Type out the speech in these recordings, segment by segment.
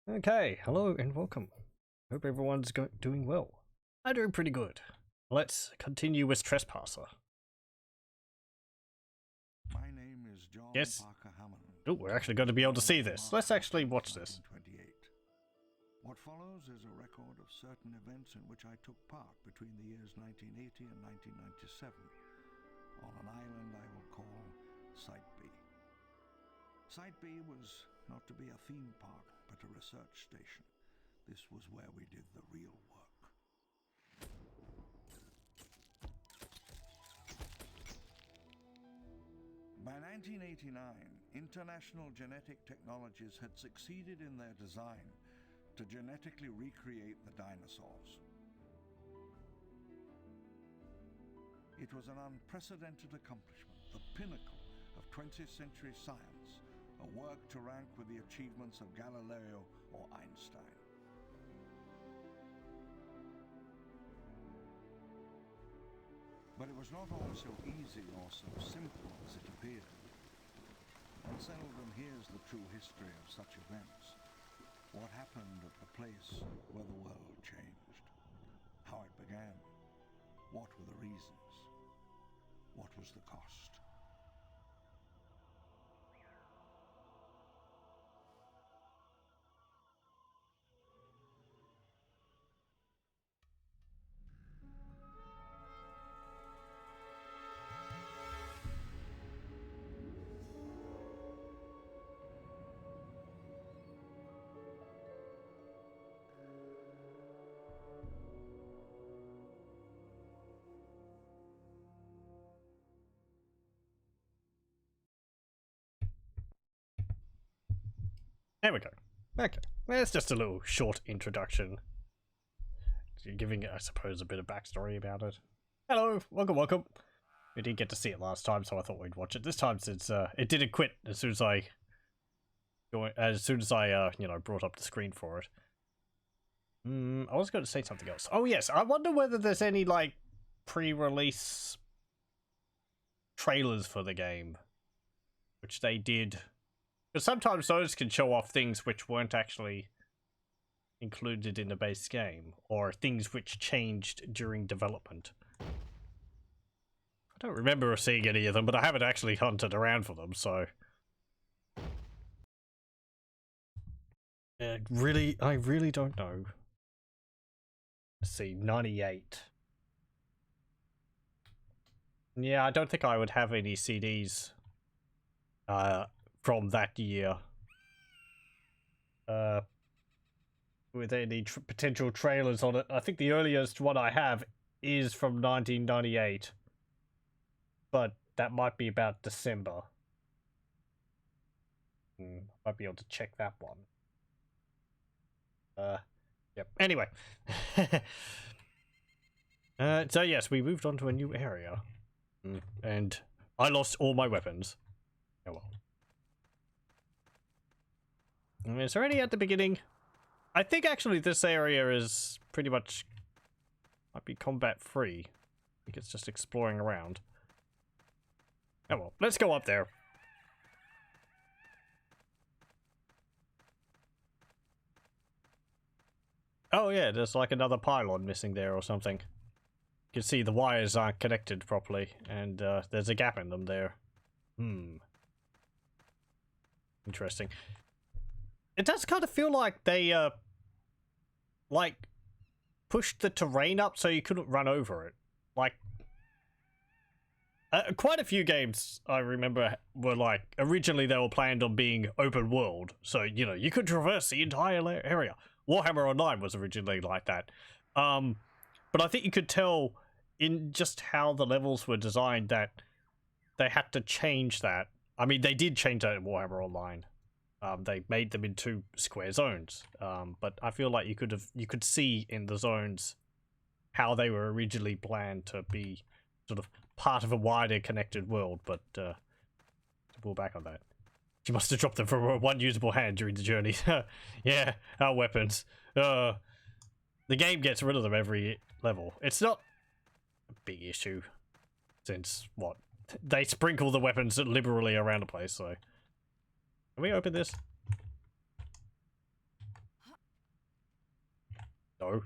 Okay, hello and welcome. Hope everyone's doing well. I'm doing pretty good. Let's continue with Trespasser. My name is John Yes. Hammond. Oh, we're actually going to be able to see this. Let's actually watch this. What follows is a record of certain events in which I took part between the years 1980 and 1997 on an island I will call Site B. Site B was not to be a theme park, but a research station. This was where we did the real work. By 1989, International Genetic Technologies had succeeded in their design to genetically recreate the dinosaurs. It was an unprecedented accomplishment, the pinnacle of 20th century science, a work to rank with the achievements of Galileo or Einstein. But it was not always so easy or so simple as it appeared. One seldom hears the true history of such events. What happened at the place where the world changed? How it began? What were the reasons? What was the cost? There we go. Okay, that's just a little short introduction. Giving it, I suppose, a bit of backstory about it. Hello, welcome. We didn't get to see it last time, so I thought we'd watch it this time since it didn't quit as soon as I brought up the screen for it. I was going to say something else. Oh yes, I wonder whether there's any like pre-release trailers for the game, which they did. Because sometimes those can show off things which weren't actually included in the base game, or things which changed during development. I don't remember seeing any of them, but I haven't actually hunted around for them, so... I really don't know. Let's see, 98. Yeah, I don't think I would have any CDs from that year. With any potential trailers on it. I think the earliest one I have is from 1998. But that might be about December. Might be able to check that one. Yep. Anyway. So yes, we moved on to a new area. And I lost all my weapons. Oh well. Is there any at the beginning? I think actually this area is pretty much might be combat free. I think it's just exploring around. Oh well, let's go up there. Oh yeah, there's like another pylon missing there or something. You can see the wires aren't connected properly, and there's a gap in them there. Interesting. It does kind of feel like they like pushed the terrain up so you couldn't run over it. Like quite a few games I remember were like originally they were planned on being open world, so you know you could traverse the entire area. Warhammer Online was originally like that, but I think you could tell in just how the levels were designed that they had to change that. I mean, they did change that in Warhammer Online. They made them into square zones, but I feel like you could see in the zones how they were originally planned to be sort of part of a wider connected world, but to pull back on that. She must have dropped them from one usable hand during the journey. Yeah, our weapons. The game gets rid of them every level. It's not a big issue, since, what? They sprinkle the weapons liberally around the place, so... Can we open this? No.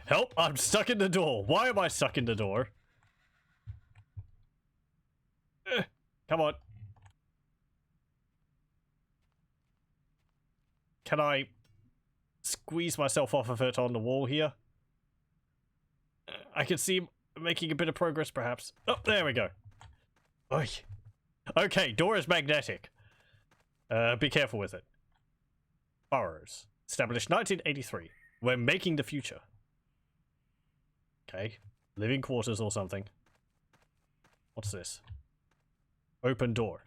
Help! I'm stuck in the door. Why am I stuck in the door? Come on. Can I squeeze myself off of it on the wall here? I can see making a bit of progress, perhaps. Oh, there we go. Oy. Okay, door is magnetic. Be careful with it. Burrows. Established 1983. We're making the future. Okay. Living quarters or something. What's this? Open door.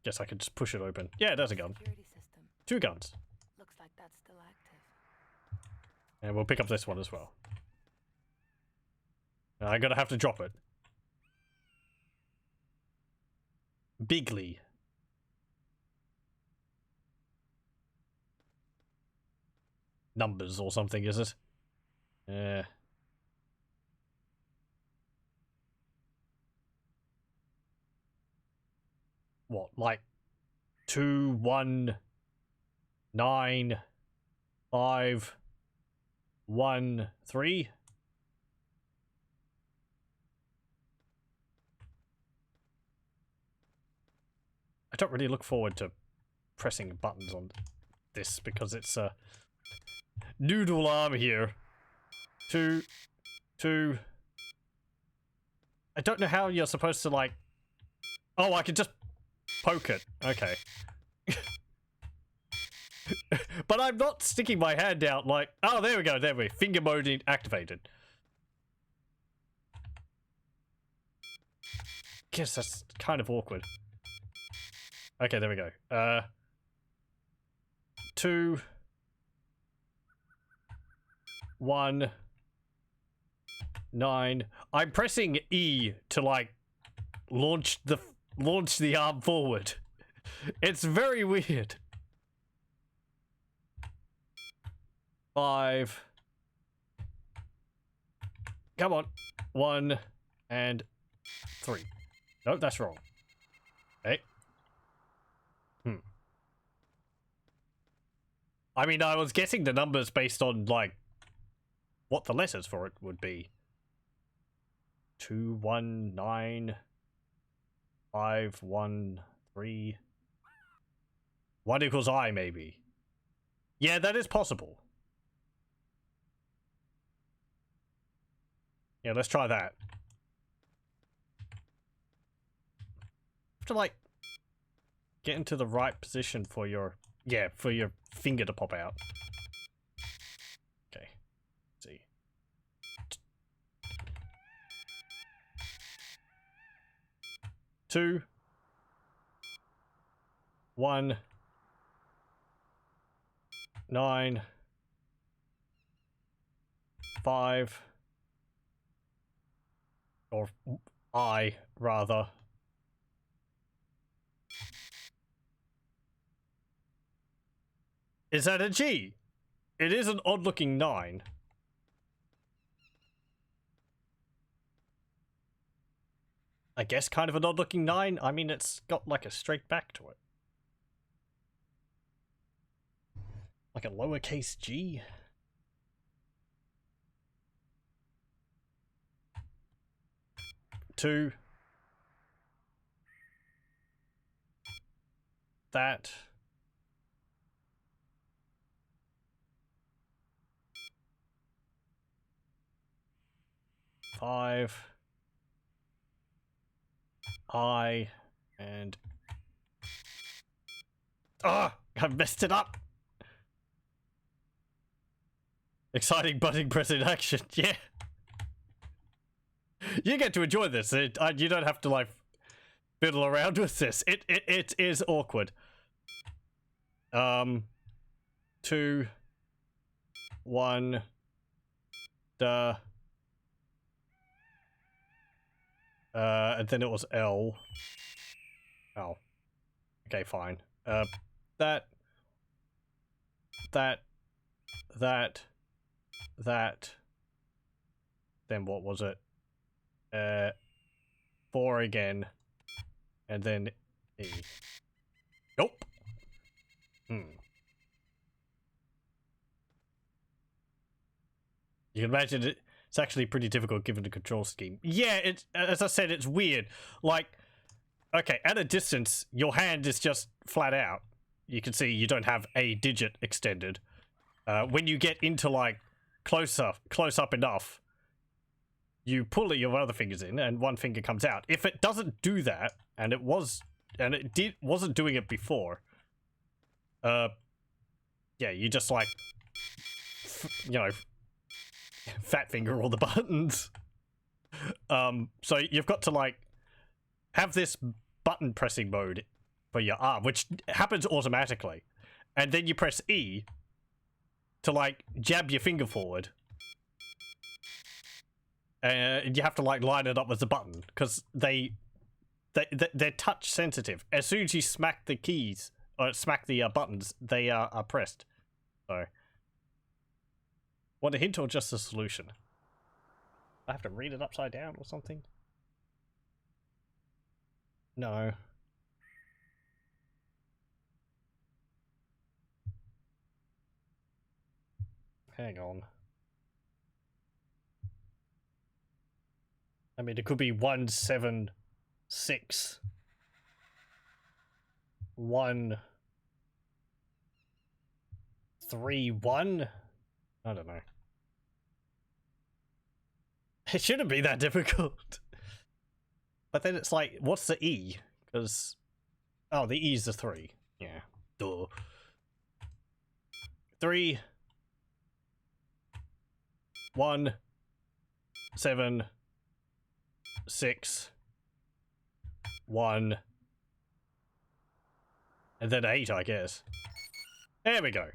Guess I could just push it open. Yeah, there's a gun. Two guns. Looks like that's still active. And we'll pick up this one as well. I'm gonna have to drop it. Bigly. Numbers or something, is it? What, like 2, 1, 9, 5, 1, 3? I don't really look forward to pressing buttons on this because it's a noodle arm here. 2, 2. I don't know how you're supposed to, like... Oh, I can just poke it. Okay. But I'm not sticking my hand out like... Oh, there we go. There we go. Finger mode activated. Guess that's kind of awkward. Okay, there we go. 2, 1, 9. I'm pressing E to like launch the arm forward. It's very weird. 5. Come on. 1 and 3. Nope, that's wrong. Okay. I mean, I was guessing the numbers based on, like, what the letters for it would be. 2, 1, 9, 5, 1, 3. 1 equals I, maybe. Yeah, that is possible. Yeah, let's try that. Have to, like, get into the right position for your... Yeah, for your finger to pop out. Okay. Let's see. 2, 1, 9, 5, or I, rather. Is that a G? It is an odd-looking 9. I guess kind of an odd-looking 9. I mean, it's got like a straight back to it. Like a lowercase g. Two. That. Five. I. And... Ah! I messed it up! Exciting button press in action, yeah. You get to enjoy this. You don't have to, like, fiddle around with this. It is awkward. 2, 1, and then it was L. Oh. Okay, fine. That. Then what was it? 4 again. And then E. Nope. You can imagine it's actually pretty difficult given the control scheme. Yeah, it's, as I said, it's weird. Like, okay, at a distance, your hand is just flat out. You can see you don't have a digit extended. When you get into, like, close up enough, you pull your other fingers in and one finger comes out. If it doesn't do that, and it wasn't doing it before, yeah, you just, like, you know, fat finger all the buttons. So you've got to, like, have this button pressing mode for your arm, which happens automatically, and then you press E to, like, jab your finger forward, and you have to, like, line it up with the button because they're touch sensitive. As soon as you smack the keys or smack the buttons, they are pressed. So, want a hint or just a solution? I have to read it upside down or something? No. Hang on. I mean, it could be 1, 7, 6, 1, 3, 1. I don't know. It shouldn't be that difficult. But then it's like, what's the E? Because, oh, the E is the 3. Yeah. Duh. 3, 1, 7, 6, 1, and then 8, I guess. There we go.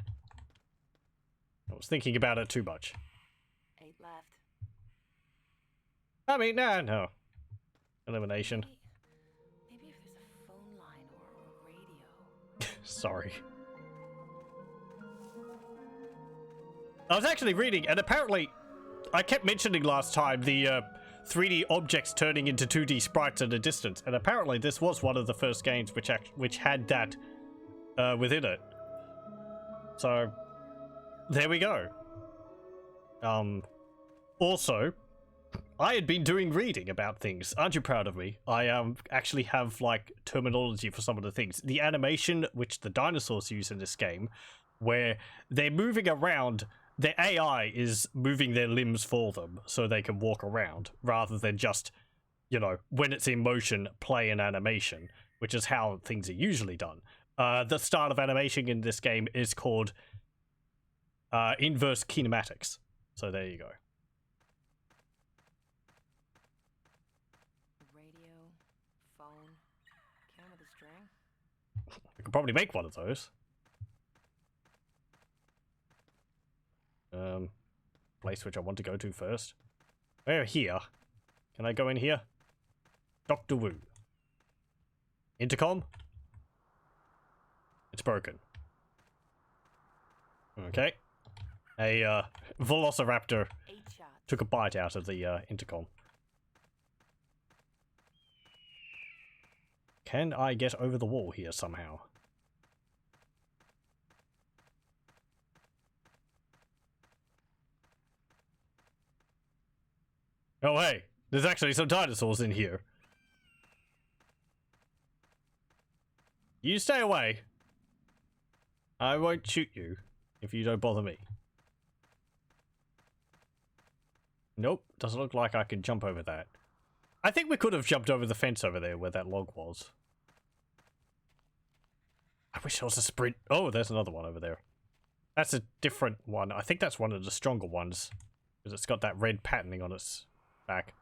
I was thinking about it too much. 8 left. I mean, no. Elimination. Maybe if there's a phone line or radio. Sorry. I was actually reading, and apparently, I kept mentioning last time the 3D objects turning into 2D sprites at a distance, and apparently this was one of the first games which had that within it. So, there we go. Also, I had been doing reading about things. Aren't you proud of me? I actually have, like, terminology for some of the things. The animation which the dinosaurs use in this game, where they're moving around, their AI is moving their limbs for them so they can walk around, rather than just, you know, when it's in motion, play an animation, which is how things are usually done. The style of animation in this game is called inverse kinematics. So there you go. Radio, phone, can with a string. We could probably make one of those. Place which I want to go to first. We're here. Can I go in here? Dr. Wu. Intercom? It's broken. Okay. A velociraptor 8 shots. took a bite out of the intercom. Can I get over the wall here somehow? Oh hey, there's actually some dinosaurs in here. You stay away. I won't shoot you if you don't bother me. Nope, doesn't look like I can jump over that. I think we could have jumped over the fence over there where that log was. I wish there was a sprint. Oh, there's another one over there. That's a different one. I think that's one of the stronger ones, because it's got that red patterning on its back.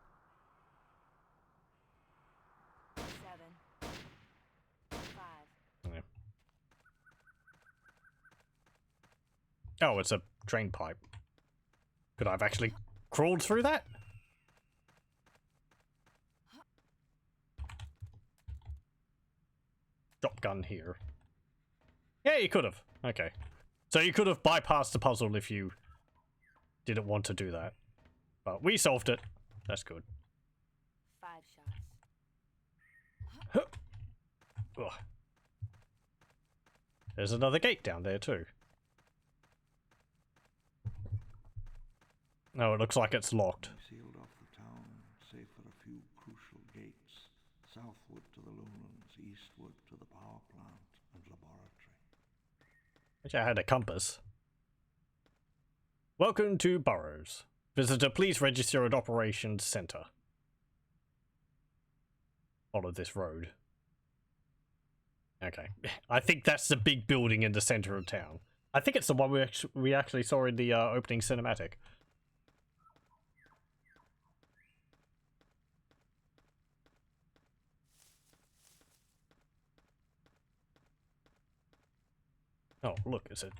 7, 5. Yeah. Oh, it's a drain pipe. Could I have actually crawled through that? Shotgun here. Yeah, you could have. Okay. So you could have bypassed the puzzle if you didn't want to do that. But we solved it. That's good. 5 shots. Ugh. There's another gate down there too. No, it looks like it's locked. We sealed off the town, save for a few crucial gates. Southward to the lowlands, eastward to the power plant and laboratory. Wish I had a compass. Welcome to Burrows. Visitor, please register at Operations Center. Follow this road. Okay. I think that's the big building in the center of town. I think it's the one we actually saw in the opening cinematic. Oh, look, it's a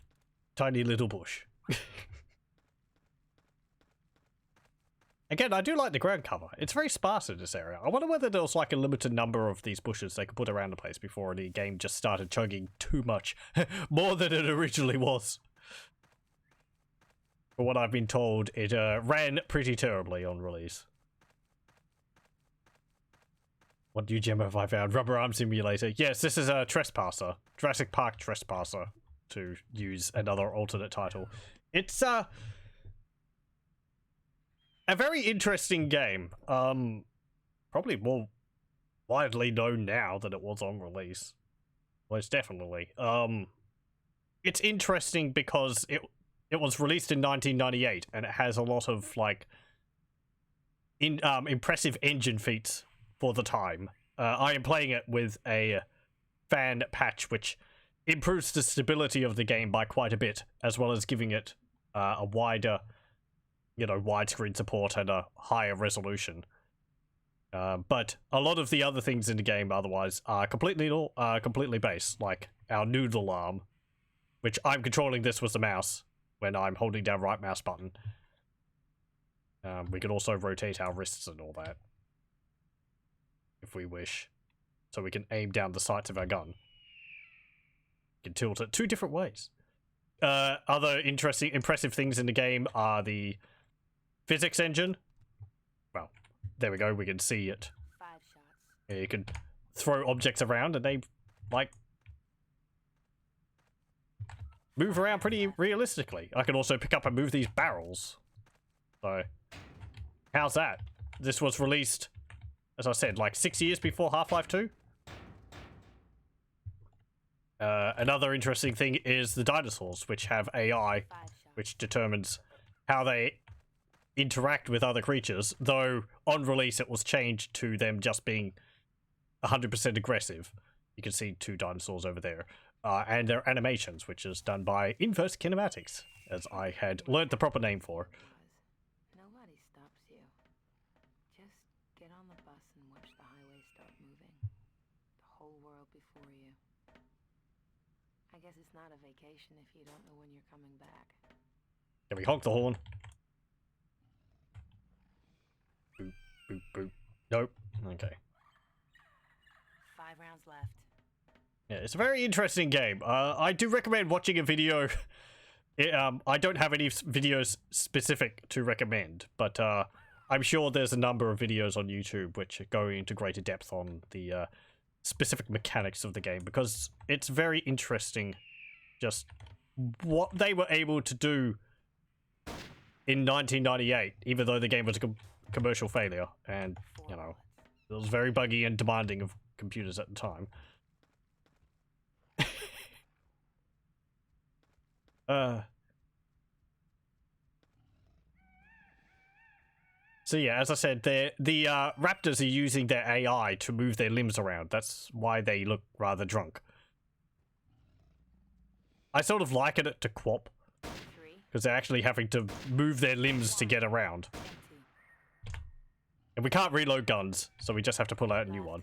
tiny little bush. Again, I do like the ground cover. It's very sparse in this area. I wonder whether there was like a limited number of these bushes they could put around the place before the game just started chugging too much. More than it originally was. From what I've been told, it ran pretty terribly on release. What new gem have I found? Rubber Arm Simulator. Yes, this is a Trespasser. Jurassic Park Trespasser, to use another alternate title. It's a very interesting game. Probably more widely known now than it was on release. Most definitely. It's interesting because it was released in 1998 and it has a lot of like impressive engine feats for the time. I am playing it with a fan patch which improves the stability of the game by quite a bit, as well as giving it a wider, you know, widescreen support and a higher resolution. But a lot of the other things in the game otherwise are completely based, like our noodle arm, which I'm controlling this with the mouse when I'm holding down right mouse button. We can also rotate our wrists and all that, if we wish, so we can aim down the sights of our gun. You can tilt it 2 different ways. Other impressive things in the game are the physics engine. Well, there we go. We can see it. 5 shots. Yeah, you can throw objects around and they, like, move around pretty realistically. I can also pick up and move these barrels. So, how's that? This was released, as I said, like 6 years before Half-Life 2. Another interesting thing is the dinosaurs, which have AI, which determines how they interact with other creatures, though on release it was changed to them just being 100% aggressive. You can see 2 dinosaurs over there. And their animations, which is done by inverse kinematics, as I had learnt the proper name for. Nobody stops you. Just get on the bus and watch the highway start moving. The whole world before you. I guess it's not a vacation if you don't know when you're coming back. Can we honk the horn? Boop, boop, boop. Nope. Okay. 5 rounds left. Yeah, it's a very interesting game. I do recommend watching a video. I don't have any videos specific to recommend, but I'm sure there's a number of videos on YouTube which go into greater depth on the specific mechanics of the game, because it's very interesting just what they were able to do in 1998, even though the game was a commercial failure, and, you know, it was very buggy and demanding of computers at the time. So yeah, as I said, the raptors are using their AI to move their limbs around. That's why they look rather drunk. I sort of liken it to Quap, 3. because they're actually having to move their limbs to get around. And we can't reload guns, so we just have to pull out a new one.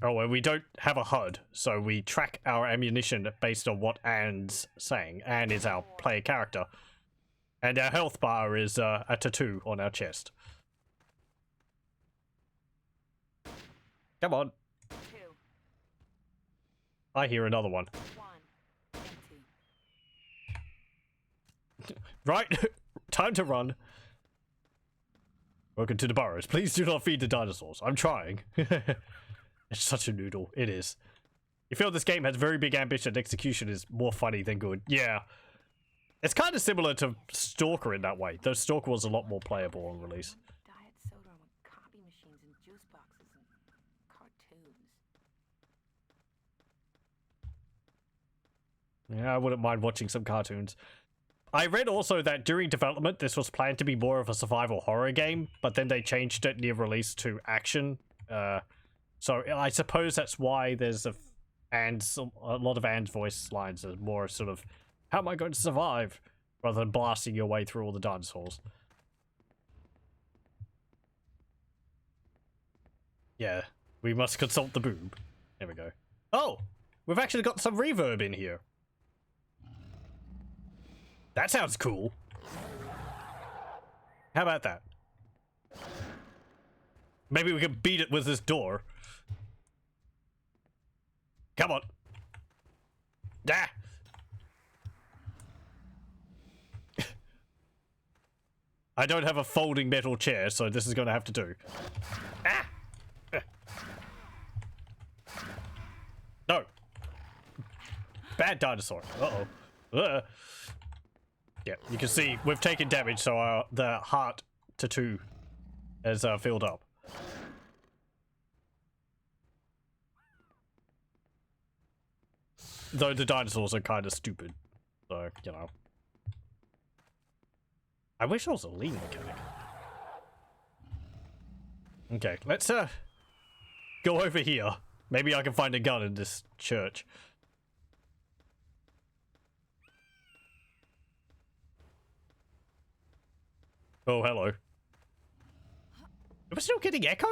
Oh, and we don't have a HUD, so we track our ammunition based on what Anne's saying. Anne is our player character. And our health bar is a tattoo on our chest. Come on. 2. I hear another one. 1. Empty. Right? Time to run. Welcome to the burrows. Please do not feed the dinosaurs. I'm trying. It's such a noodle. It is. You feel this game has very big ambition. Execution is more funny than good. Yeah. It's kind of similar to Stalker in that way, though Stalker was a lot more playable on release. Diet soda with copy machines and juice boxes and cartoons. Yeah, I wouldn't mind watching some cartoons. I read also that during development, this was planned to be more of a survival horror game, but then they changed it near release to action. So I suppose that's why there's a lot of Anne's voice lines are more sort of, how am I going to survive? Rather than blasting your way through all the dinosaurs. Yeah, we must consult the boob. There we go. Oh, we've actually got some reverb in here. That sounds cool. How about that? Maybe we can beat it with this door. Come on. Ah! I don't have a folding metal chair, so this is going to have to do. Ah! No. Bad dinosaur. Uh-oh. Yeah, you can see we've taken damage, so the heart tattoo has filled up. Though the dinosaurs are kind of stupid, so, you know. I wish I was a lean mechanic. Okay, let's go over here. Maybe I can find a gun in this church. Oh, hello. Are we still getting echo?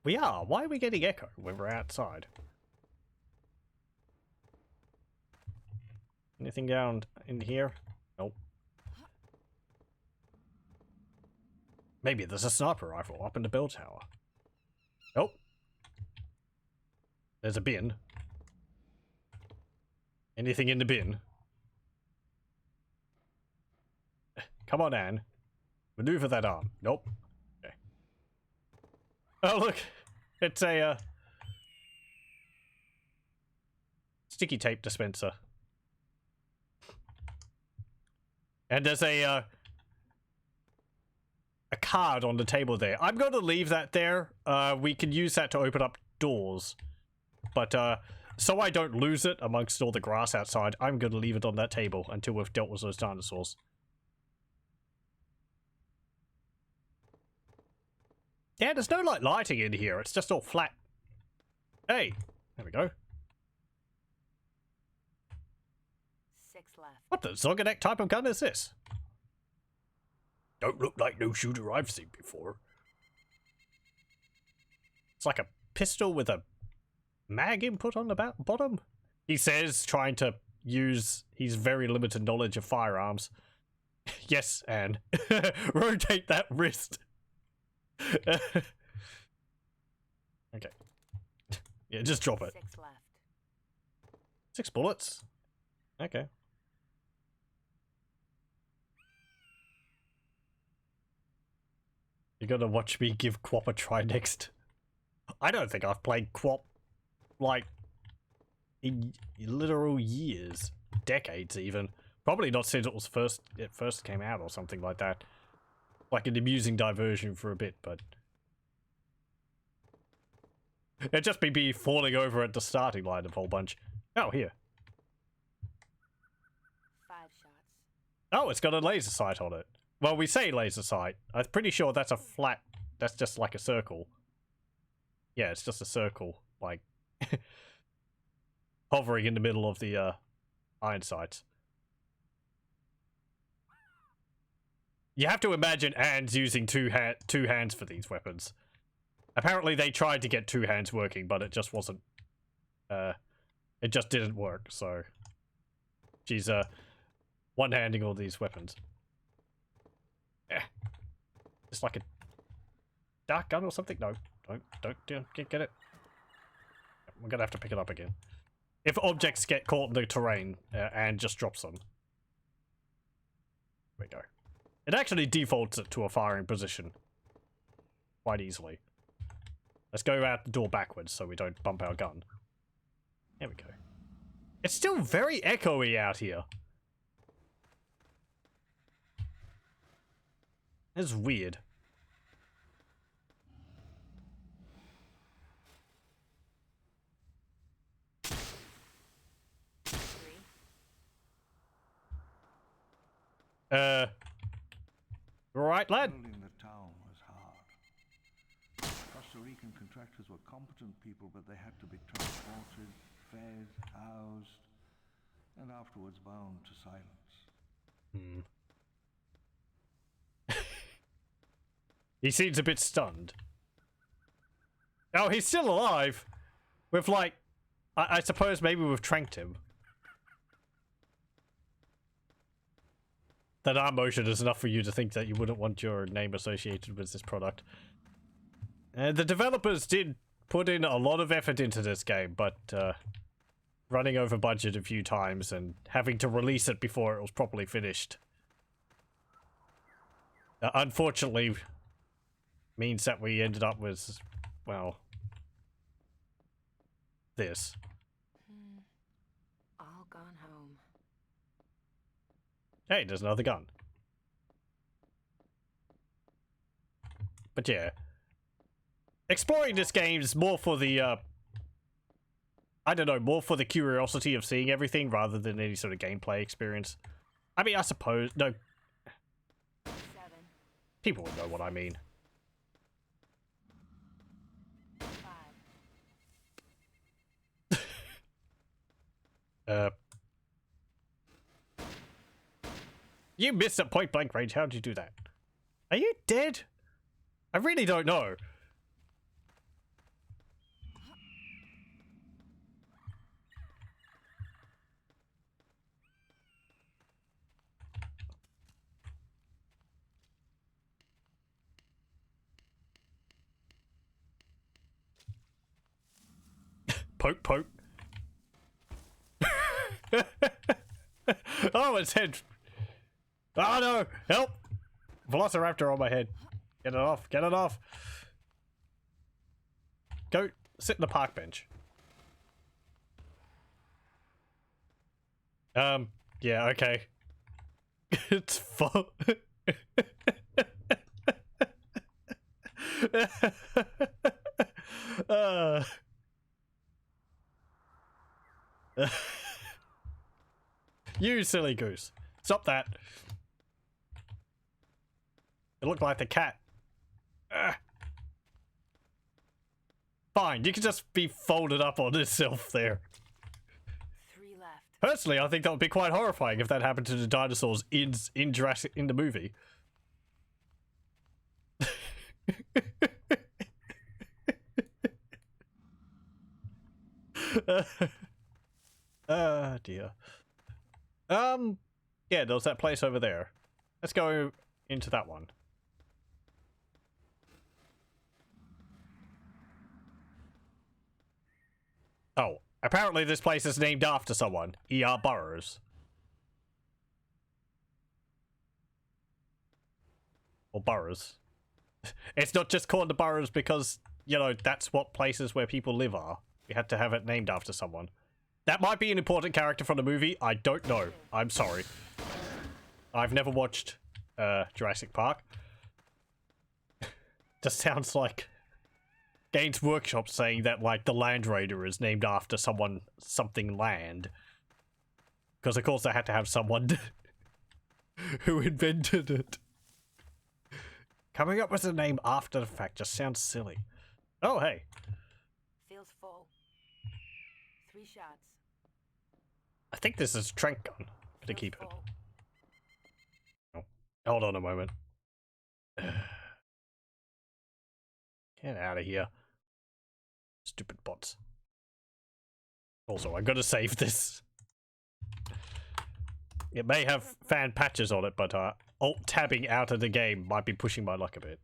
We are. Why are we getting echo when we're outside? Anything down in here? Nope. Maybe there's a sniper rifle up in the bell tower. Nope. There's a bin. Anything in the bin? Come on, Anne. Maneuver that arm. Nope. Okay. Oh, look. It's a, sticky tape dispenser. And there's a card on the table there. I'm going to leave that there. We can use that to open up doors. But, so I don't lose it amongst all the grass outside, I'm going to leave it on that table until we've dealt with those dinosaurs. Yeah, there's no, like, lighting in here. It's just all flat. Hey, there we go. 6 left. What the Zoganek type of gun is this? Don't look like no shooter I've seen before. It's like a pistol with a mag input on the bottom. He says, trying to use his very limited knowledge of firearms. Yes, Anne. Rotate that wrist. Okay. Yeah, just drop it. 6 left. 6 bullets. Okay. You're gonna watch me give Quap a try next. I don't think I've played Quap, like, in literal years. Decades, even. Probably not since it first came out or something like that. Like an amusing diversion for a bit, but... It'd just be me falling over at the starting line of a whole bunch. Oh, here. 5 shots. Oh, it's got a laser sight on it. Well, we say laser sight. I'm pretty sure that's a flat... That's just like a circle. Yeah, it's just a circle. Like... hovering in the middle of the, iron sights. You have to imagine Anne's using two hands for these weapons. Apparently they tried to get 2 hands working, but it just wasn't... it just didn't work, so... She's, one-handing all these weapons. Yeah. It's like a... dark gun or something? No. Don't get it. We're gonna have to pick it up again. If objects get caught in the terrain, Anne just drops them. There we go. It actually defaults it to a firing position quite easily. Let's go out the door backwards so we don't bump our gun. There we go. It's still very echoey out here. It's weird. Right, lad? Building the town was hard. Costa Rican contractors were competent people, but they had to be transported, fed, housed, and afterwards bound to silence. He seems a bit stunned. Oh, he's still alive! With like... I suppose maybe we've tranked him. That arm motion is enough for you to think that you wouldn't want your name associated with this product. The developers did put in a lot of effort into this game, but running over budget a few times and having to release it before it was properly finished. Unfortunately, means that we ended up with, well, this. All gone home. Hey, there's another gun. But yeah. Exploring this game is more for the, I don't know, more for the curiosity of seeing everything rather than any sort of gameplay experience. I mean, I suppose, no. 7. People will know what I mean. 5. You missed at point blank range. How'd you do that? Are you dead? I really don't know. Poke, poke. Oh, its head. Oh no! Help! Velociraptor on my head. Get it off. Get it off. Go sit in the park bench. Yeah, okay. It's full. You silly goose. Stop that. It looked like the cat. Fine, you can just be folded up on itself there. 3 left. Personally, I think that would be quite horrifying if that happened to the dinosaurs in Jurassic in the movie. Dear. Yeah, there's that place over there. Let's go into that one. Oh, apparently this place is named after someone. E.R. Burroughs. Or Burroughs. It's not just called the Burroughs because, you know, that's what places where people live are. We had to have it named after someone. That might be an important character from the movie. I don't know. I'm sorry. I've never watched Jurassic Park. Just sounds like Games Workshop saying that, like, the Land Raider is named after someone, something land. Because, of course, they had to have someone who invented it. Coming up with a name after the fact just sounds silly. Oh, hey. Feels full. 3 shots. I think this is a trank gun. Gonna keep it. Oh, hold on a moment. Get out of here. Stupid bots. Also, I'm gonna save this. It may have fan patches on it, but alt-tabbing out of the game might be pushing my luck a bit.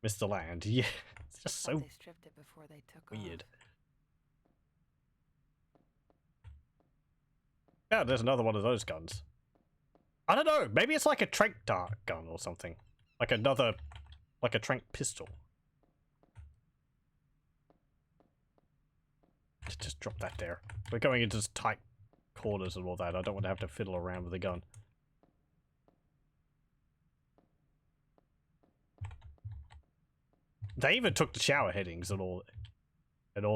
Mr. Land, yeah. It's just so They stripped it before they took weird. Yeah, there's another one of those guns. I don't know. Maybe it's like a trank dart gun or something. Like another, like a trank pistol. Just drop that there. We're going into tight corners and all that. I don't want to have to fiddle around with the gun. They even took the shower headings and all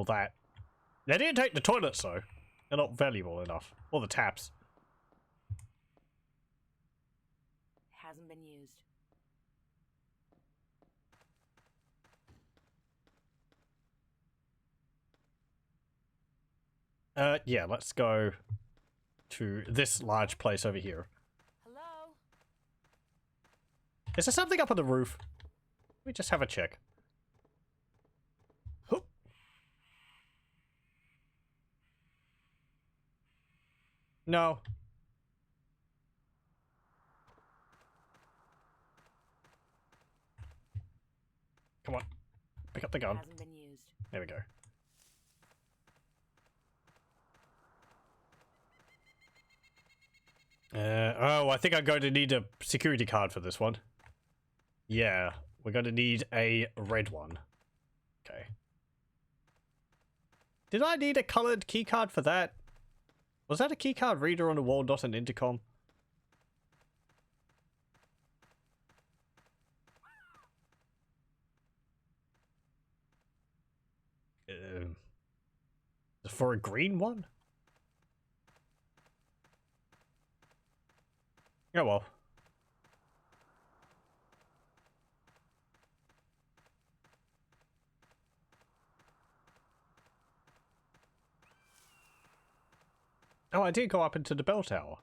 that. They didn't take the toilets though. They're not valuable enough. Or the taps. Hasn't been used. Yeah, let's go to this large place over here. Hello? Is there something up on the roof? Let me just have a check. Hoop. No. Come on. Pick up the gun. Hasn't been used. There we go. Oh, I think I'm going to need a security card for this one. Yeah, we're going to need a red one. Okay. Did I need a colored key card for that? Was that a key card reader on the wall, not an intercom? For a green one? Oh well. Oh, I did go up into the bell tower.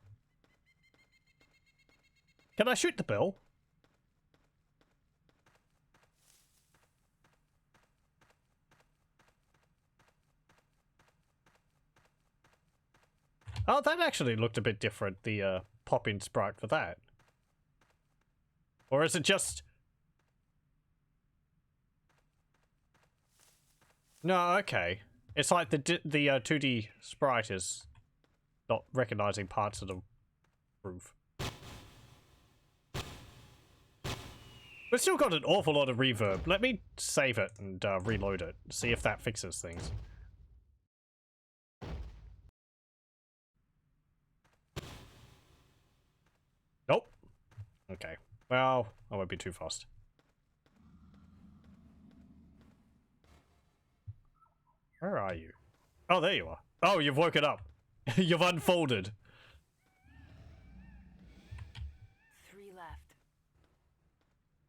Can I shoot the bell? Oh, that actually looked a bit different, the pop-in sprite for that. Or is it just... No, okay. It's like the 2D sprite is not recognizing parts of the roof. We've still got an awful lot of reverb. Let me save it and reload it. See if that fixes things. Nope. Okay. Well, I won't be too fast. Where are you? Oh, there you are. Oh, you've woken up. You've unfolded. 3 left.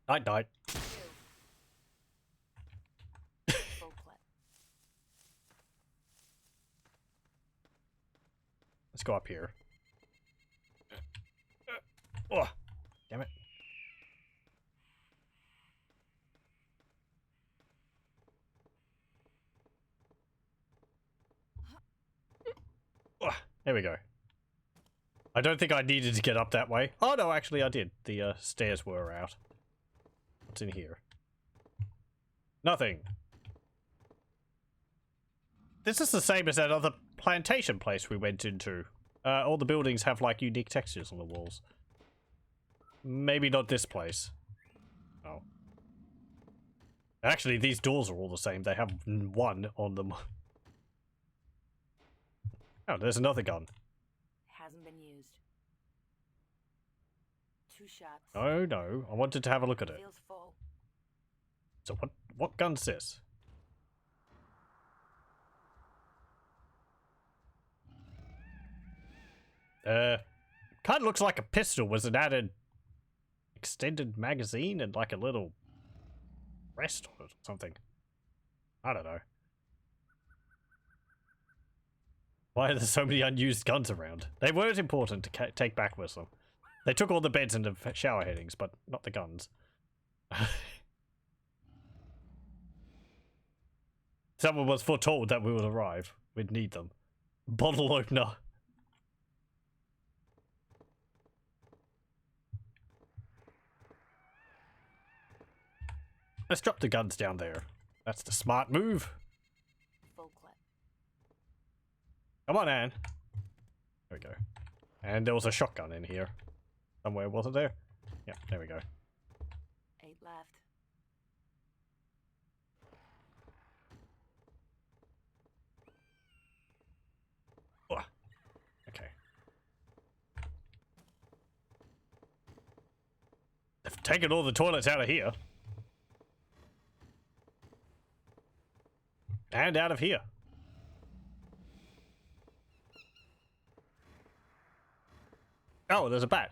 Night, night. 2. Full clip. Let's go up here. Oh, damn it. Oh, there we go. I don't think I needed to get up that way. Oh no, actually I did. The stairs were out. What's in here? Nothing. This is the same as that other plantation place we went into. All the buildings have like unique textures on the walls. Maybe not this place. Oh. Actually, these doors are all the same. They have 1 on them. Oh, there's another gun. Hasn't been used. 2 shots. Oh no, I wanted to have a look at it. Feels full. So what gun's this? Kind of looks like a pistol with an added extended magazine and like a little rest on it or something. I don't know. Why are there so many unused guns around? They weren't important to take back with them. They took all the beds and the shower headings, but not the guns. Someone was foretold that we would arrive. We'd need them. Bottle opener. Let's drop the guns down there. That's the smart move. Full clip. Come on, Anne. There we go. And there was a shotgun in here. somewhere, wasn't there? Yeah, there we go. 8 left. Oh, okay. They've taken all the toilets out of here. And out of here. Oh, there's a bat.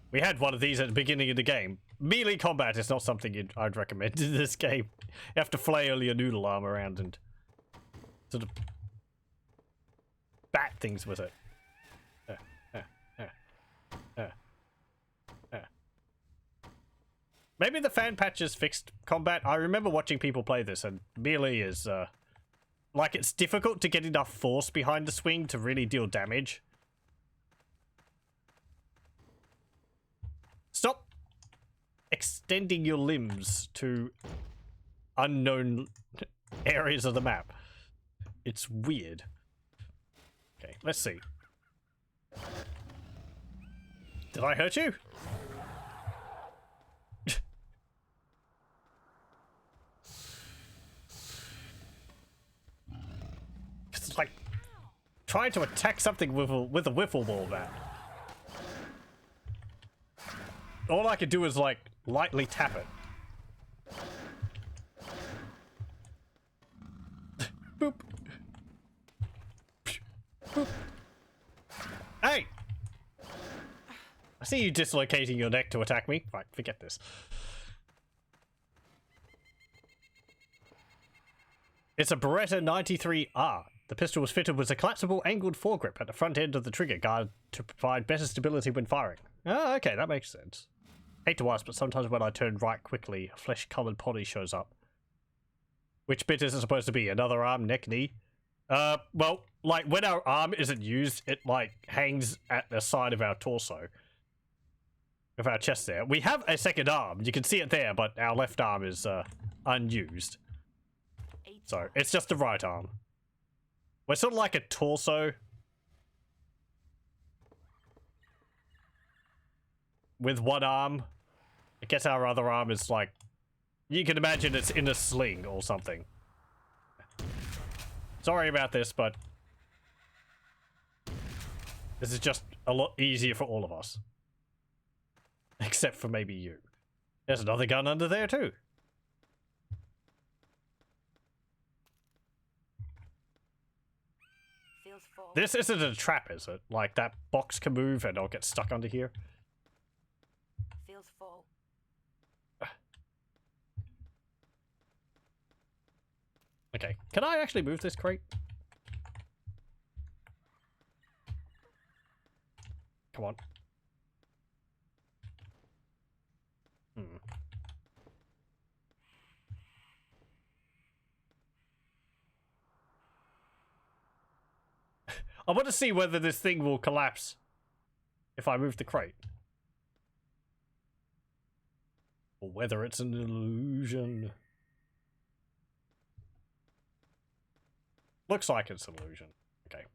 We had one of these at the beginning of the game. Melee combat is not something I'd recommend in this game. You have to flail your noodle arm around and sort of bat things with it. Maybe the fan patches fixed combat. I remember watching people play this, and melee is, like, it's difficult to get enough force behind the swing to really deal damage. Stop extending your limbs to unknown areas of the map. It's weird. Okay, let's see. Did I hurt you? It's like trying to attack something with a wiffle ball bat. All I could do is like lightly tap it. Boop. Boop. Hey! I see you dislocating your neck to attack me. Right, forget this. It's a Beretta 93R. The pistol was fitted with a collapsible angled foregrip at the front end of the trigger guard to provide better stability when firing. Oh, okay, that makes sense. Hate to ask, but sometimes when I turn right quickly, a flesh-colored body shows up. Which bit is it supposed to be? Another arm, neck, knee? Well, like, when our arm isn't used, it, like, hangs at the side of our torso. Of our chest there. We have a second arm. You can see it there, but our left arm is, unused. So, it's just the right arm. We're sort of like a torso. With one arm. I guess our other arm is like... You can imagine it's in a sling or something. Sorry about this, but... This is just a lot easier for all of us. Except for maybe you. There's another gun under there too. Feels full. This isn't a trap, is it? Like, that box can move and I'll get stuck under here? Feels full. Okay, can I actually move this crate? Come on. I want to see whether this thing will collapse if I move the crate. Or whether it's an illusion. Looks like it's an illusion. Okay.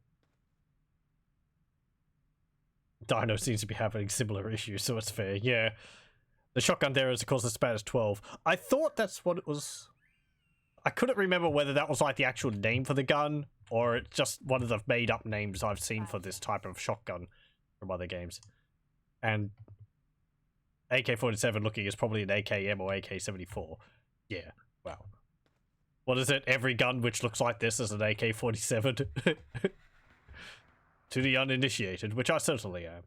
Dino seems to be having similar issues, so it's fair. Yeah. The shotgun there is, of course, as bad as 12. I thought that's what it was. I couldn't remember whether that was like the actual name for the gun, or it's just one of the made-up names I've seen for this type of shotgun from other games. And AK-47 looking is probably an AKM or AK-74. Yeah, wow. What is it? Every gun which looks like this is an AK-47? To the uninitiated, which I certainly am.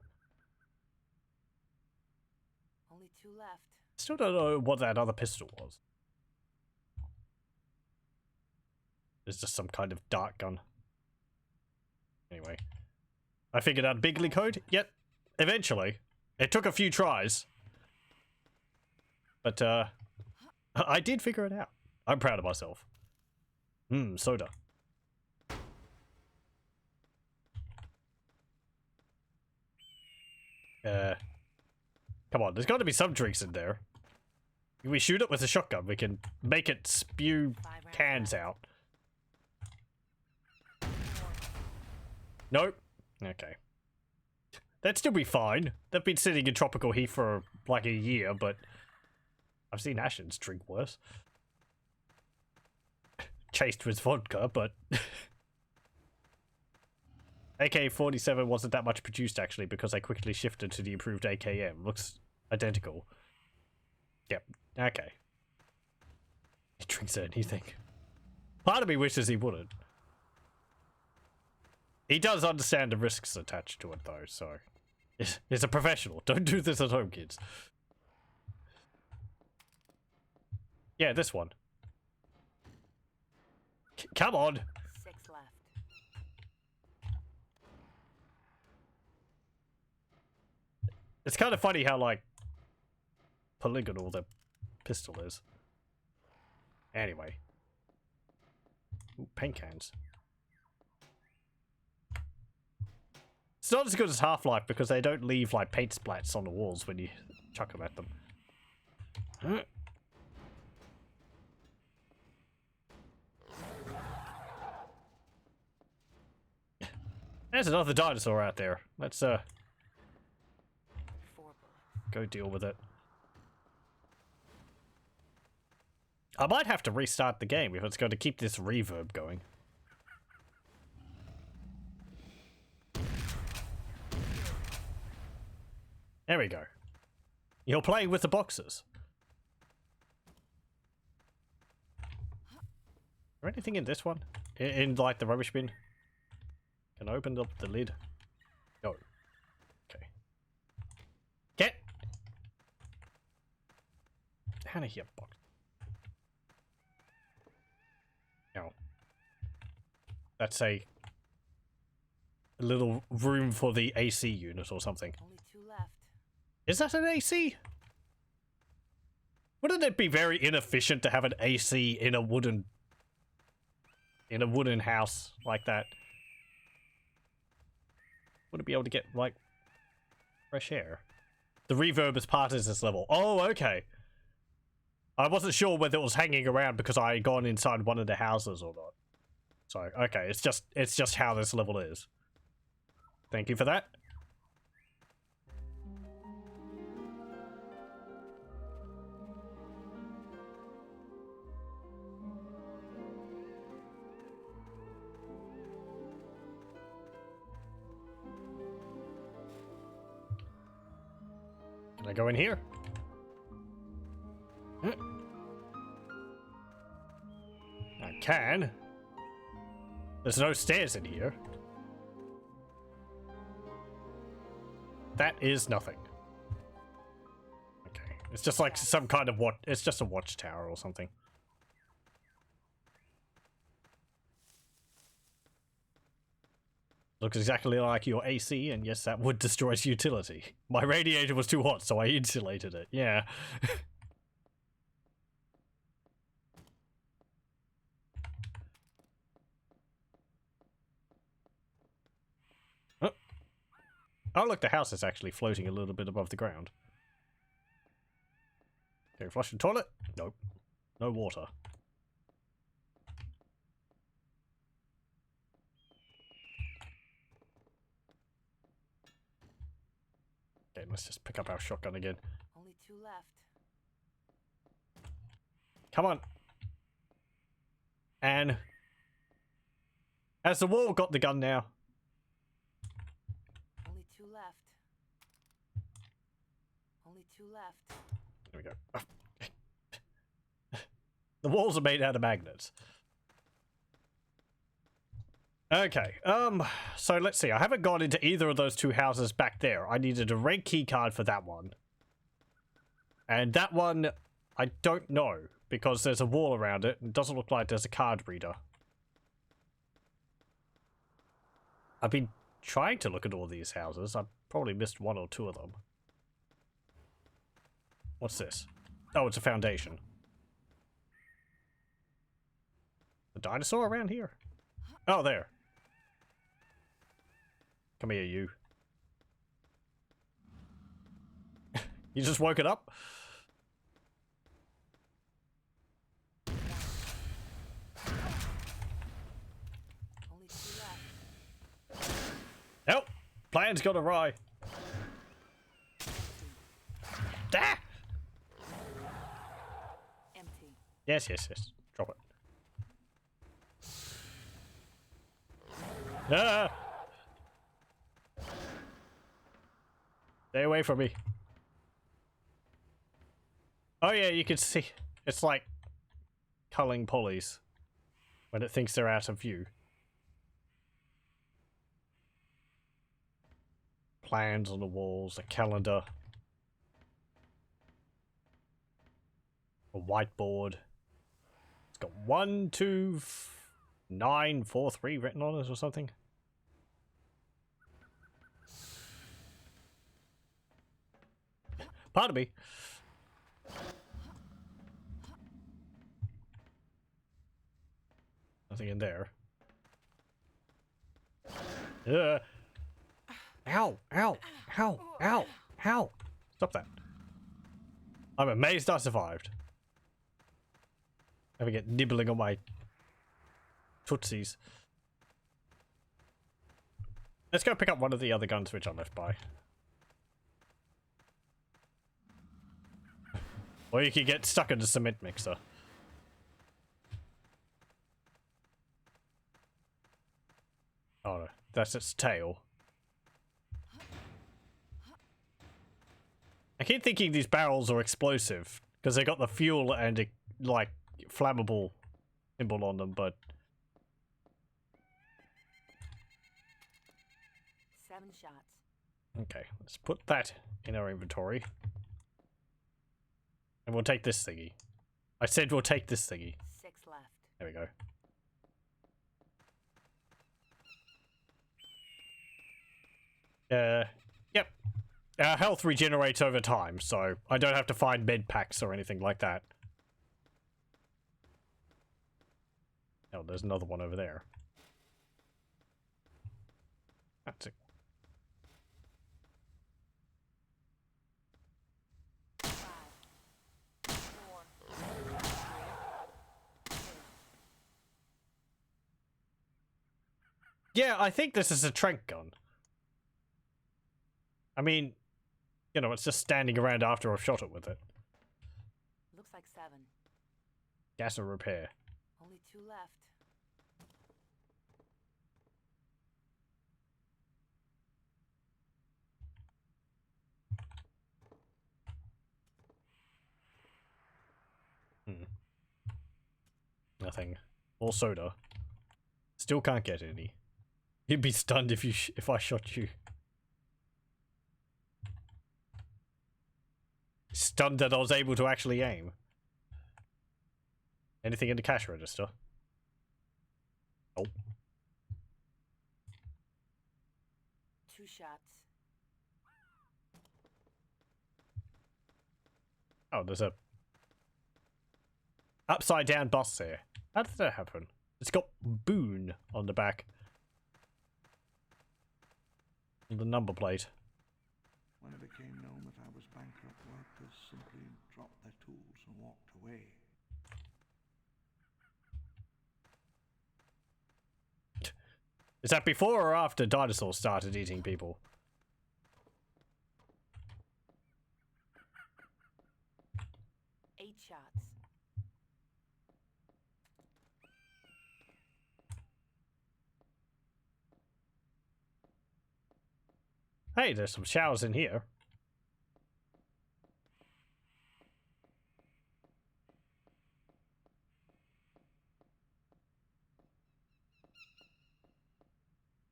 Only 2 left. Still don't know what that other pistol was. It's just some kind of dart gun. Anyway. I figured out Bigley code. Yep. Eventually. It took a few tries. But, I did figure it out. I'm proud of myself. Soda. Come on, there's got to be some drinks in there. If we shoot it with a shotgun, we can make it spew cans out. Nope. Okay. They'd still be fine. They've been sitting in tropical heat for like a year, but I've seen Ashens drink worse. Chased with vodka, but AK-47 wasn't that much produced actually because they quickly shifted to the improved AKM. Looks identical. Yep. Okay. He drinks anything. Part of me wishes he wouldn't. He does understand the risks attached to it though, so he's a professional. Don't do this at home, kids. Yeah, this one. Come on. 6 left. It's kind of funny how, like, polygonal the pistol is. Anyway. Ooh, paint cans. It's not as good as Half-Life because they don't leave, like, paint splats on the walls when you chuck them at them. There's another dinosaur out there. Let's, 4 bullets. go deal with it. I might have to restart the game if it's going to keep this reverb going. There we go. You're playing with the boxes. Is there anything in this one? In like the rubbish bin? Can I open up the lid? No. Okay. Get out of here, box. No. That's a little room for the AC unit or something. Only 2 left. Is that an AC? Wouldn't it be very inefficient to have an AC in a wooden house like that? Wouldn't be able to get like fresh air. The reverb is part of this level. Oh, okay. I wasn't sure whether it was hanging around because I had gone inside one of the houses or not. So, okay, it's just how this level is. Thank you for that. Can I go in here? I can. There's no stairs in here. That is nothing. Okay. It's just like some kind of it's just a watchtower or something. Looks exactly like your AC, and yes, that would destroy its utility. My radiator was too hot, so I insulated it. Yeah. Oh, look, the house is actually floating a little bit above the ground. Can you flush the toilet? Nope. No water. Okay, let's just pick up our shotgun again. Only 2 left. Come on. And has the wall got the gun now? Only 2 left. Only 2 left. There we go. The walls are made out of magnets. Okay, so let's see. I haven't gone into either of those 2 houses back there. I needed a red key card for that one. And that one, I don't know, because there's a wall around it, and it doesn't look like there's a card reader. I've been trying to look at all these houses. I've probably missed 1 or 2 of them. What's this? Oh, it's a foundation. A dinosaur around here? Oh, there. Come here, you. You just woke it up? Only 2 left. Nope. Plan's gone awry. Yes, yes, yes. Drop it. Ah! Stay away from me. Oh yeah, you can see. It's like culling pulleys when it thinks they're out of view. Plans on the walls, a calendar. A whiteboard. It's got 12943 written on it or something. Pardon me. Nothing in there. Ow, ow, ow, ow, ow. Stop that. I'm amazed I survived. Never get nibbling on my tootsies. Let's go pick up one of the other guns which I left by. Or you could get stuck in the cement mixer. Oh no, that's its tail. I keep thinking these barrels are explosive because they got the fuel and like flammable symbol on them, but 7 shots. okay, let's put that in our inventory. And we'll take this thingy. I said we'll take this thingy. 6 left. There we go. Yep. Our health regenerates over time, so I don't have to find med packs or anything like that. Oh, there's another one over there. That's it. Yeah, I think this is a trank gun. I mean, you know, it's just standing around after I've shot it with it. Looks like 7. Gas and repair. Only 2 left. Nothing. Or soda. Still can't get any. You'd be stunned if I shot you. Stunned that I was able to actually aim. Anything in the cash register? Oh. 2 shots. Oh, there's a upside down bus here. How did that happen? It's got Boone on the back. The number plate. When it became known that I was bankrupt, workers simply dropped their tools and walked away. Is that before or after dinosaurs started eating people? Eight shots. Hey, there's some showers in here.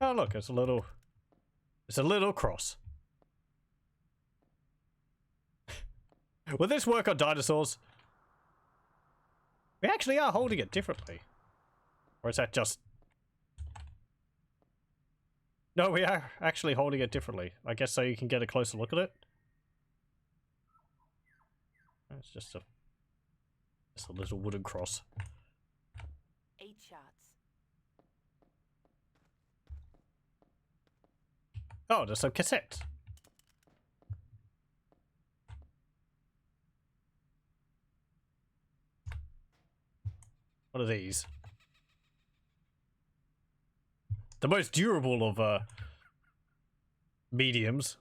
Oh look, it's a little cross. Will this work on dinosaurs? We actually are holding it differently. Or is that just... No, we are actually holding it differently. I guess so you can get a closer look at it. It's just a little wooden cross. 8 shots. Oh, there's some cassettes. What are these? The most durable of mediums.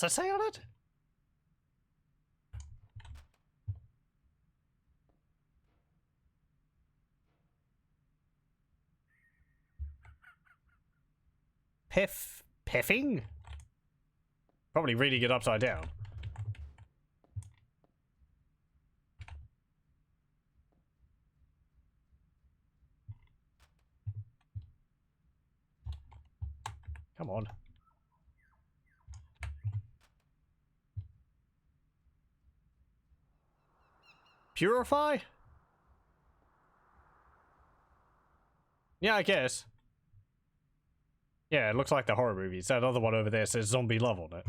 What's that say on it? Peffing? Probably reading it upside down. Come on. Purify? Yeah, I guess. Yeah, it looks like the horror movies. That other one over there says zombie love on it.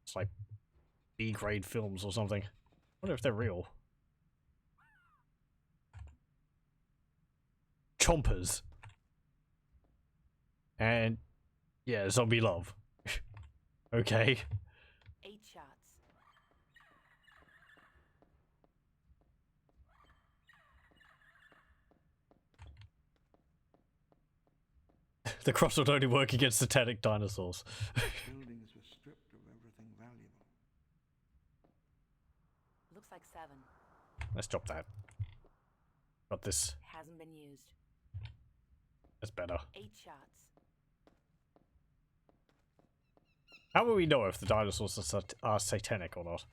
It's like B-grade films or something. I wonder if they're real. Chompers. And yeah, zombie love. Okay. 8 shots. The cross would only work against satanic dinosaurs. Buildings were stripped of everything valuable. Looks like 7. Let's drop that. Got this. Hasn't been used. That's better. 8 shots. How will we know if the dinosaurs are satanic or not?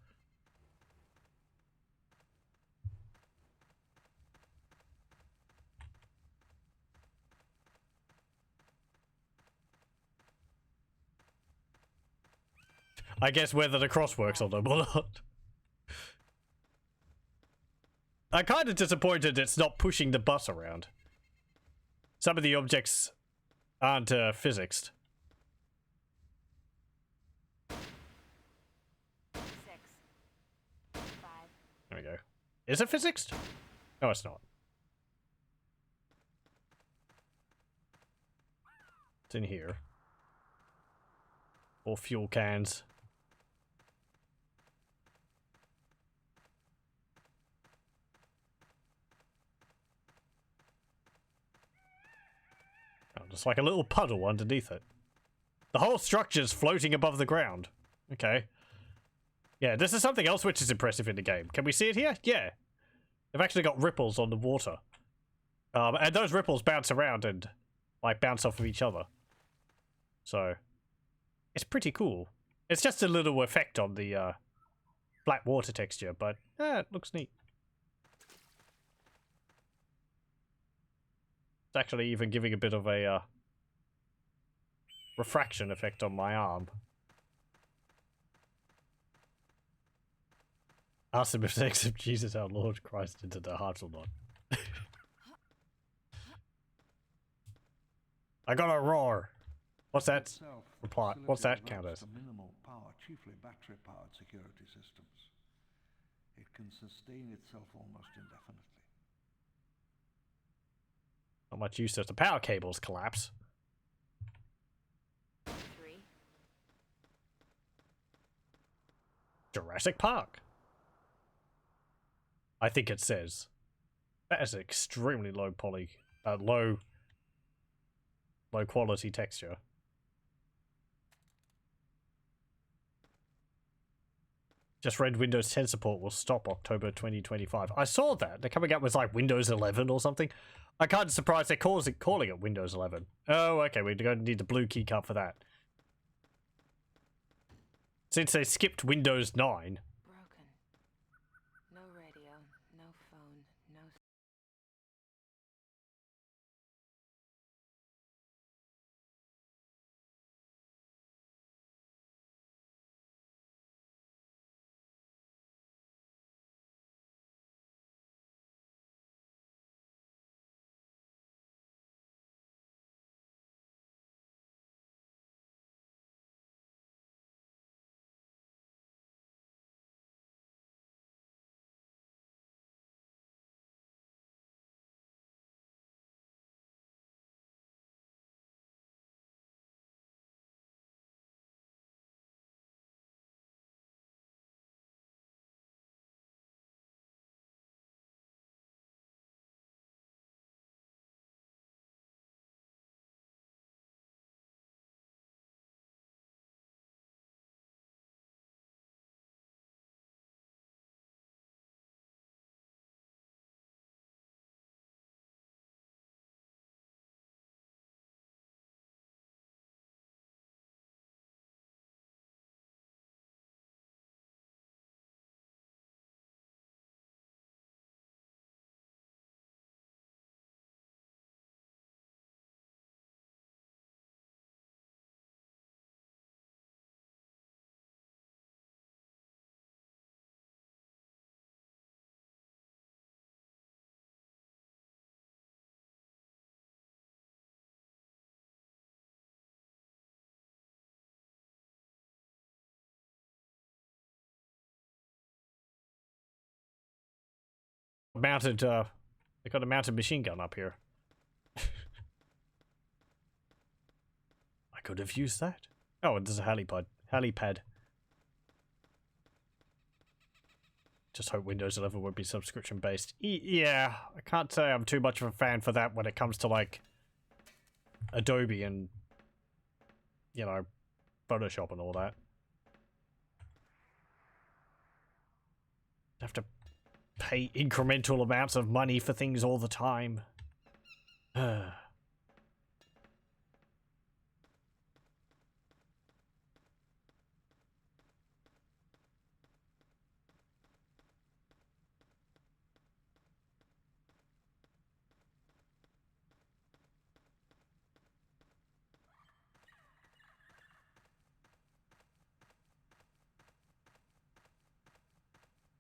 I guess whether the cross works on them or not. I'm kind of disappointed it's not pushing the bus around. Some of the objects aren't physicsed. 6. 5. There we go. Is it physicsed? No, it's not. It's in here. 4 fuel cans. Oh, just like a little puddle underneath it. The whole structure's floating above the ground. Okay. Yeah, this is something else which is impressive in the game. Can we see it here? Yeah. They've actually got ripples on the water. And those ripples bounce around and, like, bounce off of each other. So, it's pretty cool. It's just a little effect on the flat water texture, but it looks neat. It's actually even giving a bit of a refraction effect on my arm. Ask them if they accept Jesus our Lord Christ into their hearts or not. I got a roar. What's that? Reply. What's that count as? Minimal power, chiefly battery-powered security systems. It can sustain itself almost indefinitely. Not much use if the power cables collapse. 3. Jurassic Park. I think it says. That is extremely low low quality texture. Just read Windows 10 support will stop October 2025. I saw that. They're coming out with like Windows 11 or something. I'm kind of surprised they're calling it Windows 11. Oh, okay. We're going to need the blue keycard for that. Since they skipped Windows 9. mounted, they got a mounted machine gun up here. I could have used that. Oh, and there's a helipad. Just hope Windows 11 would be subscription based. Yeah, I can't say I'm too much of a fan for that when it comes to like Adobe and, you know, Photoshop and all that. Have to pay incremental amounts of money for things all the time.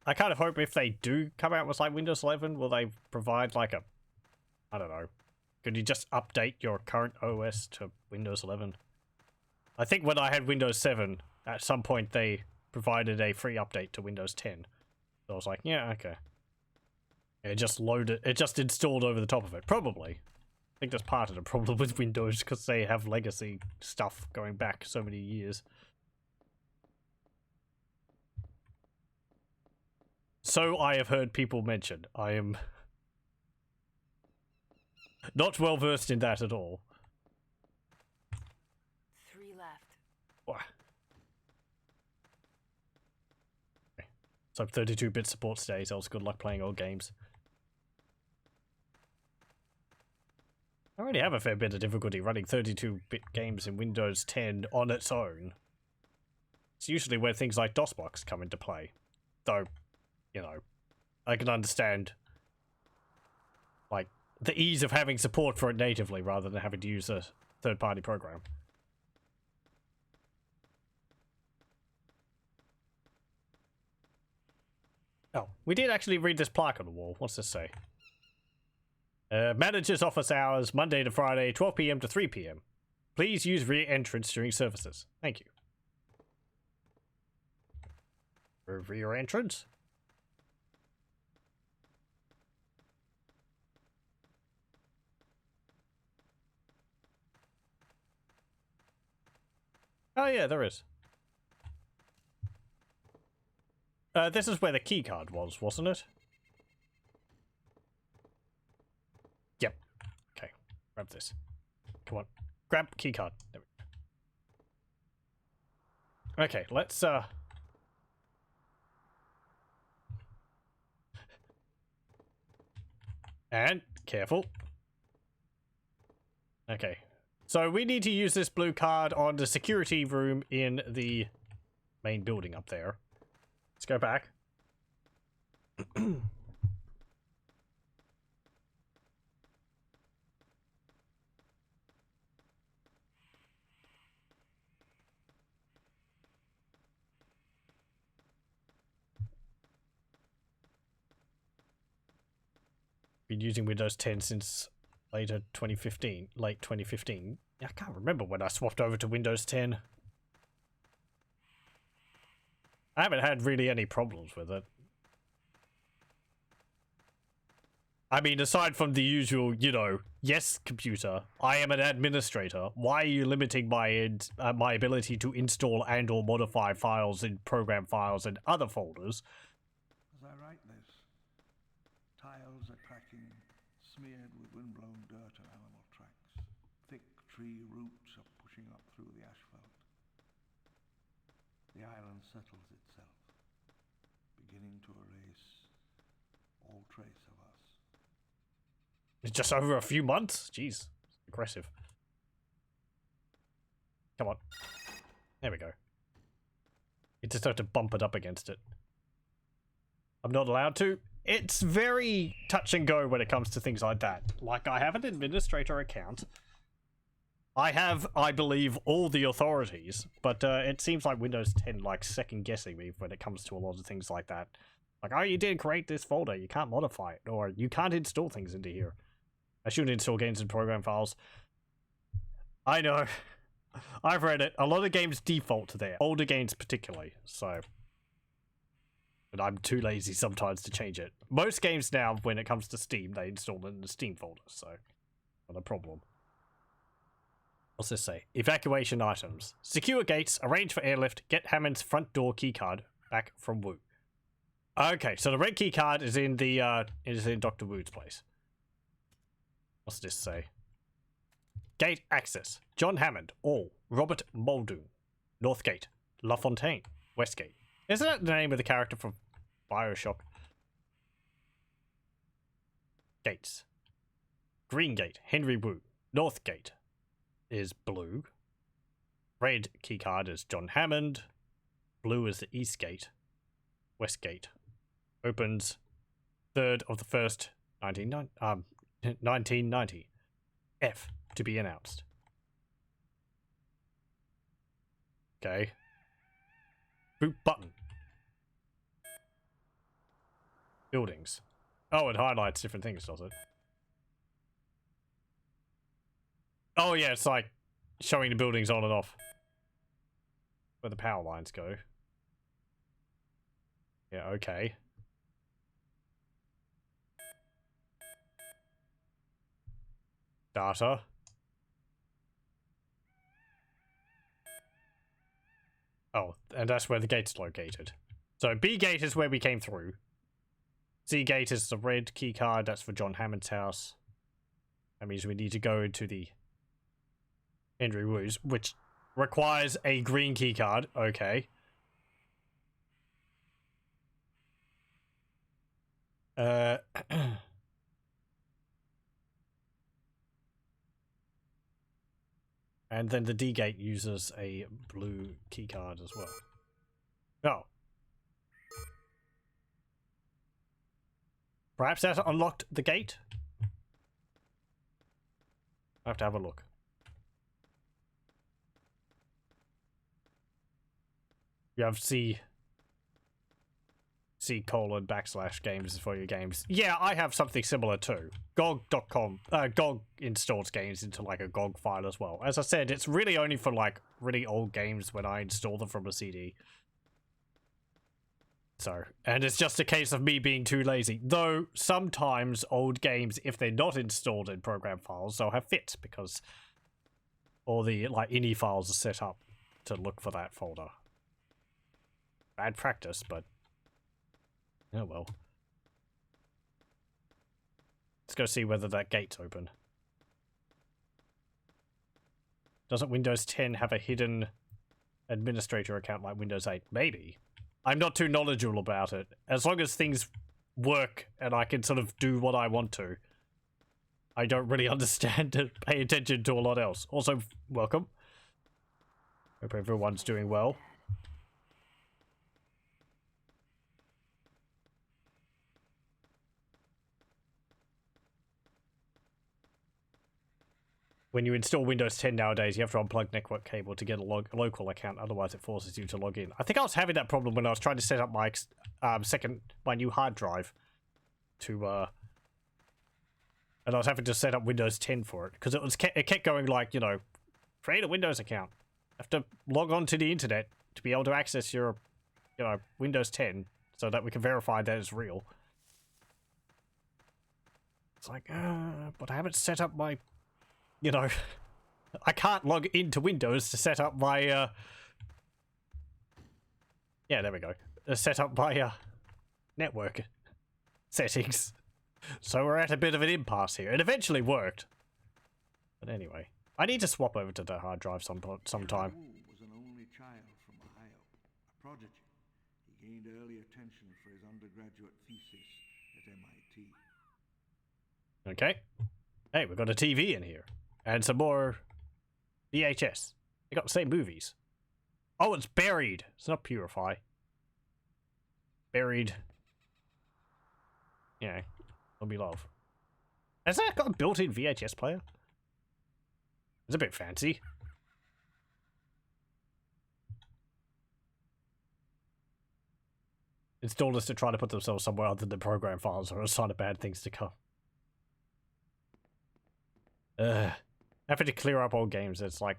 I kind of hope if they do come out with like Windows 11, will they provide like a, I don't know, could you just update your current OS to Windows 11? I think when I had Windows 7, at some point they provided a free update to Windows 10. So I was like, yeah, okay. It just loaded, it just installed over the top of it. Probably. I think that's part of the problem with Windows, because they have legacy stuff going back so many years. So I have heard people mention. I am not well versed in that at all. 3 left. What? Okay. So 32-bit support stays, else good luck playing old games. I already have a fair bit of difficulty running 32-bit games in Windows 10 on its own. It's usually where things like DOSBox come into play. Though, you know, I can understand, like, the ease of having support for it natively rather than having to use a third-party program. Oh, we did actually read this plaque on the wall. What's this say? Manager's office hours, Monday to Friday, 12 PM to 3 PM. Please use rear entrance during services. Thank you. Rear entrance? Oh yeah, there is. This is where the key card was, wasn't it? Yep. Okay, grab this. Come on, grab key card. There we go. Okay, let's and careful. Okay. So we need to use this blue card on the security room in the main building up there. Let's go back. Been using Windows 10 since late 2015. I can't remember when I swapped over to Windows 10. I haven't had really any problems with it. I mean, aside from the usual, you know, yes, computer, I am an administrator. Why are you limiting my my ability to install and or modify files in program files and other folders? As I write this, tiles are cracking, smeared with windblown dirt and animal tracks. Thick tree roots are pushing up through the asphalt. The island settles itself, beginning to erase all trace of us. It's just over a few months? Jeez, aggressive. Come on. There we go. You just have to bump it up against it. I'm not allowed to. It's very touch and go when it comes to things like that. Like, I have an administrator account. I have, I believe, all the authorities, but it seems like Windows 10 like second guessing me when it comes to a lot of things like that. Like, oh, you did create this folder, you can't modify it, or you can't install things into here. I shouldn't install games and program files. I know. I've read it. A lot of games default to there. Older games particularly, so. But I'm too lazy sometimes to change it. Most games now, when it comes to Steam, they install it in the Steam folder, so not a problem. What's this say? Evacuation items. Secure gates, arrange for airlift, get Hammond's front door keycard back from Wu. Okay, so the red keycard is in the Dr. Wu's place. What's this say? Gate access. John Hammond, all. Robert Muldoon. North Gate. La Fontaine. West Gate. Isn't that the name of the character from Bioshock? Gates. Green Gate. Henry Wu. North Gate is blue. Red keycard is John Hammond. Blue is the East Gate. West Gate opens 3rd of the 1st, 1990. F to be announced. Okay. Boot button. Buildings. Oh, it highlights different things, does it? Oh yeah, it's like showing the buildings on and off. Where the power lines go. Yeah, okay. Data. Oh, and that's where the gate's located. So B gate is where we came through. C gate is the red key card. That's for John Hammond's house. That means we need to go into the Henry Wu's, which requires a green key card. Okay. And then the D gate uses a blue key card as well. Oh. Perhaps that unlocked the gate? I have to have a look. You have C colon / games for your games. Yeah, I have something similar too. GOG.com. GOG installs games into like a GOG file as well. As I said, it's really only for like really old games when I install them from a CD. So, and it's just a case of me being too lazy. Though sometimes old games, if they're not installed in program files, they'll have fits because all the like ini files are set up to look for that folder. Bad practice, but oh well. Let's go see whether that gate's open. Doesn't Windows 10 have a hidden administrator account like Windows 8? Maybe. I'm not too knowledgeable about it. As long as things work and I can sort of do what I want to, I don't really understand and pay attention to a lot else. Also, welcome. Hope everyone's doing well. When you install Windows 10 nowadays, you have to unplug network cable to get a local account. Otherwise, it forces you to log in. I think I was having that problem when I was trying to set up my my new hard drive to and I was having to set up Windows 10 for it because it kept going like, you know, create a Windows account. Have to log on to the internet to be able to access your, you know, Windows 10 so that we can verify that it's real. It's like, but I haven't set up my. You know, I can't log into Windows to set up my, yeah, there we go. Set up my, network settings. So we're at a bit of an impasse here. It eventually worked. But anyway, I need to swap over to the hard drive sometime. Wu was an only child from Ohio, a prodigy. He gained early attention for his undergraduate thesis at MIT. Okay. Hey, we've got a TV in here. And some more VHS. They got the same movies. Oh, it's buried. It's not purify. Buried. Yeah. It'll be love. Has that got a built-in VHS player? It's a bit fancy. Installers to try to put themselves somewhere other than program files are a sign of bad things to come. Having to clear up old games, it's like,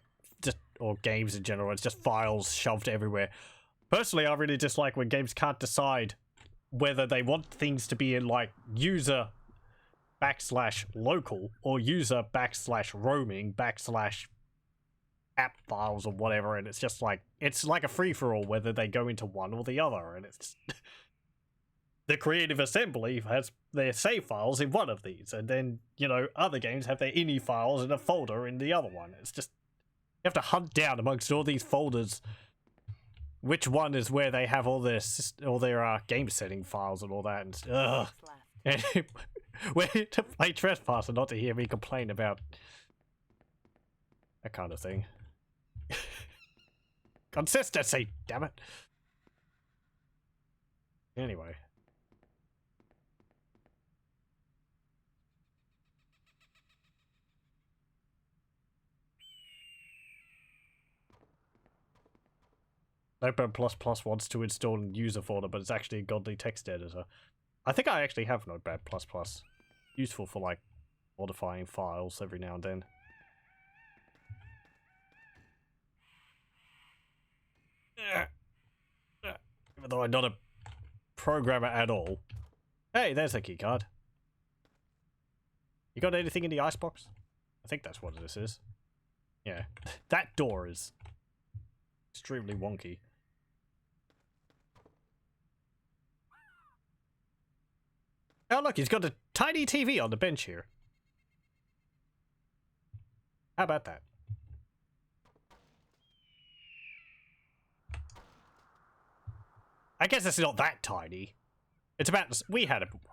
or games in general, it's just files shoved everywhere. Personally, I really dislike when games can't decide, whether they want things to be in like user / local or user / roaming / app files or whatever, and it's just like it's like a free-for-all whether they go into one or the other, and it's the creative assembly has their save files in one of these, and then, you know, other games have their ini files in a folder in the other one. It's just, you have to hunt down amongst all these folders which one is where they have all their game setting files and all that. And and where to play Trespasser, not to hear me complain about that kind of thing. Consistency, damn it. Anyway. Notepad++ wants to install a user folder, but it's actually a godly text editor. I think I actually have Notepad++. Useful for, like, modifying files every now and then. Even though I'm not a programmer at all. Hey, there's a keycard. You got anything in the icebox? I think that's what this is. Yeah. That door is extremely wonky. Oh look, he's got a tiny TV on the bench here. How about that? I guess it's not that tiny. It's about,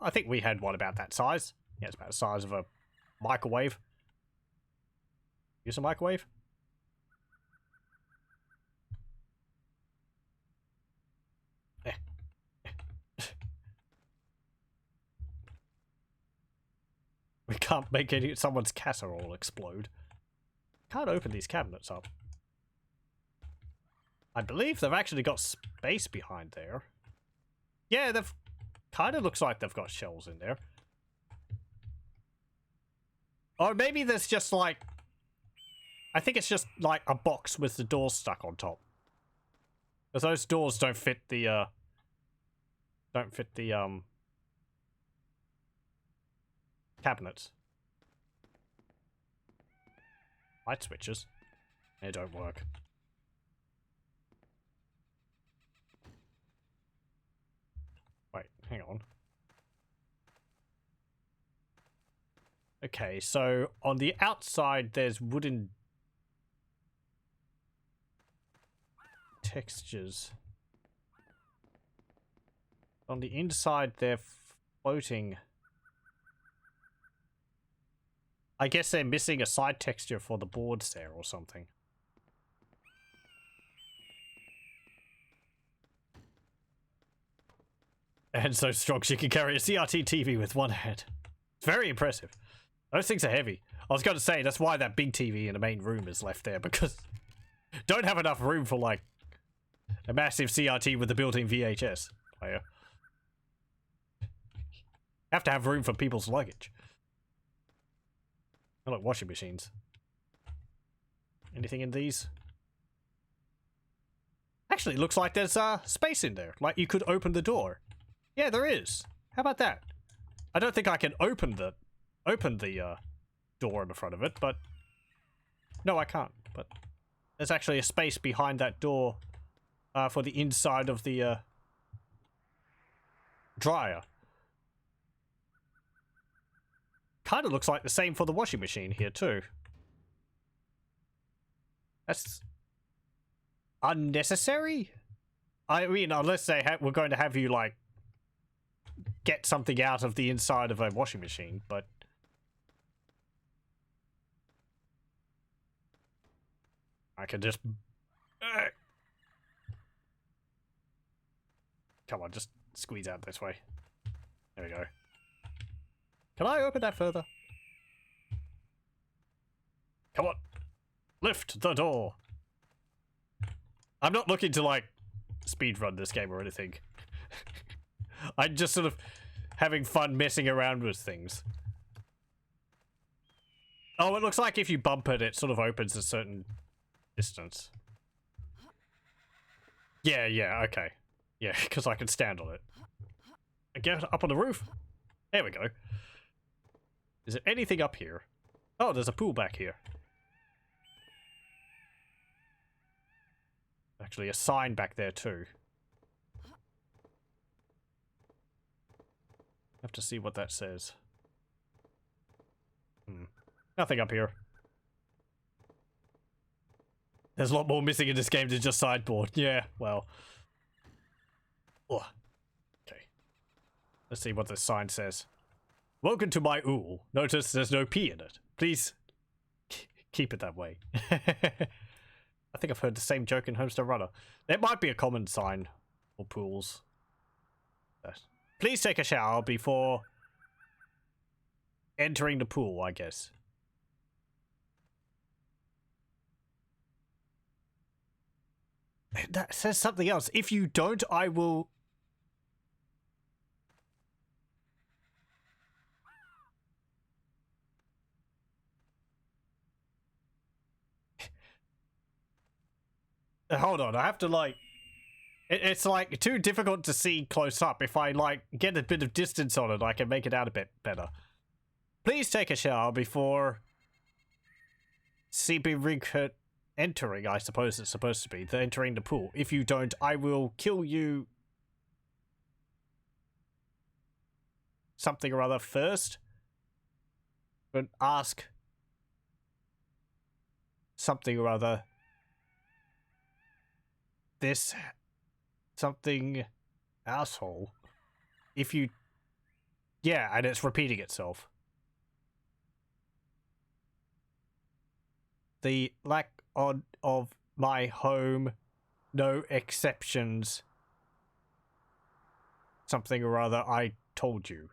I think we had one about that size. Yeah, it's about the size of a microwave. Use a microwave? We can't make someone's casserole explode. Can't open these cabinets up. I believe they've actually got space behind there. Yeah, they've kind of looks like they've got shelves in there. Or maybe there's just like, I think it's just like a box with the doors stuck on top. Because those doors don't fit the cabinets. Light switches. They don't work. Wait, hang on. Okay, so on the outside there's wooden textures. On the inside they're floating. I guess they're missing a side texture for the boards there or something. And so strong she can carry a CRT TV with one hand. It's very impressive. Those things are heavy. I was going to say, that's why that big TV in the main room is left there, because don't have enough room for, like, a massive CRT with a built-in VHS player. Have to have room for people's luggage. Oh, look, washing machines. Anything in these? Actually, it looks like there's space in there. Like, you could open the door. Yeah, there is. How about that? I don't think I can open the door in the front of it, but no, I can't. But there's actually a space behind that door for the inside of the dryer. Kind of looks like the same for the washing machine here too. That's unnecessary. I mean, unless we're going to have you like get something out of the inside of a washing machine, but I can just come on, just squeeze out this way. There we go. Can I open that further? Come on. Lift the door. I'm not looking to, like, speedrun this game or anything. I'm just sort of having fun messing around with things. Oh, it looks like if you bump it, it sort of opens a certain distance. Yeah, okay. Yeah, because I can stand on it. get up on the roof. There we go. Is there anything up here? Oh, there's a pool back here. Actually, a sign back there too. Have to see what that says. Nothing up here. There's a lot more missing in this game than just sideboard. Yeah, well. Oh. Okay. Let's see what this sign says. Welcome to my ool. Notice there's no P in it. Please keep it that way. I think I've heard the same joke in Homestead Runner. There might be a common sign for pools. Please take a shower before entering the pool, I guess. That says something else. If you don't, I will... Hold on, I have to like... It's like too difficult to see close up. If I like get a bit of distance on it, I can make it out a bit better. Please take a shower before CB entering, I suppose it's supposed to be. The entering the pool. If you don't, I will kill you. Something or other first. But ask something or other. This something asshole. If you... Yeah, and it's repeating itself. The lack of my home, no exceptions. Something or other, I told you.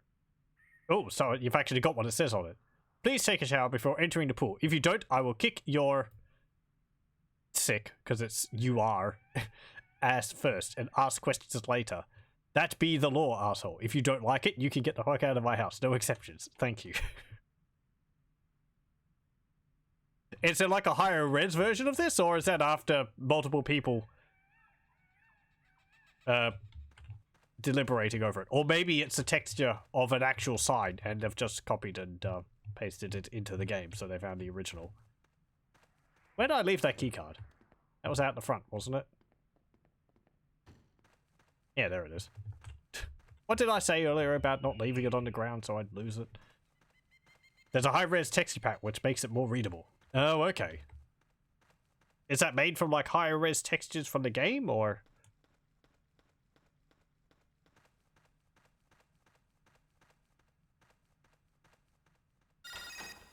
Oh, so you've actually got what it says on it. Please take a shower before entering the pool. If you don't, I will kick your... sick, because it's you are, ass first, and ask questions later. That be the law, asshole. If you don't like it, you can get the fuck out of my house. No exceptions. Thank you. Is there like a higher res version of this, or is that after multiple people deliberating over it? Or maybe it's a texture of an actual sign, and they've just copied and pasted it into the game, so they found the original. Where did I leave that keycard? That was out the front, wasn't it? Yeah, there it is. What did I say earlier about not leaving it on the ground so I'd lose it? There's a high-res texture pack, which makes it more readable. Oh, okay. Is that made from, like, higher-res textures from the game, or...?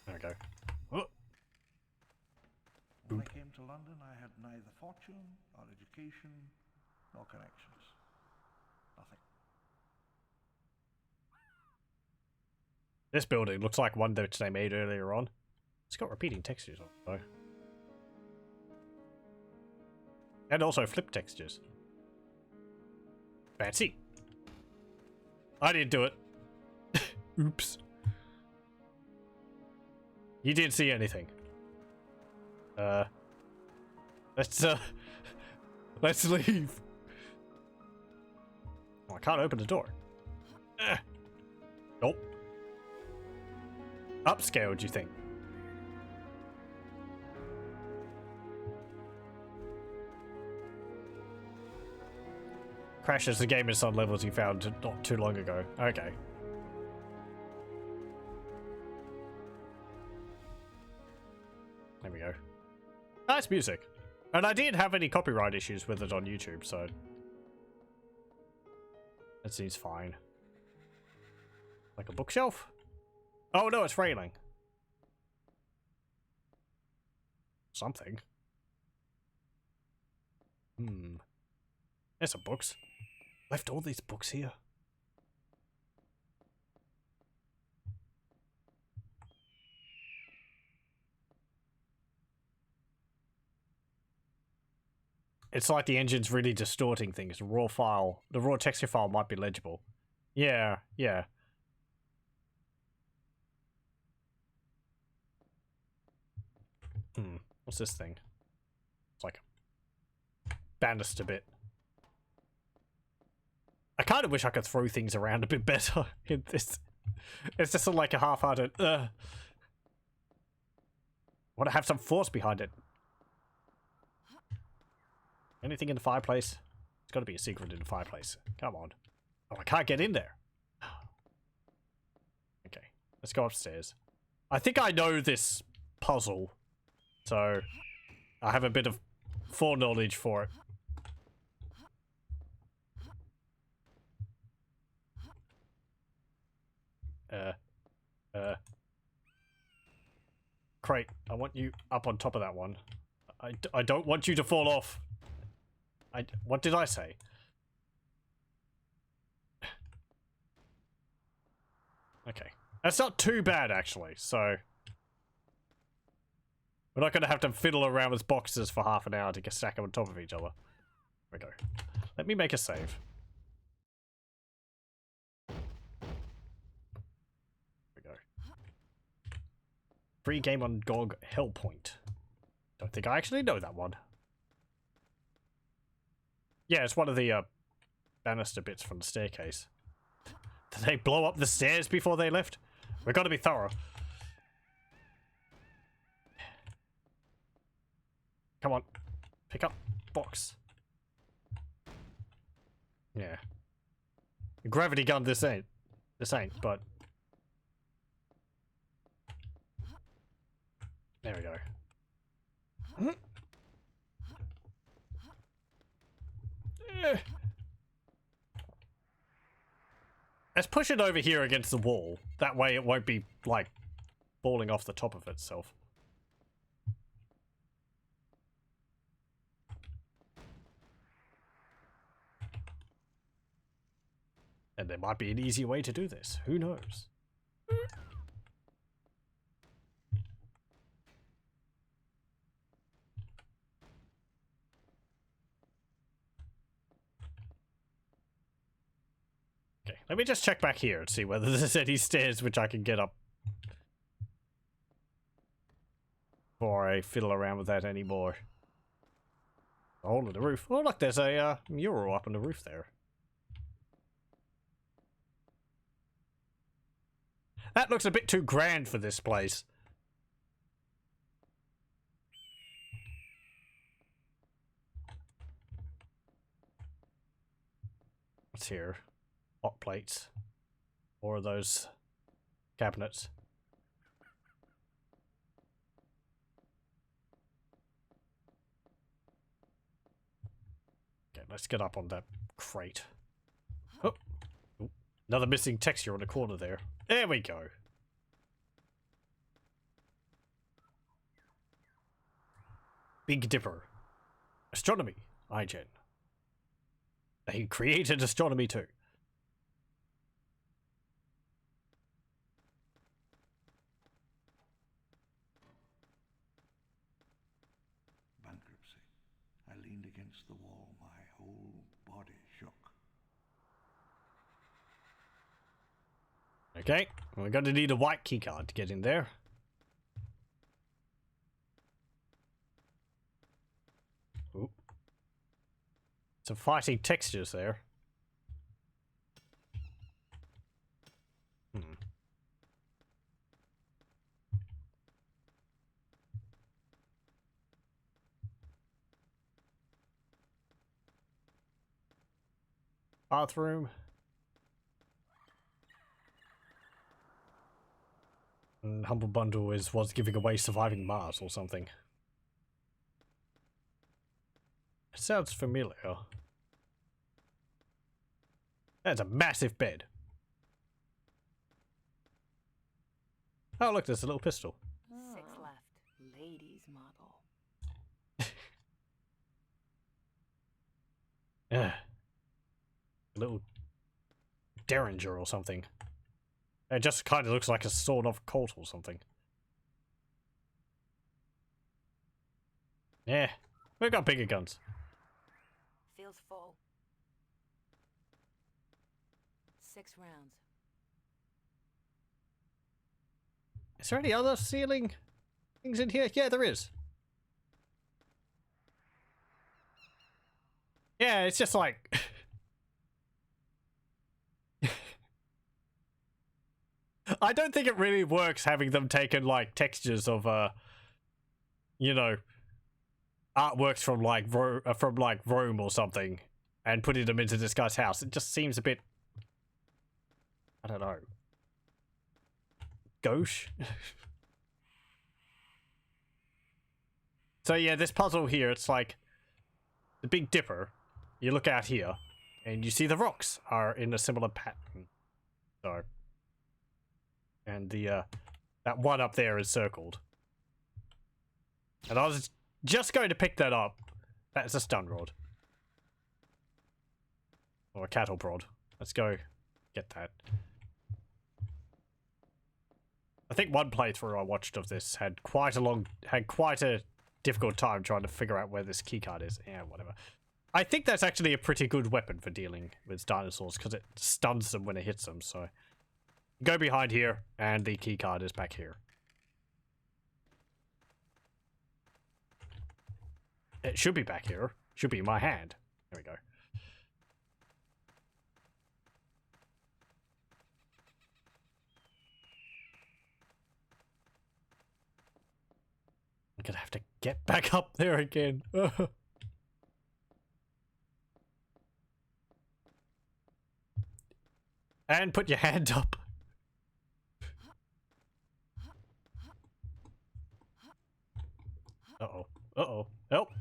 There we go. Oh. When I came to London, I had neither fortune, or education, nor connections. Nothing. This building looks like one that they made earlier on. It's got repeating textures on it, though. And also flip textures. Fancy. I didn't do it. Oops. You didn't see anything. Let's leave. Oh, I can't open the door. Nope. Upscale, do you think? Crashes the game in some levels you found not too long ago. Okay. There we go. Nice music. And I didn't have any copyright issues with it on YouTube, so... that seems fine. Like a bookshelf? Oh no, it's railing. Something. There's some books. Left all these books here. It's like the engine's really distorting things. The raw texture file might be legible. Yeah, yeah. What's this thing? It's like a banister bit. A kind of wish I could throw things around a bit better in this. It's just sort of like a half-hearted, want to have some force behind it. Anything in the fireplace? It's got to be a secret in the fireplace. Come on. Oh, I can't get in there. Okay, let's go upstairs. I think I know this puzzle, so I have a bit of foreknowledge for it. Crate, I want you up on top of that one. I don't want you to fall off. What did I say? Okay. That's not too bad, actually, so... We're not going to have to fiddle around with boxes for half an hour to get stack them on top of each other. There we go. Let me make a save. There we go. Free game on GOG Hellpoint. Don't think I actually know that one. Yeah, it's one of the banister bits from the staircase. Did they blow up the stairs before they left? We've got to be thorough. Come on. Pick up box. Yeah. The gravity gun this ain't, but... There we go. Let's push it over here against the wall. That way it won't be, like, falling off the top of itself. And there might be an easy way to do this. Who knows? Okay, let me just check back here and see whether there's any stairs which I can get up before I fiddle around with that anymore. A hole in the roof. Oh look, there's a mural up on the roof there. That looks a bit too grand for this place. What's here? Hot plates. Or are those cabinets? Okay, let's get up on that crate. Oh, another missing texture on the corner there. There we go. Big Dipper. Astronomy. iGen. They created astronomy too. Bankruptcy. I leaned against the wall, my whole body shook. Okay, we're going to need a white keycard to get in there. Ooh. Some fighting textures there. Bathroom. And Humble Bundle was giving away Surviving Mars or something. It sounds familiar. That's a massive bed. Oh look, there's a little pistol. 6 left. Ladies model. A little Derringer or something. It just kind of looks like a sawed-off Colt or something. Yeah, we've got bigger guns. Feels full. 6 rounds. Is there any other ceiling things in here? Yeah, there is. Yeah, it's just like... I don't think it really works having them taken like textures of you know, artworks from like Rome or something and putting them into this guy's house. It just seems a bit, I don't know, gauche. So yeah, this puzzle here, it's like the Big Dipper. You look out here and you see the rocks are in a similar pattern. So, and the that one up there is circled. And I was just going to pick that up. That's a stun rod. Or a cattle prod. Let's go get that. I think one playthrough I watched of this had quite a difficult time trying to figure out where this keycard is. Yeah, whatever. I think that's actually a pretty good weapon for dealing with dinosaurs because it stuns them when it hits them. So go behind here and the keycard is back here. It should be back here. Should be in my hand. There we go. I'm gonna have to get back up there again. And put your hand up. Uh-oh. Uh-oh. Help.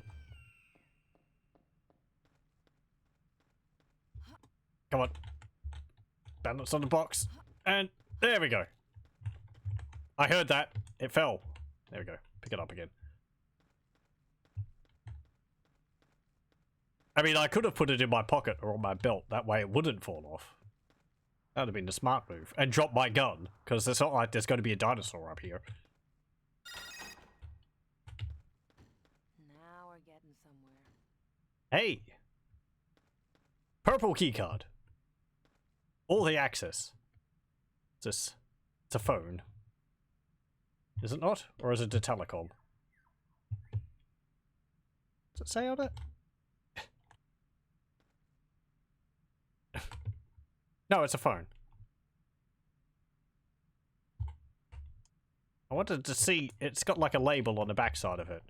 Come on. Balance on the box. And there we go. I heard that. It fell. There we go. Pick it up again. I mean, I could have put it in my pocket or on my belt. That way it wouldn't fall off. That would have been the smart move. And drop my gun. Because it's not like there's going to be a dinosaur up here. Now we're getting somewhere. Hey! Purple keycard. All the access. It's a phone. Is it not? Or is it a telecom? Does it say on it? No, it's a phone. I wanted to see, it's got like a label on the backside of it.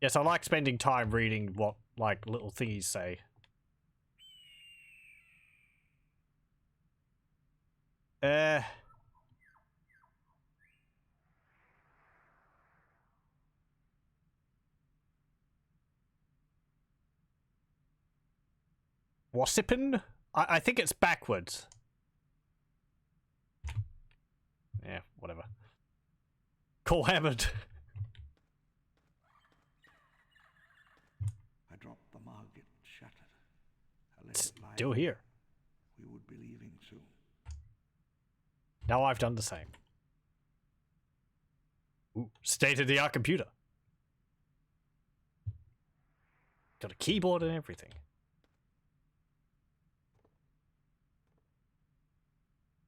Yes, I like spending time reading what, like, little thingies say. Wassipin? I think it's backwards. Yeah, whatever. Call Hammond. I dropped the mug, it shattered. I let it lie. Still here. We would be leaving soon. Now I've done the same. Ooh, state-of-the-art computer. Got a keyboard and everything.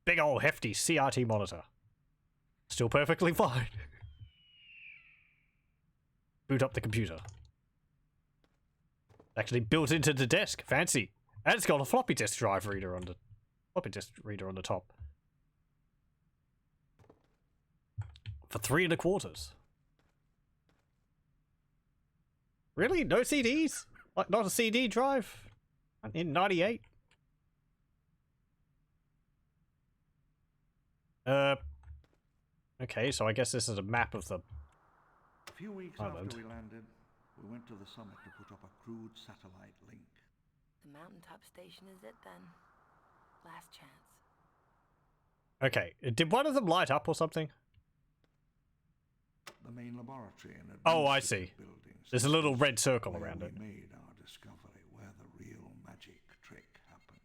Big old hefty CRT monitor. Still perfectly fine. Boot up the computer. Actually built into the desk. Fancy. And it's got a floppy disk drive reader on the top. For 3 1/4. Really? No CDs? Like, not a CD drive? In 98? Okay, so I guess this is a map of the A few weeks island. after we landed, we went to the summit to put up a crude satellite link. The mountaintop station is it then? Last chance. Okay, did one of them light up or something? The main laboratory and Oh, I see. buildings. There's a little red circle where around we it. made our discovery, where the real magic trick happened.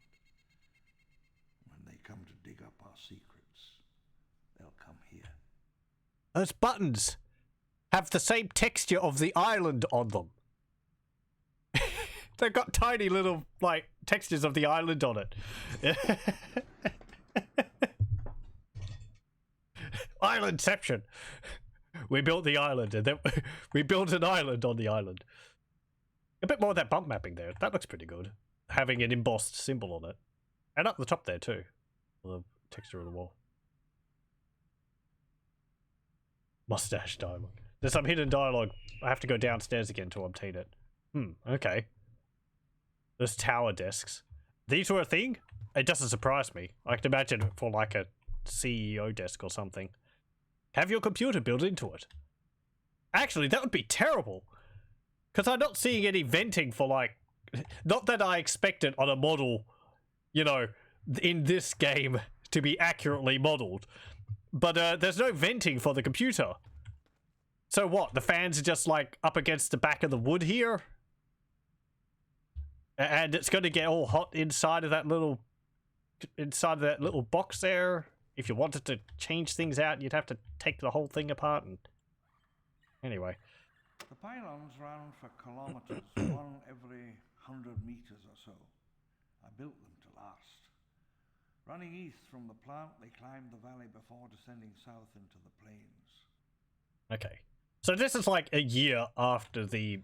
When they come to dig up our secrets, they'll come here. Those buttons have the same texture of the island on them. They've got tiny little, like, textures of the island on it. Islandception. We built the island, and then we built an island on the island. A bit more of that bump mapping there. That looks pretty good. Having an embossed symbol on it. And up the top there, too. The Texture of the wall. Mustache dialogue. There's some hidden dialogue. I have to go downstairs again to obtain it. Okay. There's tower desks. These were a thing? It doesn't surprise me. I can imagine it for like a CEO desk or something. Have your computer built into it. Actually, that would be terrible. Because I'm not seeing any venting for like... Not that I expect it on a model, you know, in this game to be accurately modeled. But there's no venting for the computer. So what? The fans are just like up against the back of the wood here? And it's going to get all hot inside of that little box there. If you wanted to change things out, you'd have to take the whole thing apart. And anyway, The pylons ran for kilometers, one every 100 meters or so. I built them to last. Running east from the plant, they climbed the valley before descending south into the plains. okay. So this is like a year after the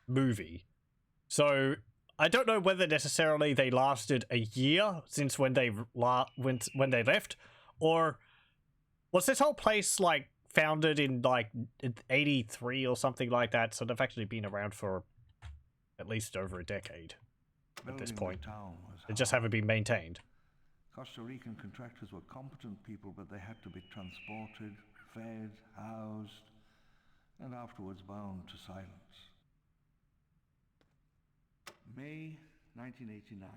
movie. So I don't know whether necessarily they lasted a year since when they left, or was this whole place like founded in like 83 or something like that? So they've actually been around for at least over a decade at this point. They just haven't been maintained. Costa Rican contractors were competent people, but they had to be transported, fed, housed, and afterwards bound to silence. May 1989.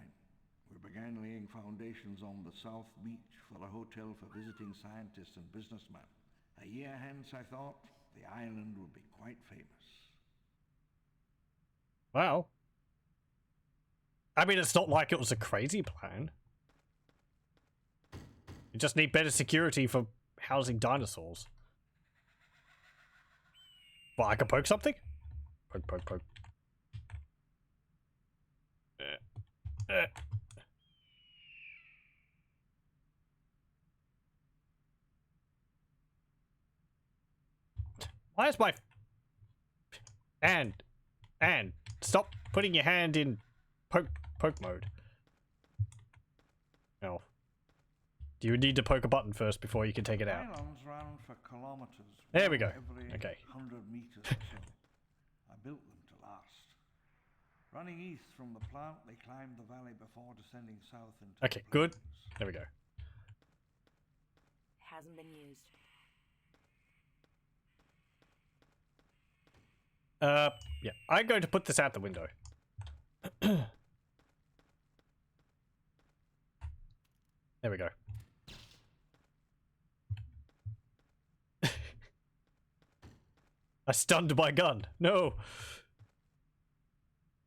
We began laying foundations on the South Beach for a hotel for visiting scientists and businessmen. A year hence, I thought, the island would be quite famous. Wow. I mean, it's not like it was a crazy plan. You just need better security for housing dinosaurs. Well, I can poke something? Poke, poke, poke. Why is my and stop putting your hand in poke mode? No. Do you need to poke a button first before you can take it out? Pylons ran for kilometers. There we go. Every Okay. 100 meters or so. I built them to last. Running east from the plant, they climbed the valley before descending south into Okay, the good. plains. There we go. Hasn't been used. Yeah. I'm going to put this out the window. There we go. I stunned my gun. No.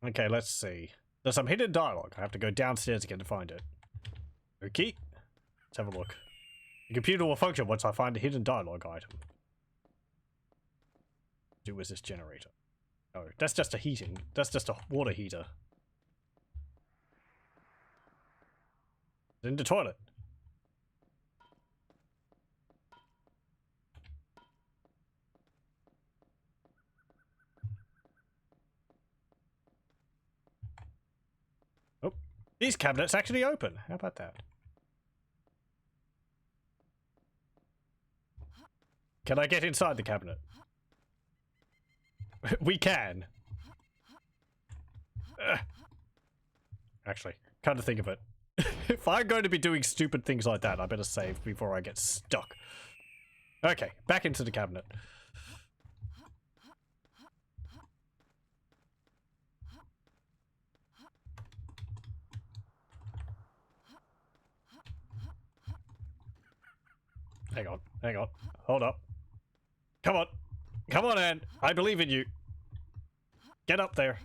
Okay, let's see. There's some hidden dialogue. I have to go downstairs again to find it. Okay. Let's have a look. The computer will function once I find a hidden dialogue item. Do with this generator. Oh, that's just a heating. That's just a water heater. It's in the toilet. Oh, these cabinets actually open. How about that? Can I get inside the cabinet? We can. Actually, kind of think of it. If I'm going to be doing stupid things like that, I better save before I get stuck. Okay, back into the cabinet. Hang on, hang on. Hold up. Come on. Come on, Anne. I believe in you. Get up there.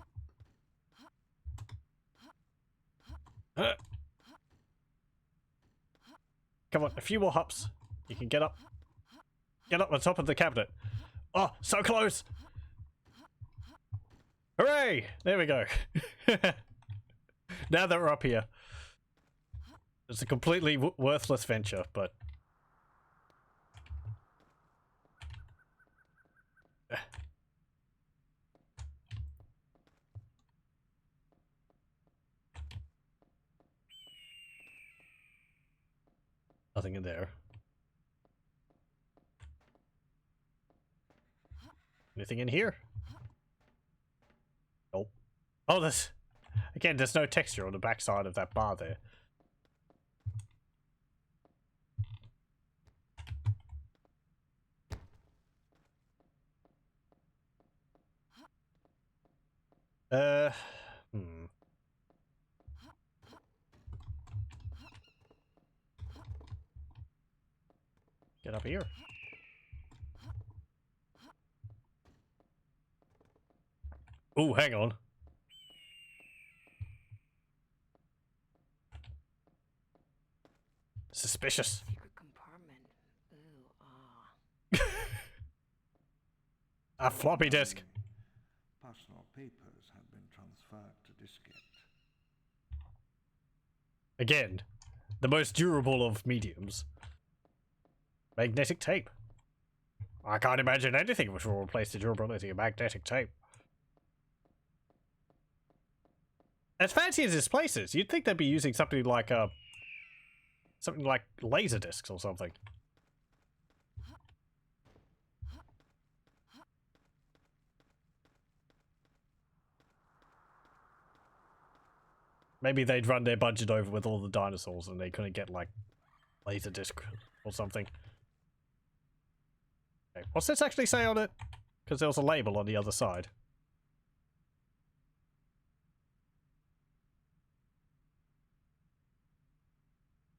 Come on, a few more hops. You can get up. Get up on top of the cabinet. Oh, so close. Hooray! There we go. Now that we're up here. It's a completely worthless venture, but... Nothing in there. Anything in here? Nope. Oh, there's... Again, there's no texture on the backside of that bar there. Hmm. Get up here. Ooh, hang on. Suspicious. Secret compartment. A floppy disk. Personal papers had been transferred to diskette. Again, the most durable of mediums. Magnetic tape. I can't imagine anything which will replace the durability of magnetic tape. As fancy as this place is, you'd think they'd be using something like laser discs or something. Maybe they'd run their budget over with all the dinosaurs and they couldn't get like laser disc or something. Okay. What's this actually say on it? Because there was a label on the other side.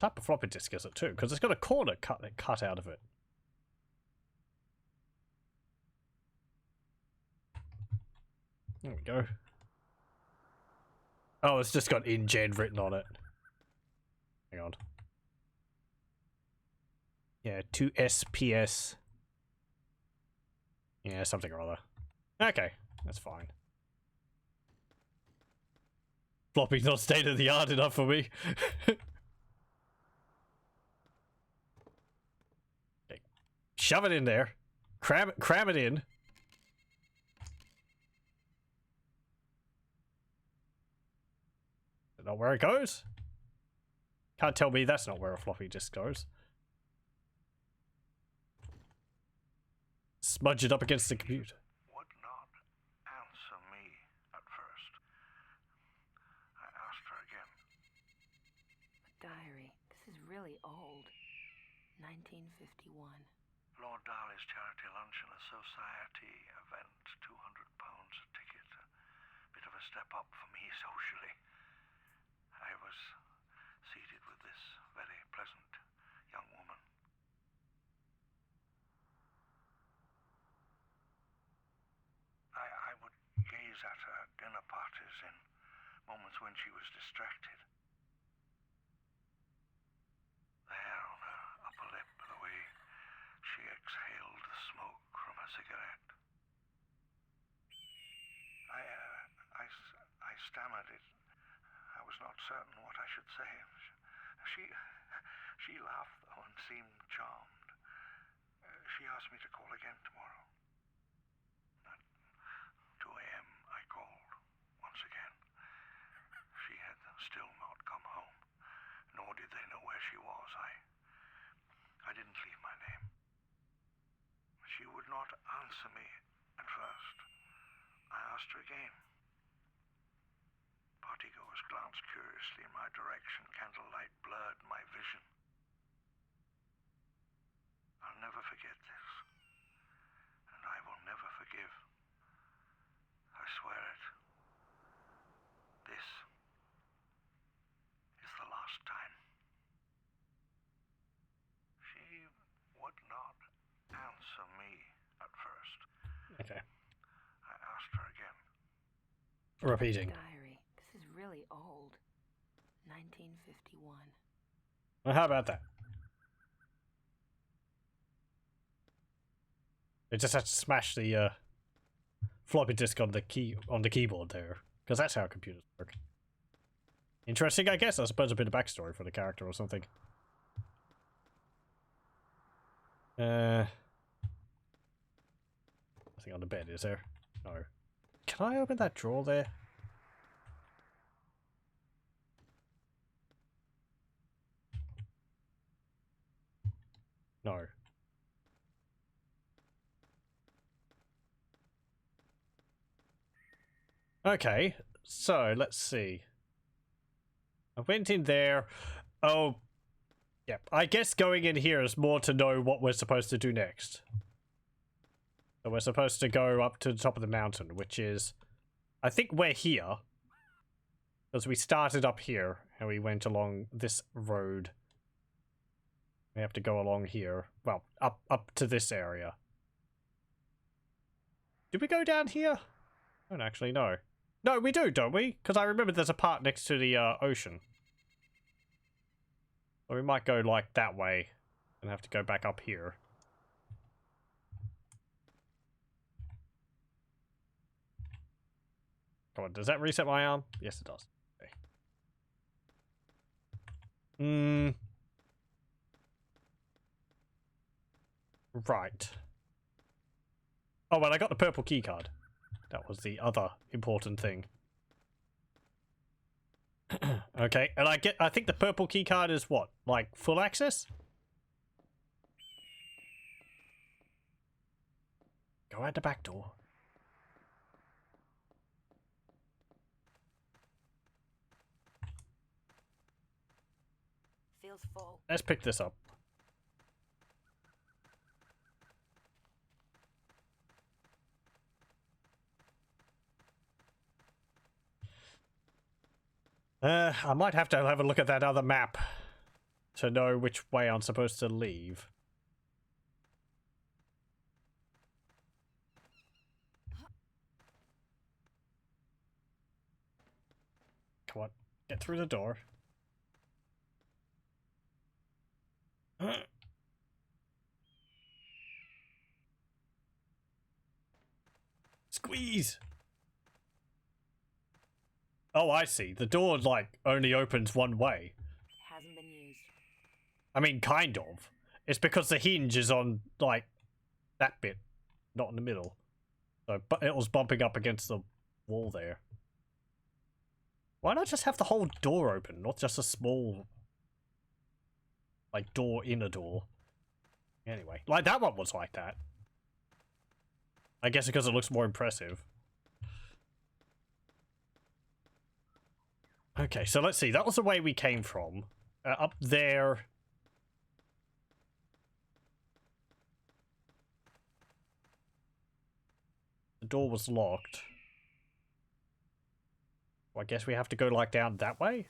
Type of floppy disk is it too? Because it's got a corner cut out of it. There we go. Oh, it's just got InGen written on it. Hang on. Yeah, 2SPS. Yeah, something or other. Okay, that's fine. Floppy's not state of the art enough for me. Okay. Shove it in there. Cram it in. Is that not where it goes? Can't tell me that's not where a floppy disk goes. Smudge it up against the computer. Would not answer me at first. I asked her again. A diary. This is really old. 1951. Lord Darley's charity luncheon, a society event, £200 a ticket. A bit of a step up for me socially. I was seated with this very pleasant young woman. I would gaze at her at dinner parties in moments when she was distracted. The hair on her upper lip, the way she exhaled the smoke from her cigarette. I stammered it. I was not certain what I should say. She laughed, though, and seemed charmed. She asked me to call again tomorrow. At 2 a.m. I called once again. She had still not come home, nor did they know where she was. I didn't leave my name. She would not answer me at first. I asked her again. Partygoers glanced curiously in my direction. Candlelight blurred my vision. I'll never forget this, and I will never forgive. I swear it. This is the last time. She would not answer me at first. Okay. I asked her again. Repeating. Diary. This is really old. 1951. Well, how about that? They just have to smash the floppy disk on the keyboard there, because that's how computers work. Interesting, I guess. I suppose a bit of backstory for the character or something. Nothing on the bed, is there? No. Can I open that drawer there? No. Okay, so let's see. I went in there. Oh, yep. I guess going in here is more to know what we're supposed to do next. So we're supposed to go up to the top of the mountain, which is... I think we're here. Because we started up here, and we went along this road. We have to go along here. Well, up to this area. Did we go down here? I don't actually know. No, we do, don't we? Because I remember there's a part next to the ocean. Or we might go, like, that way. And have to go back up here. Come on, does that reset my arm? Yes, it does. Okay. Right. Oh, well, I got the purple key card. That was the other important thing. Okay, and I think the purple key card is what? Like, full access? Go out the back door. Feels full. Let's pick this up. I might have to have a look at that other map to know which way I'm supposed to leave. Come on, get through the door. Squeeze! Oh, I see. The door, like, only opens one way. Hasn't been used. I mean, kind of. It's because the hinge is on, like, that bit, not in the middle. So, but it was bumping up against the wall there. Why not just have the whole door open, not just a small, like, door in a door? Anyway, like, that one was like that. I guess because it looks more impressive. Okay, so let's see. That was the way we came from. Up there. The door was locked. Well, I guess we have to go, like, down that way?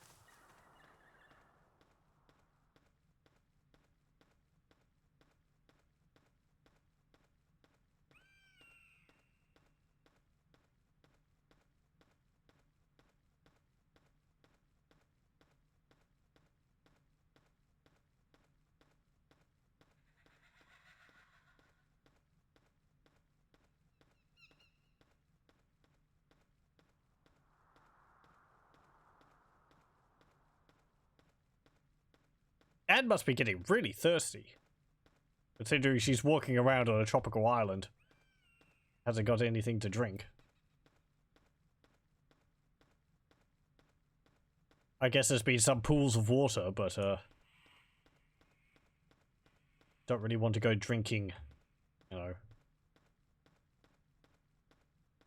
Anne must be getting really thirsty. Considering she's walking around on a tropical island. Hasn't got anything to drink. I guess there's been some pools of water, but don't really want to go drinking, you know,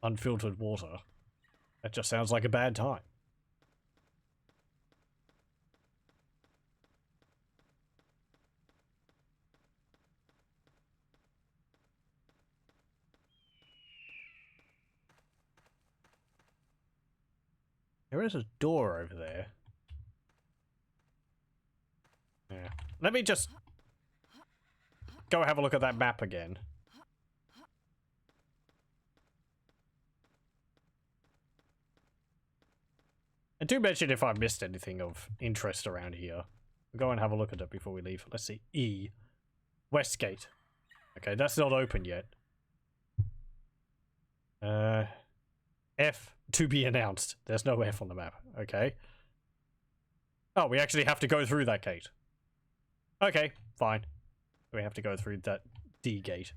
unfiltered water. That just sounds like a bad time. There is a door over there. Yeah. Let me just go have a look at that map again. And do mention if I missed anything of interest around here. We'll go and have a look at it before we leave. Let's see. E. Westgate. Okay, that's not open yet. F. To be announced. There's no F on the map. Okay. Oh, we actually have to go through that gate. Okay, fine. We have to go through that D gate.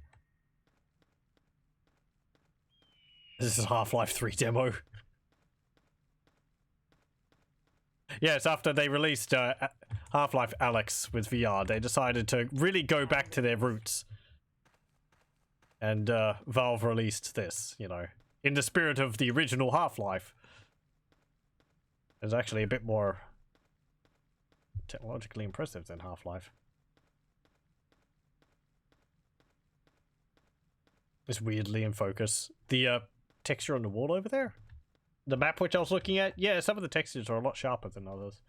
This is Half-Life 3 demo. Yes, after they released Half-Life Alyx with VR. They decided to really go back to their roots. And Valve released this, you know, in the spirit of the original Half-Life. It's actually a bit more technologically impressive than Half-Life. It's weirdly in focus. The texture on the wall over there? The map which I was looking at? Yeah, some of the textures are a lot sharper than others.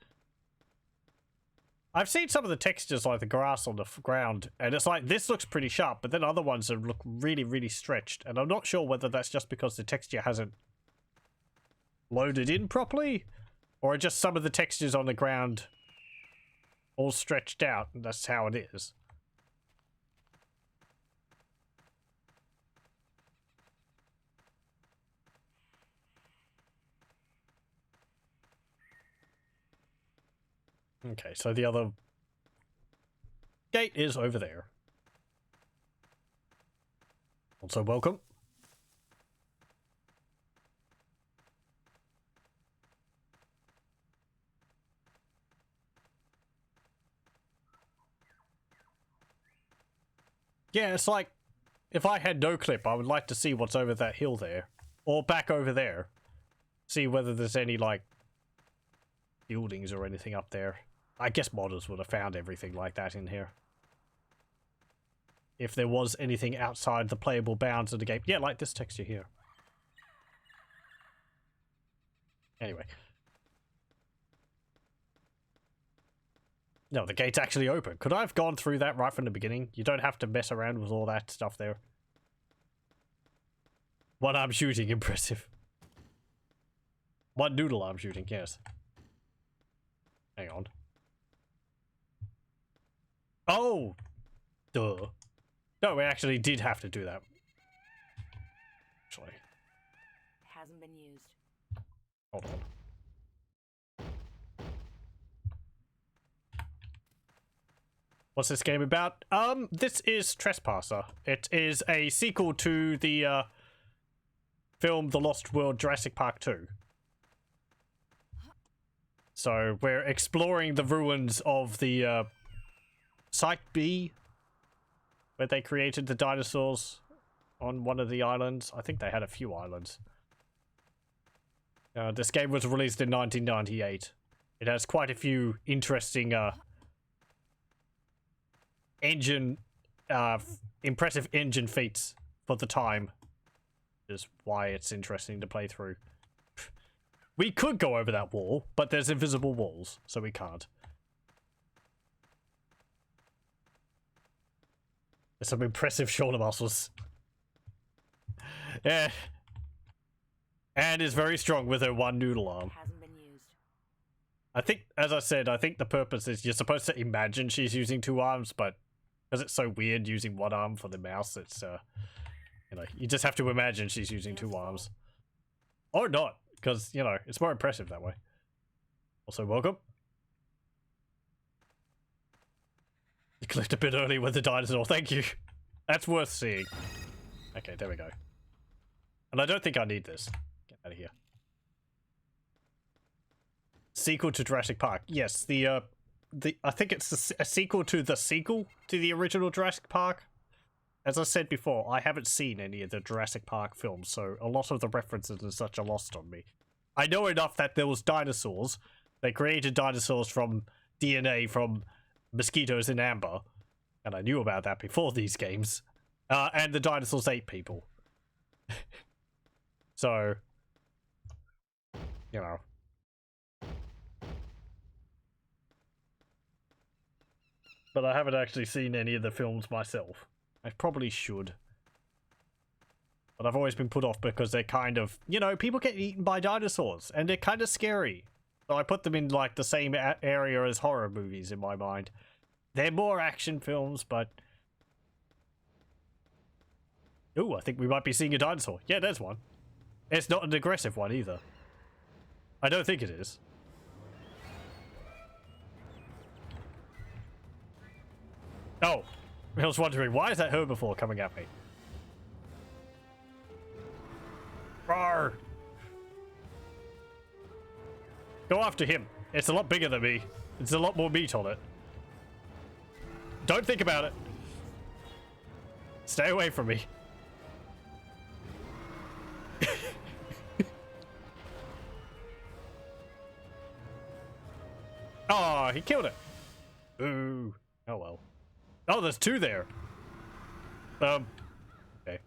I've seen some of the textures like the grass on the ground, and it's like, this looks pretty sharp, but then other ones that look really, really stretched. And I'm not sure whether that's just because the texture hasn't loaded in properly, or just some of the textures on the ground all stretched out, and that's how it is. Okay, so the other gate is over there. Also welcome. Yeah, it's like, if I had no clip, I would like to see what's over that hill there. Or back over there. See whether there's any, like, buildings or anything up there. I guess modders would have found everything like that in here. If there was anything outside the playable bounds of the game. Yeah, like this texture here. Anyway. No, the gate's actually open. Could I have gone through that right from the beginning? You don't have to mess around with all that stuff there. One arm shooting, impressive. One noodle arm shooting, yes. Hang on. Oh! Duh. No, we actually did have to do that. Actually. Hasn't been used. Hold on. What's this game about? This is Trespasser. It is a sequel to the, film The Lost World Jurassic Park 2. So, we're exploring the ruins of the, Site B, where they created the dinosaurs on one of the islands. I think they had a few islands. This game was released in 1998. It has quite a few interesting, impressive engine feats for the time. Is why it's interesting to play through. We could go over that wall, but there's invisible walls, so we can't. There's some impressive shoulder muscles. Yeah. And is very strong with her one noodle arm. Hasn't been used. I think, as I said, I think the purpose is you're supposed to imagine she's using two arms, but because it's so weird using one arm for the mouse, it's, you know, you just have to imagine she's using two arms. Or not, because, you know, it's more impressive that way. Also, welcome. You clicked a bit early with the dinosaur, thank you. That's worth seeing. Okay, there we go. And I don't think I need this. Get out of here. Sequel to Jurassic Park. Yes, I think it's a sequel to the original Jurassic Park. As I said before, I haven't seen any of the Jurassic Park films, so a lot of the references and such are lost on me. I know enough that there was dinosaurs. They created dinosaurs from DNA from mosquitoes in amber, and I knew about that before these games. And the dinosaurs ate people. So, you know. But I haven't actually seen any of the films myself. I probably should. But I've always been put off because they're kind of, you know, people get eaten by dinosaurs, and they're kind of scary. So I put them in, like, the same area as horror movies in my mind. They're more action films, but... Ooh, I think we might be seeing a dinosaur. Yeah, there's one. It's not an aggressive one, either. I don't think it is. Oh, I was wondering, why is that herbivore coming at me? Roar! Go after him. It's a lot bigger than me. It's a lot more meat on it. Don't think about it. Stay away from me. Oh, he killed it. Ooh. Oh well. Oh, there's two there. Okay.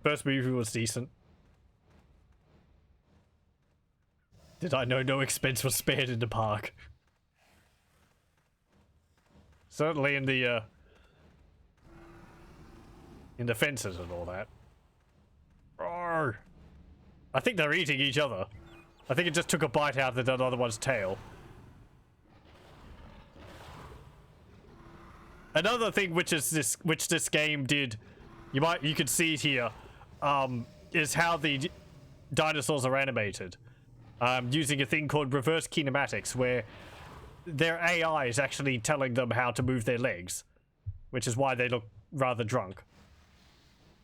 First movie was decent. Did I know no expense was spared in the park? Certainly in the fences and all that. Roar. I think they're eating each other. I think it just took a bite out of the other one's tail. Another thing which this game did, you could see it here, is how the dinosaurs are animated, using a thing called reverse kinematics, where their AI is actually telling them how to move their legs, which is why they look rather drunk.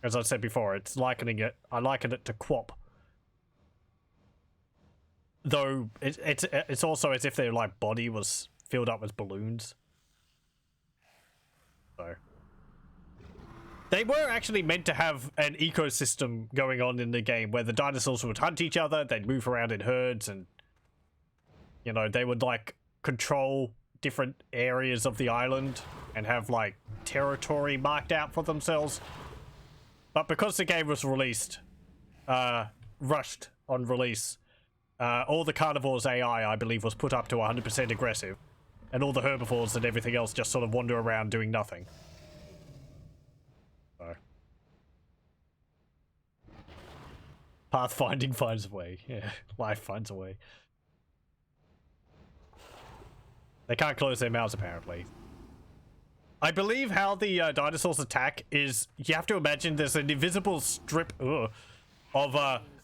As I said before, I liken it to Quap. Though it's also as if their like body was filled up with balloons. So they were actually meant to have an ecosystem going on in the game where the dinosaurs would hunt each other, they'd move around in herds, and you know, they would like control different areas of the island and have like territory marked out for themselves. But because the game was released, rushed on release, all the carnivores AI, I believe, was put up to 100% aggressive, and all the herbivores and everything else just sort of wander around doing nothing. So pathfinding finds a way. Yeah, life finds a way. They can't close their mouths, apparently. I believe how the dinosaurs attack is, you have to imagine there's an invisible strip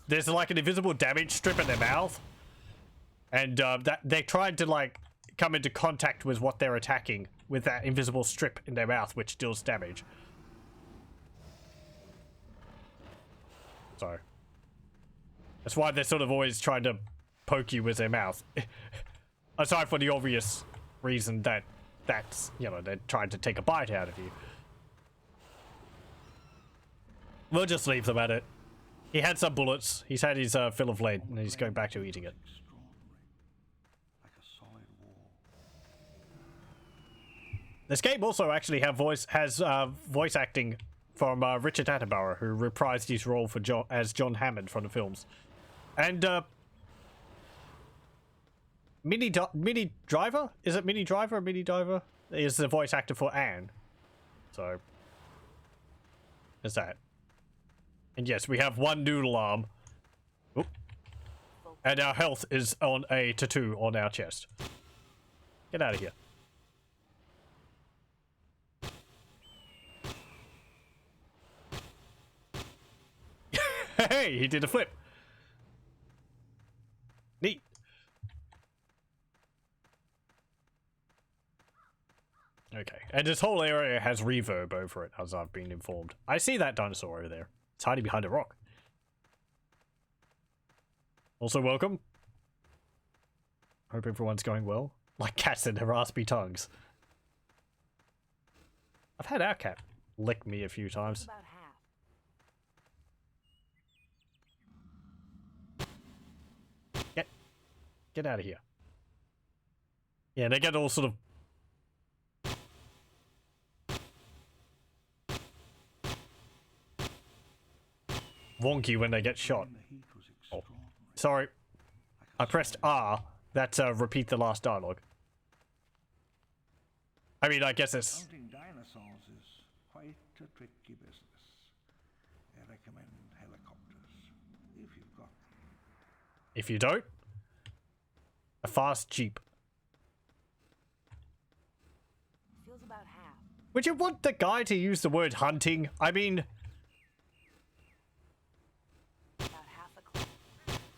there's like an invisible damage strip in their mouth, and that they tried to like come into contact with what they're attacking with that invisible strip in their mouth, which deals damage. So that's why they're sort of always trying to poke you with their mouth. Aside from the obvious reason that's, you know, they're trying to take a bite out of you. We'll just leave them at it. He had some bullets. He's had his fill of lead, and he's going back to eating it. Like a solid wall. This game also actually has voice acting from Richard Attenborough, who reprised his role for as John Hammond from the films, and Minnie Driver? Is it Minnie Driver or Minnie Diver? Is the voice actor for Anne. So there's that. And yes, we have one noodle arm. Oop. And our health is on a tattoo on our chest. Get out of here. Hey, he did a flip. Neat. Okay, and this whole area has reverb over it, as I've been informed. I see that dinosaur over there. It's hiding behind a rock. Also, welcome. Hope everyone's going well. Like cats and their raspy tongues. I've had our cat lick me a few times. About half. Get out of here. Yeah, they get all sort of wonky when they get shot. Oh, sorry. I pressed R. That's repeat the last dialogue. I mean, I guess it's... Hunting dinosaurs is quite a tricky business. I recommend helicopters, if you've got them. If you don't, a fast jeep. Feels about half. Would you want the guy to use the word hunting? I mean... About half a clip.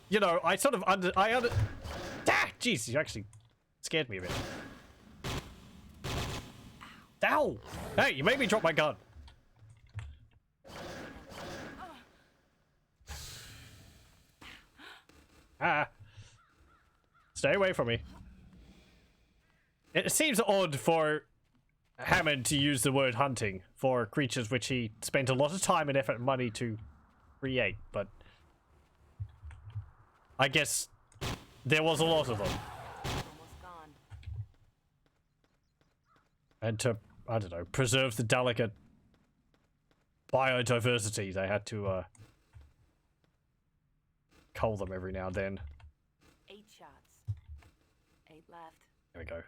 You know, I sort of Ah, jeez, you actually scared me a bit. Ow! Hey, you made me drop my gun. Ah. Stay away from me. It seems odd for Hammond to use the word hunting for creatures which he spent a lot of time and effort and money to create, but I guess there was a lot of them. Almost gone. And to, I don't know, preserve the delicate biodiversity, they had to cull them every now and then. 8 shots. 8 left. There we go.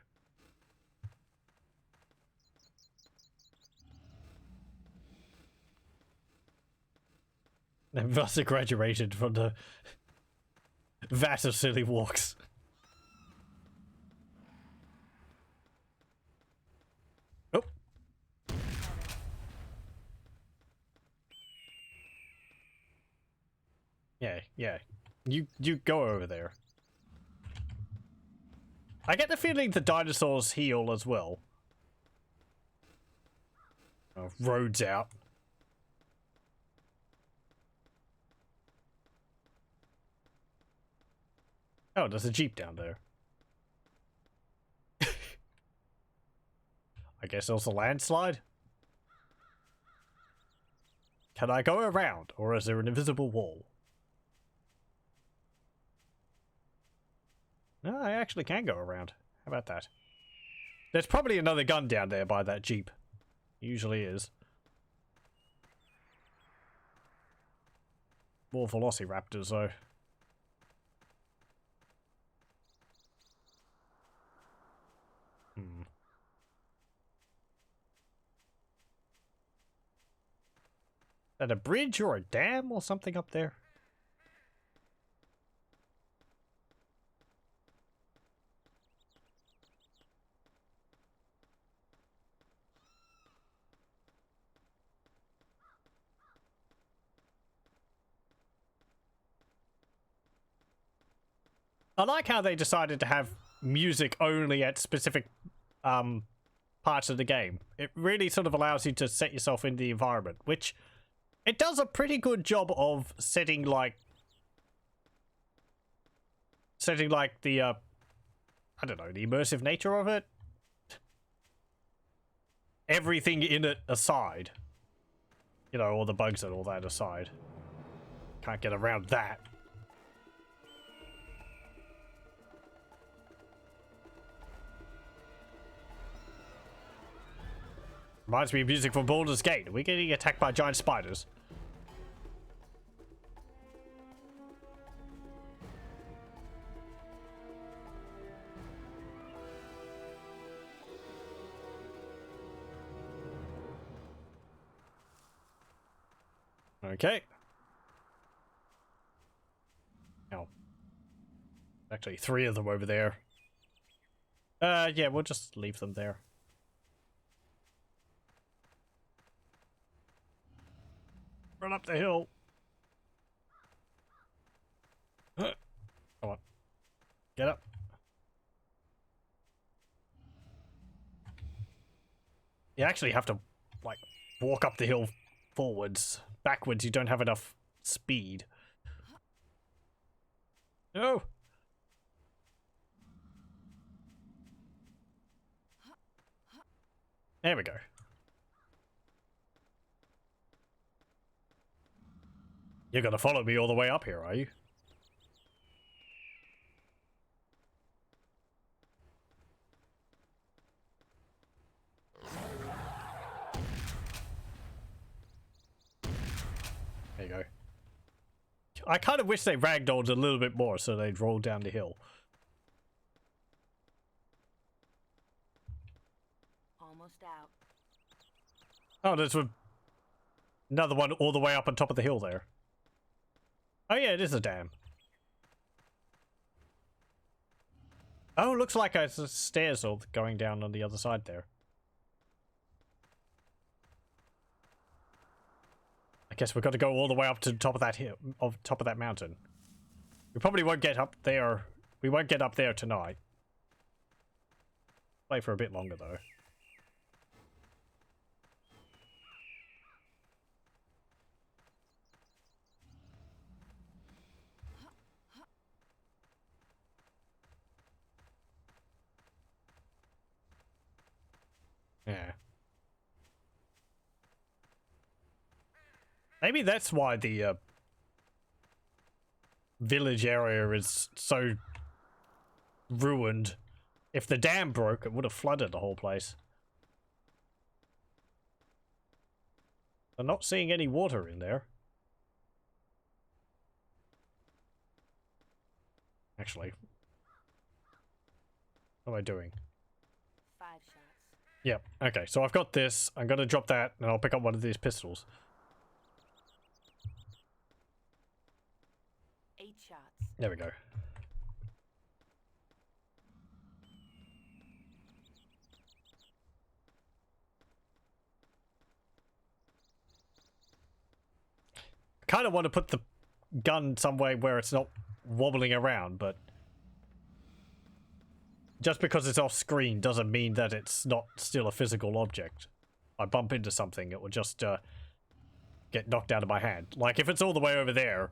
They must have graduated from the vat of silly walks. Oh. Yeah. You go over there. I get the feeling the dinosaurs heal as well. Oh, roads out. Oh, there's a jeep down there. I guess there's a landslide? Can I go around, or is there an invisible wall? No, I actually can go around. How about that? There's probably another gun down there by that jeep. Usually is. More velociraptors, though. Is that a bridge or a dam or something up there? I like how they decided to have music only at specific parts of the game. It really sort of allows you to set yourself in the environment, which it does a pretty good job of setting like the I don't know, the immersive nature of it. Everything in it aside. You know, all the bugs and all that aside. Can't get around that. Reminds me of music from Baldur's Gate. Are we getting attacked by giant spiders? Okay. Oh. Actually, 3 of them over there. Yeah, we'll just leave them there. Run up the hill. Come on. Get up. You actually have to, like, walk up the hill forwards. Backwards, you don't have enough speed. No! There we go. You're gonna follow me all the way up here, are you? There you go. I kind of wish they ragdolled a little bit more so they'd roll down the hill. Almost out. Oh, there's another one all the way up on top of the hill there. Oh yeah, it is a dam. Oh, looks like it's a stairs all going down on the other side there. I guess we've got to go all the way up to the top of that hill, top of that mountain. We probably won't get up there. We won't get up there tonight. Play for a bit longer though. Yeah. Maybe that's why the village area is so ruined. If the dam broke, it would have flooded the whole place. I'm not seeing any water in there. Actually. What am I doing? 5 shots. Yep. Okay, so I've got this. I'm gonna drop that, and I'll pick up one of these pistols. 8 shots. There we go. I kind of want to put the gun somewhere where it's not wobbling around, but just because it's off screen doesn't mean that it's not still a physical object. I bump into something, it will just get knocked out of my hand. Like if it's all the way over there,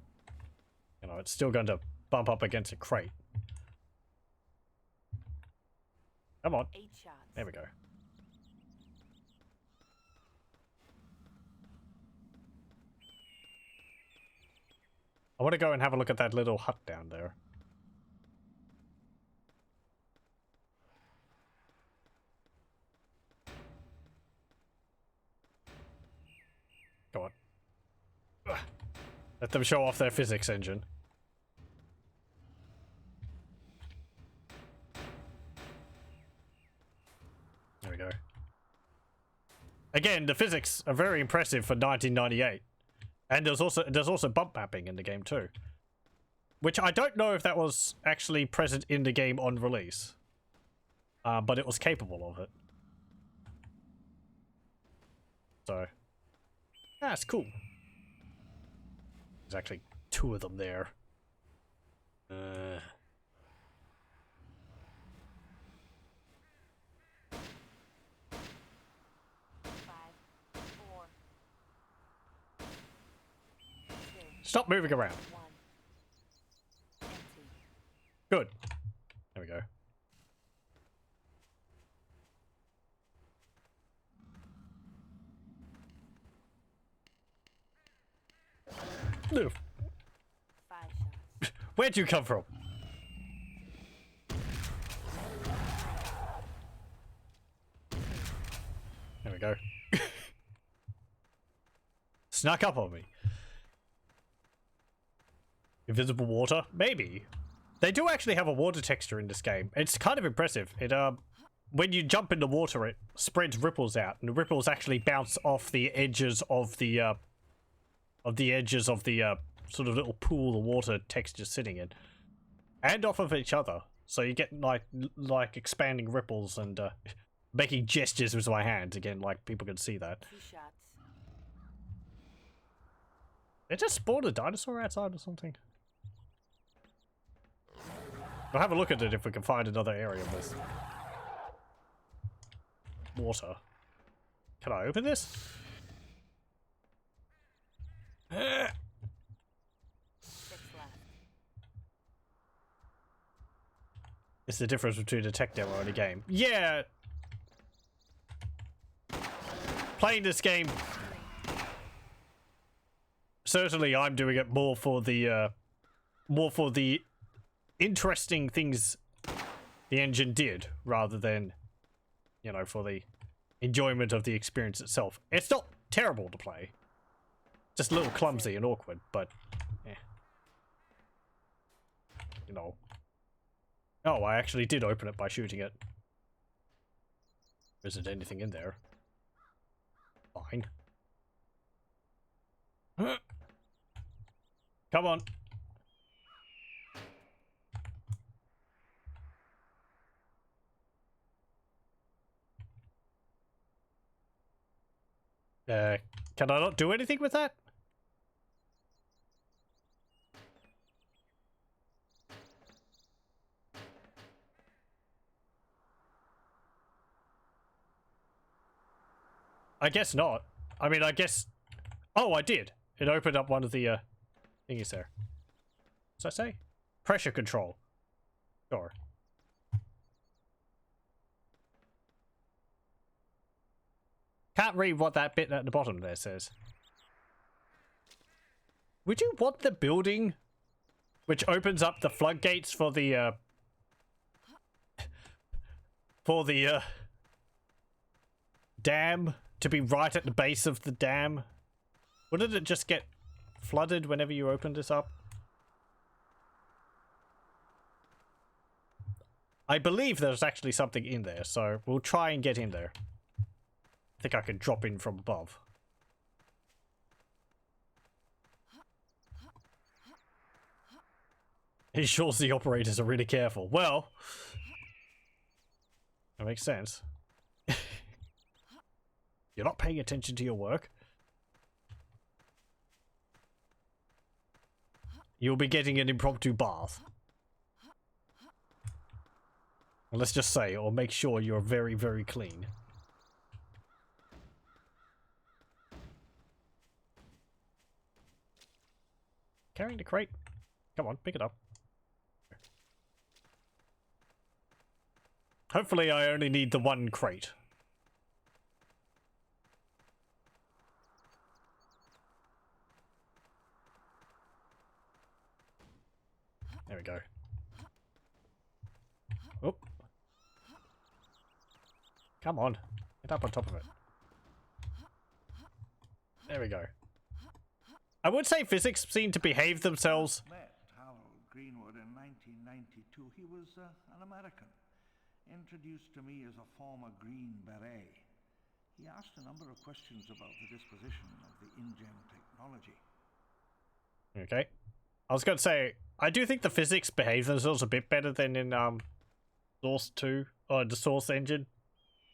you know, it's still going to bump up against a crate. Come on. 8 shots. There we go. I want to go and have a look at that little hut down there. Go on. Ugh. Let them show off their physics engine. There we go. Again, the physics are very impressive for 1998. And there's also bump mapping in the game too. Which I don't know if that was actually present in the game on release. But it was capable of it. So, that's cool. There's actually 2 of them there. 5, 4, 2, Stop moving around. 1. Empty. Good. There we go. No. 5 shots. Where'd you come from? There we go. Snuck up on me. Invisible water? Maybe. They do actually have a water texture in this game. It's kind of impressive. It when you jump in the water, it spreads ripples out, and the ripples actually bounce off the edges of the sort of little pool of water texture's sitting in, and off of each other. So you get like expanding ripples and making gestures with my hands again, like people can see that. 2 shots. They just spawned a dinosaur outside or something. We'll have a look at it if we can find another area with water. Can I open this? 6 left. It's the difference between a tech demo and a game. Yeah! Playing this game, certainly I'm doing it more for the interesting things the engine did, rather than, you know, for the enjoyment of the experience itself. It's not terrible to play. Just a little clumsy and awkward, but eh. You know. Oh, I actually did open it by shooting it. Isn't anything in there? Fine. Come on. Can I not do anything with that? I guess not. I mean, I guess... Oh, I did. It opened up one of the thingies there. What's that say? Pressure control. Sure. Can't read what that bit at the bottom there says. Would you want the building which opens up the floodgates for the dam to be right at the base of the dam? Wouldn't it just get flooded whenever you open this up? I believe there's actually something in there, so we'll try and get in there. I think I can drop in from above. He ensures the operators are really careful. Well, that makes sense. You're not paying attention to your work. You'll be getting an impromptu bath. Well, let's just say, or make sure you're very, very clean. Carrying the crate. Come on, pick it up. Hopefully I only need the one crate. There we go. Oh. Come on. Get up on top of it. There we go. I would say physics seem to behave themselves. Met Harold Greenwood in 1992. He was an American, introduced to me as a former Green Beret. He asked a number of questions about the disposition of the InGen technology. Okay. I was going to say, I do think the physics behave themselves a bit better than in Source 2, or the Source engine.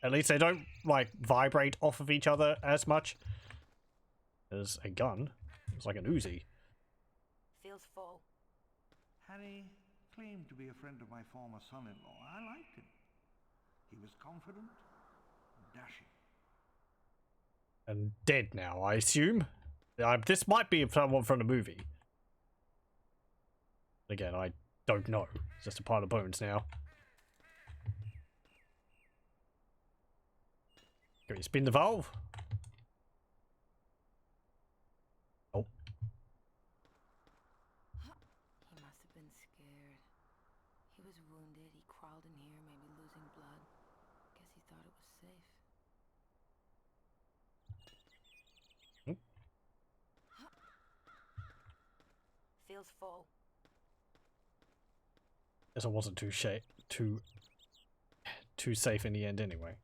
At least they don't, like, vibrate off of each other as much. There's a gun. It's like an Uzi. Feels full. Harry claimed to be a friend of my former son-in-law. I liked him. He was confident, dashing. And dead now, I assume. This might be someone from the movie. Again, I don't know. It's just a pile of bones now. Can we spin the valve? Oh. He must have been scared. He was wounded. He crawled in here, maybe losing blood. Guess he thought it was safe. Hmm. Feels full. Guess I wasn't too safe in the end anyway.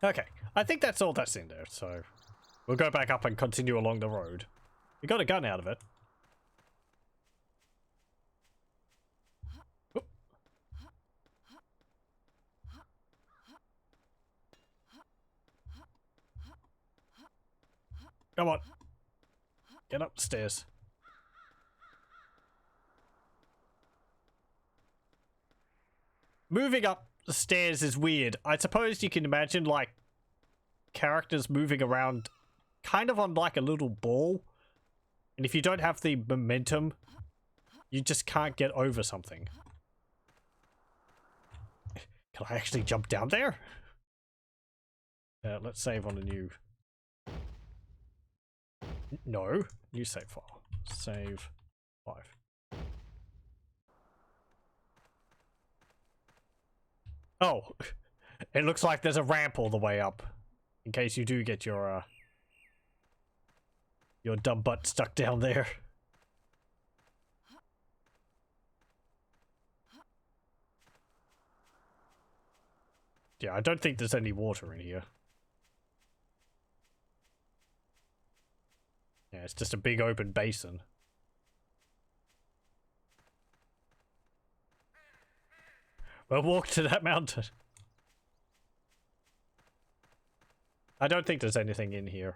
Okay, I think that's all that's in there, so we'll go back up and continue along the road. We got a gun out of it. Oop. Come on. Get up the stairs. Moving up the stairs is weird. I suppose you can imagine, like, characters moving around kind of on, like, a little ball. And if you don't have the momentum, you just can't get over something. Can I actually jump down there? Let's save on a new... No. New save file. Save 5. Oh, it looks like there's a ramp all the way up, in case you do get your dumb butt stuck down there. Yeah, I don't think there's any water in here. Yeah, it's just a big open basin. Well, walk to that mountain. I don't think there's anything in here.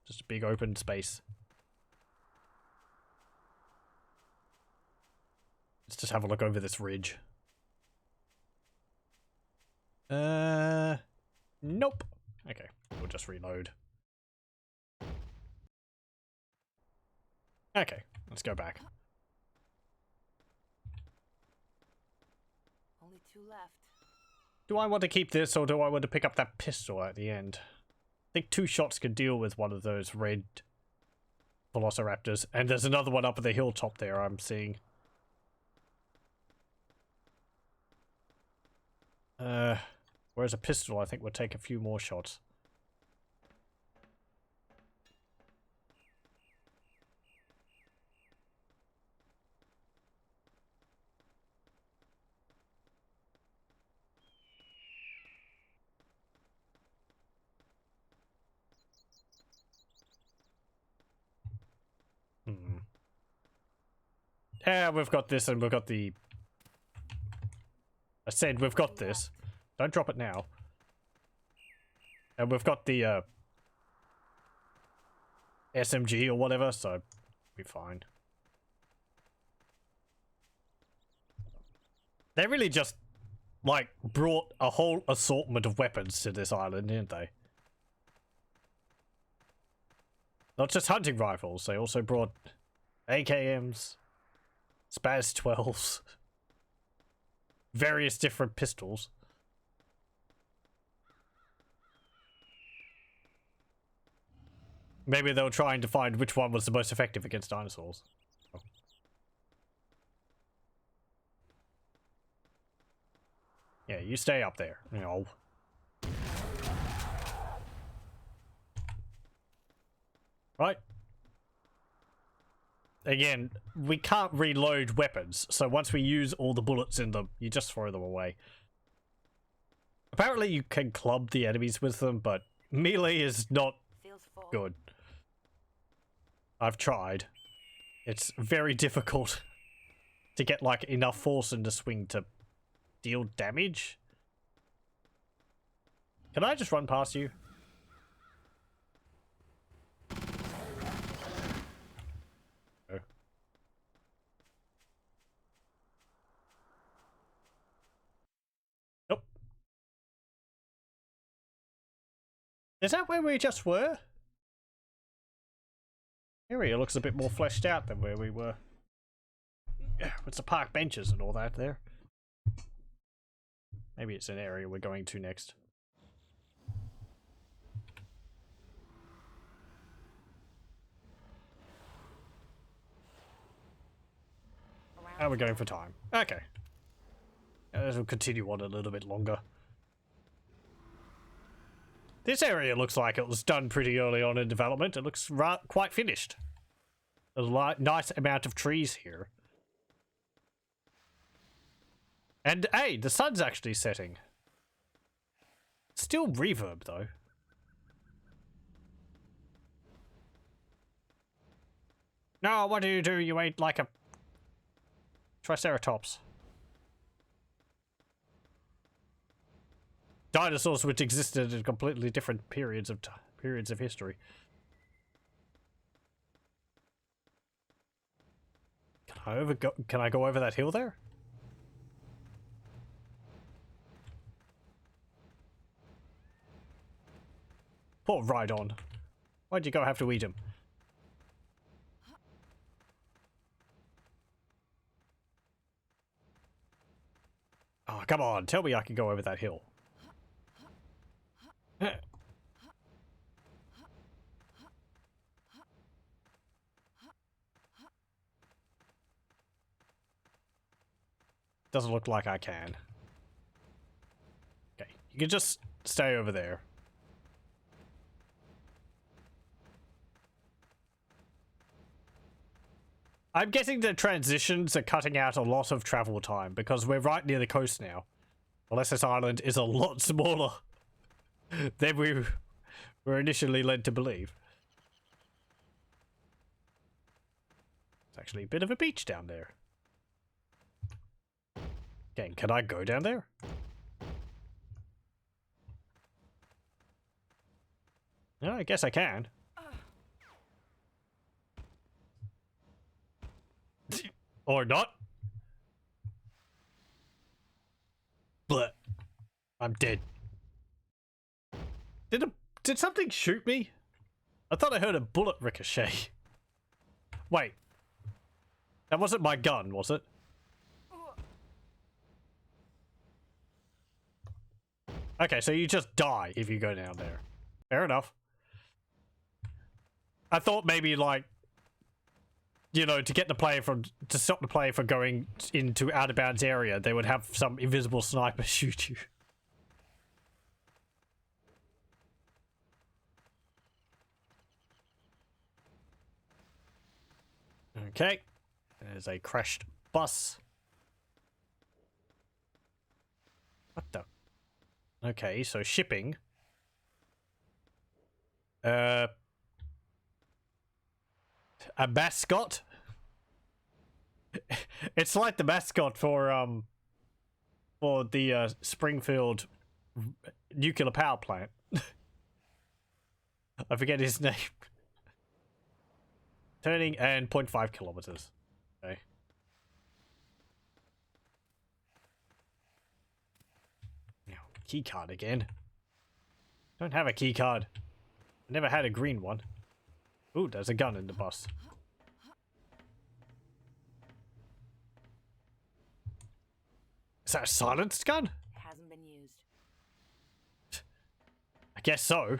Just a big open space. Let's just have a look over this ridge. Nope. Okay, we'll just reload. Okay, let's go back. two left. Do I want to keep this, or do I want to pick up that pistol at the end? I think 2 shots could deal with one of those red velociraptors. And there's another one up at the hilltop there I'm seeing. Whereas a pistol, I think, would take a few more shots. Yeah, we've got this, and we've got the... I said we've got this. Don't drop it now. And we've got the, SMG or whatever, so we're fine. They really just, like, brought a whole assortment of weapons to this island, didn't they? Not just hunting rifles, they also brought AKMs, Spaz 12s, various different pistols. Maybe they were trying to find which one was the most effective against dinosaurs. Oh. Yeah, you stay up there. No. Right. Again, we can't reload weapons, so once we use all the bullets in them, you just throw them away. Apparently you can club the enemies with them, but melee is not good. I've tried. It's very difficult to get, like, enough force in the swing to deal damage. Can I just run past you? Nope. Is that where we just were? Area looks a bit more fleshed out than where we were. With the park benches and all that there. Maybe it's an area we're going to next. And we're going for time. Okay. This will continue on a little bit longer. This area looks like it was done pretty early on in development. It looks quite finished. There's a nice amount of trees here. And hey, the sun's actually setting. Still reverb though. No, what do? You ate like a Triceratops. Dinosaurs which existed in completely different periods of history. Can I go over that hill there? Poor Rhydon. Why'd you go have to eat him? Oh, come on, tell me I can go over that hill. Doesn't look like I can. Okay, you can just stay over there. I'm guessing the transitions are cutting out a lot of travel time because we're right near the coast now. Unless this island is a lot smaller than we were initially led to believe. It's actually a bit of a beach down there. Okay, can I go down there? No, I guess I can. Or not. But I'm dead. Did something shoot me? I thought I heard a bullet ricochet. Wait. That wasn't my gun, was it? Okay, so you just die if you go down there. Fair enough. I thought maybe like, you know, to stop the player from going into out of bounds area, they would have some invisible sniper shoot you. Okay. There's a crashed bus. What the? Okay, so shipping. A mascot? It's like the mascot for the Springfield nuclear power plant. I forget his name. Turning and 0.5 kilometers. Okay. Now, key card again. Don't have a key card. I never had a green one. Ooh, there's a gun in the bus. Is that a silenced gun? It hasn't been used. I guess so.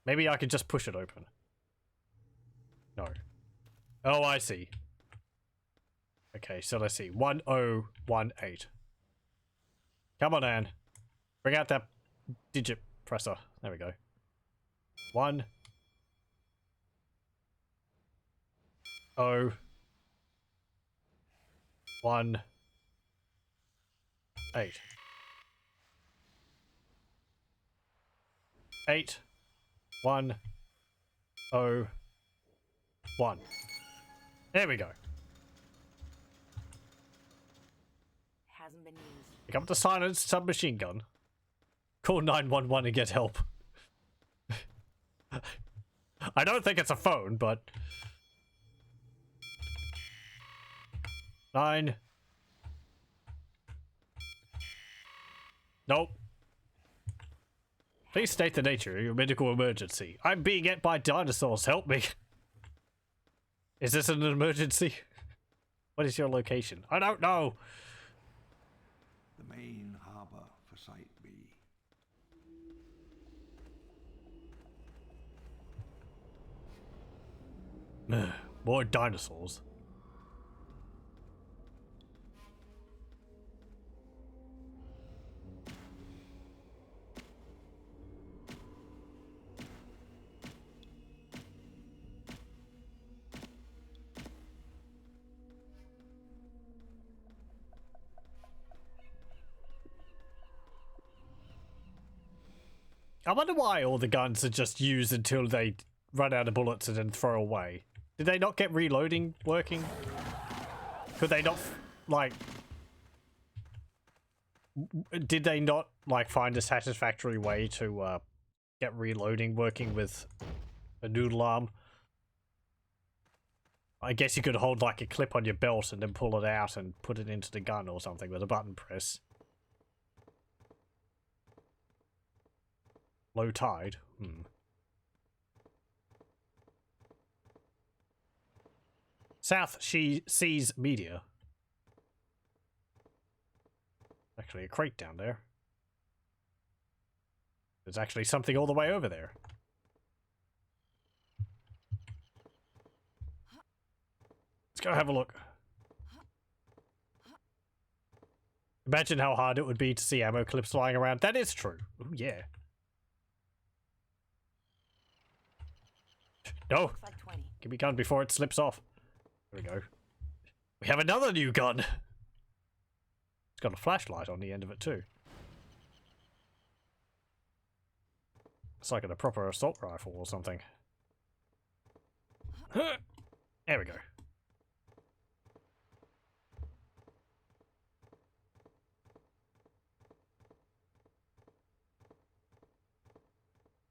Maybe I could just push it open. No. Oh, I see. Okay, so let's see. 1018. Come on, Anne. Bring out that digit presser. There we go. 1 0 1 8 8 1 0 1. There we go. Hasn't been used. Pick up the silenced submachine gun. Call 911 and get help. I don't think it's a phone, but 9. Nope. Please state the nature of your medical emergency. I'm being ate by dinosaurs. Help me. Is this an emergency? What is your location? I don't know. The main harbour for Site B. More dinosaurs. I wonder why all the guns are just used until they run out of bullets and then throw away. Did they not get reloading working? Could they not, like... Did they not, like, find a satisfactory way to, get reloading working with a noodle arm? I guess you could hold, like, a clip on your belt and then pull it out and put it into the gun or something with a button press. Low tide? South Seas Media. Actually a crate down there. There's actually something all the way over there. Let's go have a look. Imagine how hard it would be to see ammo clips lying around. That is true. Ooh, yeah. No! Looks like 20. Give me gun before it slips off. There we go. We have another new gun! It's got a flashlight on the end of it too. It's like a proper assault rifle or something. There we go.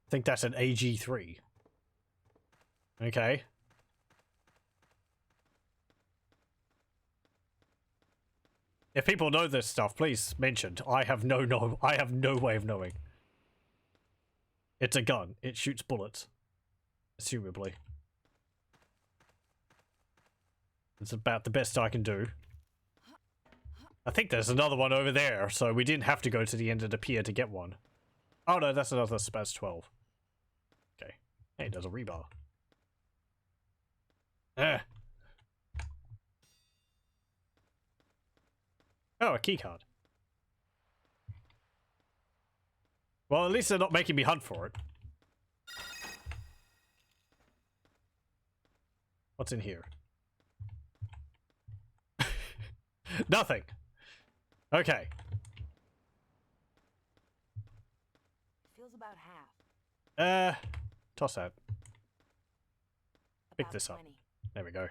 I think that's an AG3. Okay. If people know this stuff, please mention. I have no way of knowing. It's a gun. It shoots bullets. Assumably. It's about the best I can do. I think there's another one over there, so we didn't have to go to the end of the pier to get one. Oh no, that's another Spaz 12. Okay. Hey, there's a rebar. Oh, a keycard. Well, at least they're not making me hunt for it. What's in here? Nothing. Okay. Feels about half. Toss that. Pick About this up. 20. There we go.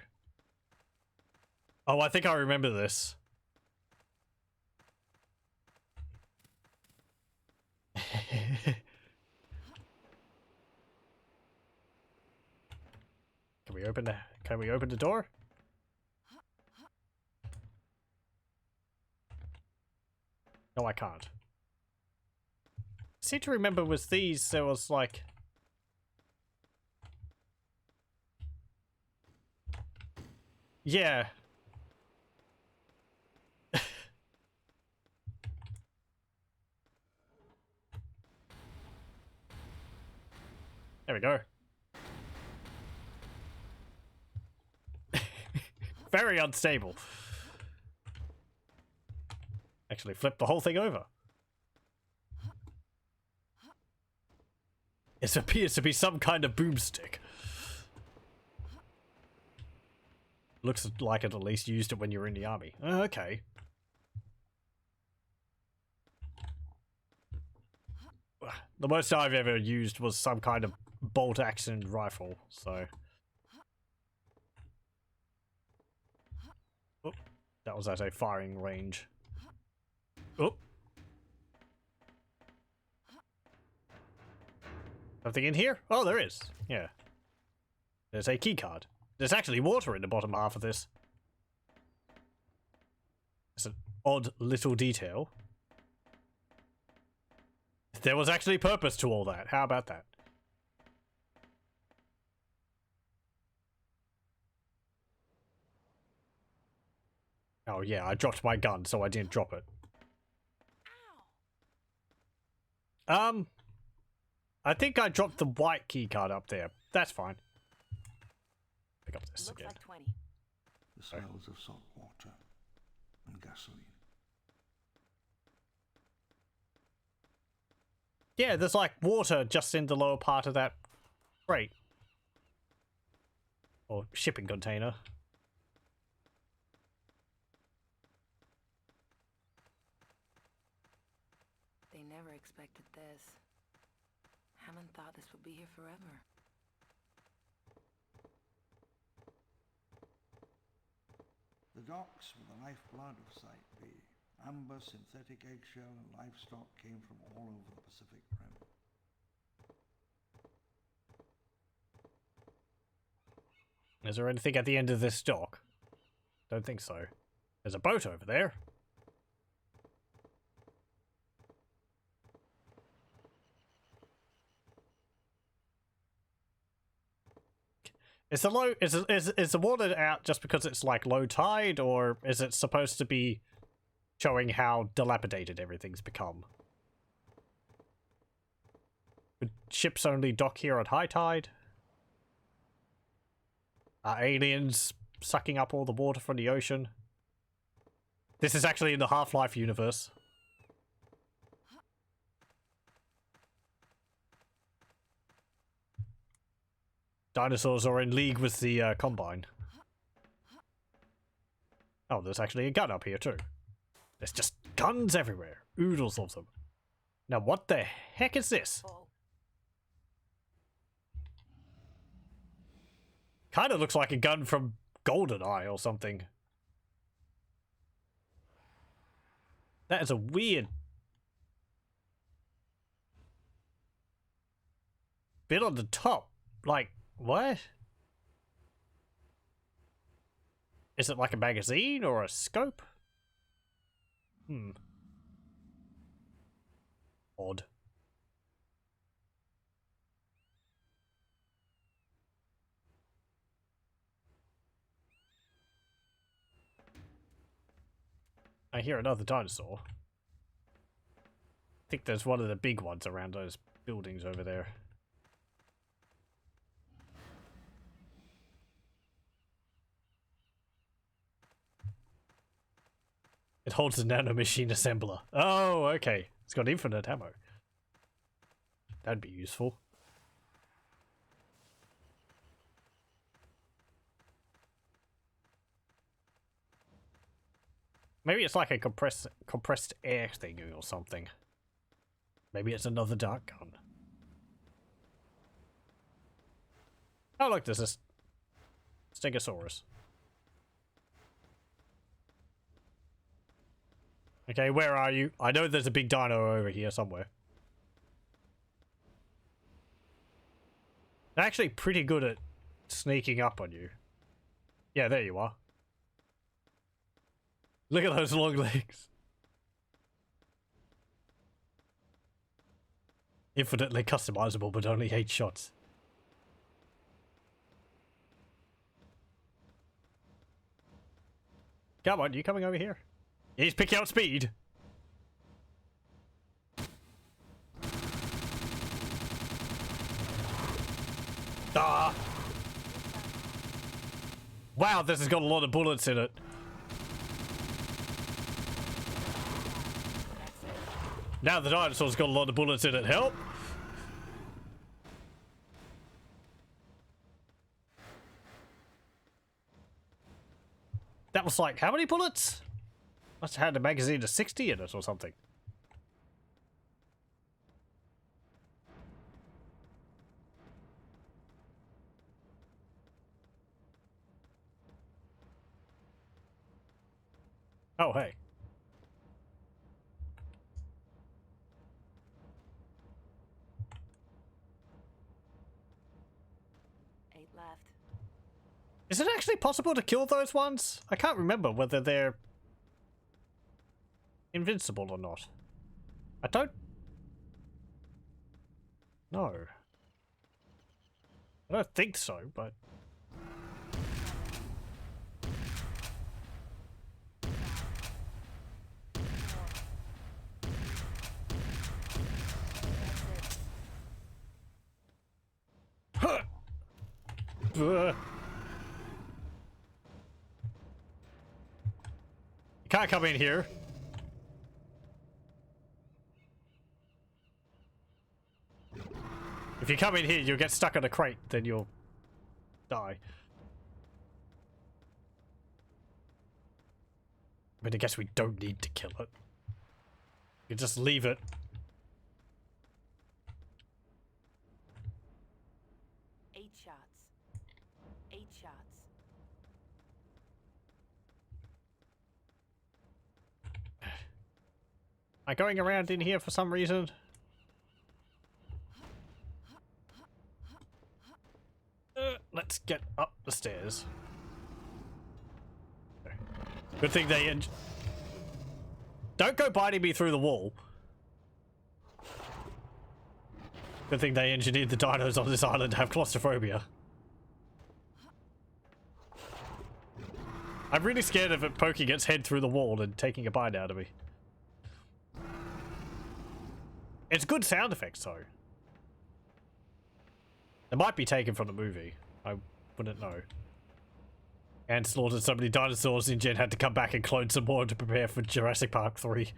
Oh, I think I remember this. Can we open the door? No, I can't. I seem to remember with these there was like yeah. There we go. Very unstable. Actually flip the whole thing over. It appears to be some kind of boomstick. Looks like it at least used it when you were in the army. Oh, okay. The most I've ever used was some kind of bolt action rifle, so. Oh, that was at a firing range. Oh. Something in here? Oh, there is. Yeah. There's a key card. There's actually water in the bottom half of this. It's an odd little detail. There was actually purpose to all that. How about that? Oh yeah, I dropped my gun, so I didn't drop it. I think I dropped the white key card up there. That's fine. Pick up this Looks again. like 20. The smells of salt water and gasoline. Yeah, there's like water just in the lower part of that crate. Or shipping container. They never expected this. Hammond thought this would be here forever. The docks were the lifeblood of Site B. Amber, synthetic eggshell, and livestock came from all over the Pacific Rim. Is there anything at the end of this dock? Don't think so. There's a boat over there. Is the water out just because it's like low tide, or is it supposed to be showing how dilapidated everything's become? Would ships only dock here at high tide? Are aliens sucking up all the water from the ocean? This is actually in the Half-Life universe. Dinosaurs are in league with the Combine. Oh, there's actually a gun up here too. There's just guns everywhere. Oodles of them. Now what the heck is this? Oh, Kinda looks like a gun from GoldenEye or something. That is a weird bit on the top. Like, what? Is it like a magazine or a scope? Odd. I hear another dinosaur. I think there's one of the big ones around those buildings over there. It holds a nanomachine assembler. Oh, okay. It's got infinite ammo. That'd be useful. Maybe it's like a compressed air thing or something. Maybe it's another dark gun. Oh look, there's this Stegosaurus. Okay, where are you? I know there's a big dino over here somewhere. They're actually pretty good at sneaking up on you. Yeah, there you are. Look at those long legs. Infinitely customizable, but only 8 shots. Come on, you coming over here? He's picking up speed. Ah! Wow, this has got a lot of bullets in it. Now the dinosaur's got a lot of bullets in it. Help! That was like, how many bullets? Must have had a magazine of 60 in it or something. Oh, hey. Is it actually possible to kill those ones? I can't remember whether they're invincible or not. I don't know. I don't think so, but... You can't come in here. If you come in here, you'll get stuck on a crate, then you'll die. I mean, I guess we don't need to kill it. You just leave it. Eight shots. Am I going around in here for some reason? Let's get up the stairs. Good thing they don't go biting me through the wall. Good thing they engineered the dinos on this island to have claustrophobia. I'm really scared of it poking its head through the wall and taking a bite out of me. It's good sound effects though. It might be taken from the movie. I wouldn't know. And slaughtered so many dinosaurs, InGen had to come back and clone some more to prepare for Jurassic Park 3.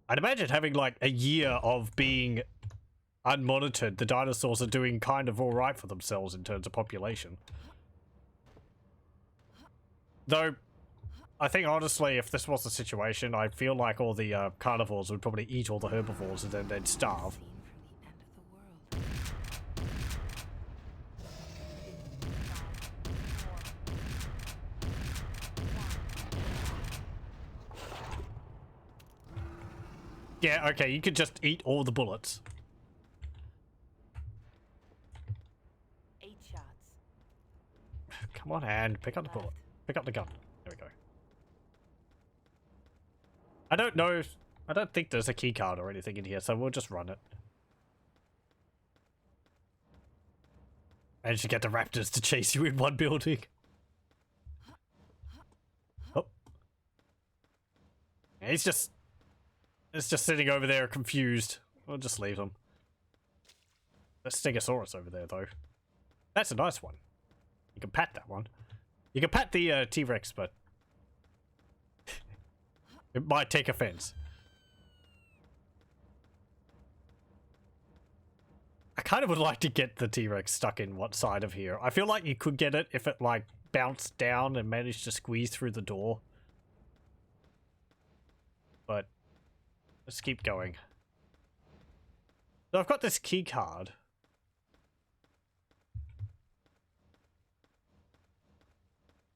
I'd imagine having like a year of being unmonitored, the dinosaurs are doing kind of alright for themselves in terms of population. Though, I think honestly, if this was the situation, I feel like all the carnivores would probably eat all the herbivores and then they'd starve. Yeah, okay, you could just eat all the bullets. 8 shots. Come on, and pick up the bullet. Pick up the gun. There we go. I don't know. I don't think there's a key card or anything in here, so we'll just run it. Managed to get the raptors to chase you in one building. He's just sitting over there confused. We'll just leave him. There's Stegosaurus over there though. That's a nice one. You can pat that one. You can pat the T-Rex, but it might take offense. I kind of would like to get the T-Rex stuck in what side of here. I feel like you could get it if it like bounced down and managed to squeeze through the door. But let's keep going. So I've got this key card.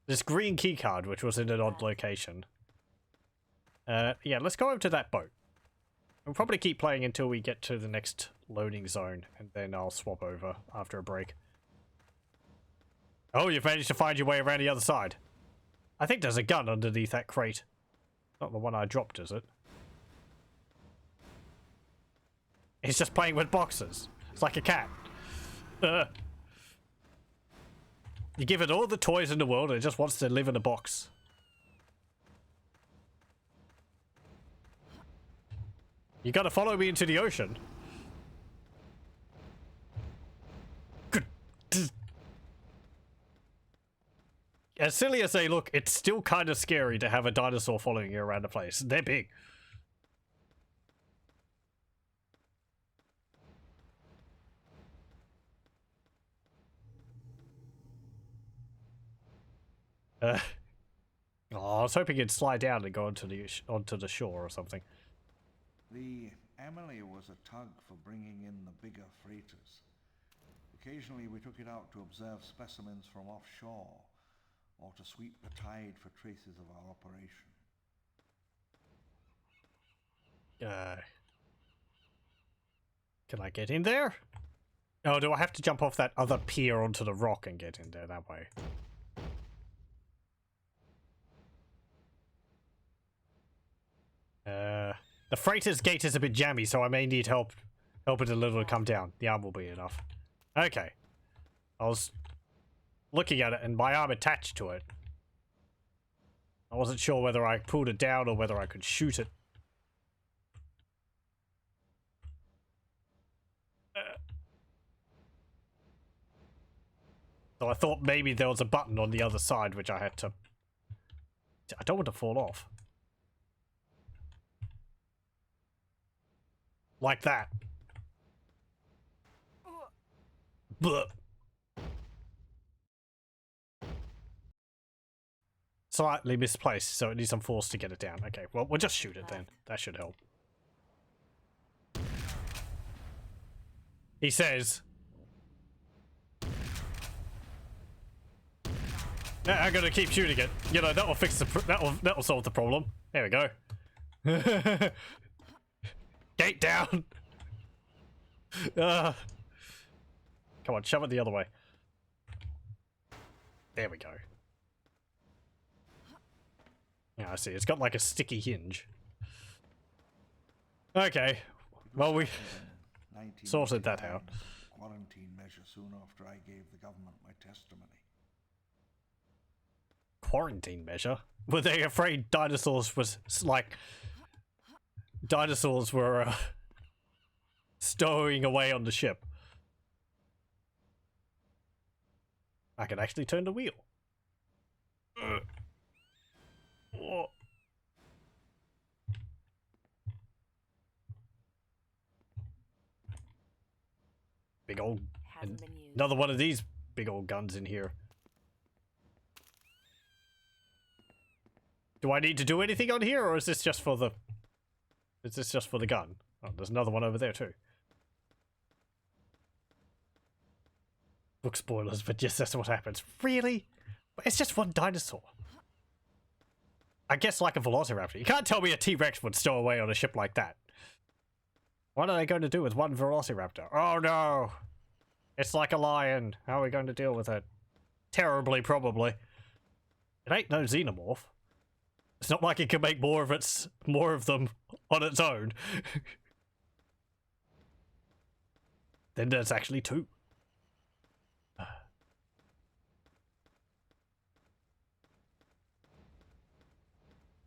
This green key card, which was in an odd location. Yeah, let's go over to that boat. We'll probably keep playing until we get to the next loading zone, and then I'll swap over after a break. Oh, you've managed to find your way around the other side. I think there's a gun underneath that crate. Not the one I dropped, is it? He's just playing with boxes. It's like a cat. You give it all the toys in the world and it just wants to live in a box. You gotta follow me into the ocean. Good. As silly as they look, it's still kind of scary to have a dinosaur following you around the place. They're big. Oh, I was hoping it'd slide down and go onto the shore or something. The Emily was a tug for bringing in the bigger freighters. Occasionally we took it out to observe specimens from offshore, or to sweep the tide for traces of our operation. Can I get in there? Oh, do I have to jump off that other pier onto the rock and get in there that way? The freighter's gate is a bit jammy, so I may need help it a little to come down. The arm will be enough. Okay. I was looking at it and my arm attached to it. I wasn't sure whether I pulled it down or whether I could shoot it. So I thought maybe there was a button on the other side which I had to... I don't want to fall off. Like that. Blech. Slightly misplaced, so it needs some force to get it down. Okay, well, we'll just shoot it then. That should help. He says... Yeah, I'm gonna keep shooting it. You know, that'll fix the... That'll solve the problem. There we go. Gate down! Come on, shove it the other way. There we go. Yeah, I see. It's got like a sticky hinge. Okay. Well, we sorted that out. Quarantine measure soon after I gave the government my testimony. Quarantine measure? Were they afraid dinosaurs was like... Dinosaurs were stowing away on the ship? I can actually turn the wheel. Oh. Big old... Another one of these big old guns in here. Do I need to do anything on here, or is this just for the... Is this just for the gun? Oh, there's another one over there too. Book spoilers, but yes, that's what happens. Really? It's just one dinosaur. I guess like a velociraptor. You can't tell me a T-Rex would stow away on a ship like that. What are they going to do with one velociraptor? Oh no! It's like a lion. How are we going to deal with it? Terribly, probably. It ain't no xenomorph. It's not like it can make more of them on its own. Then there's actually two.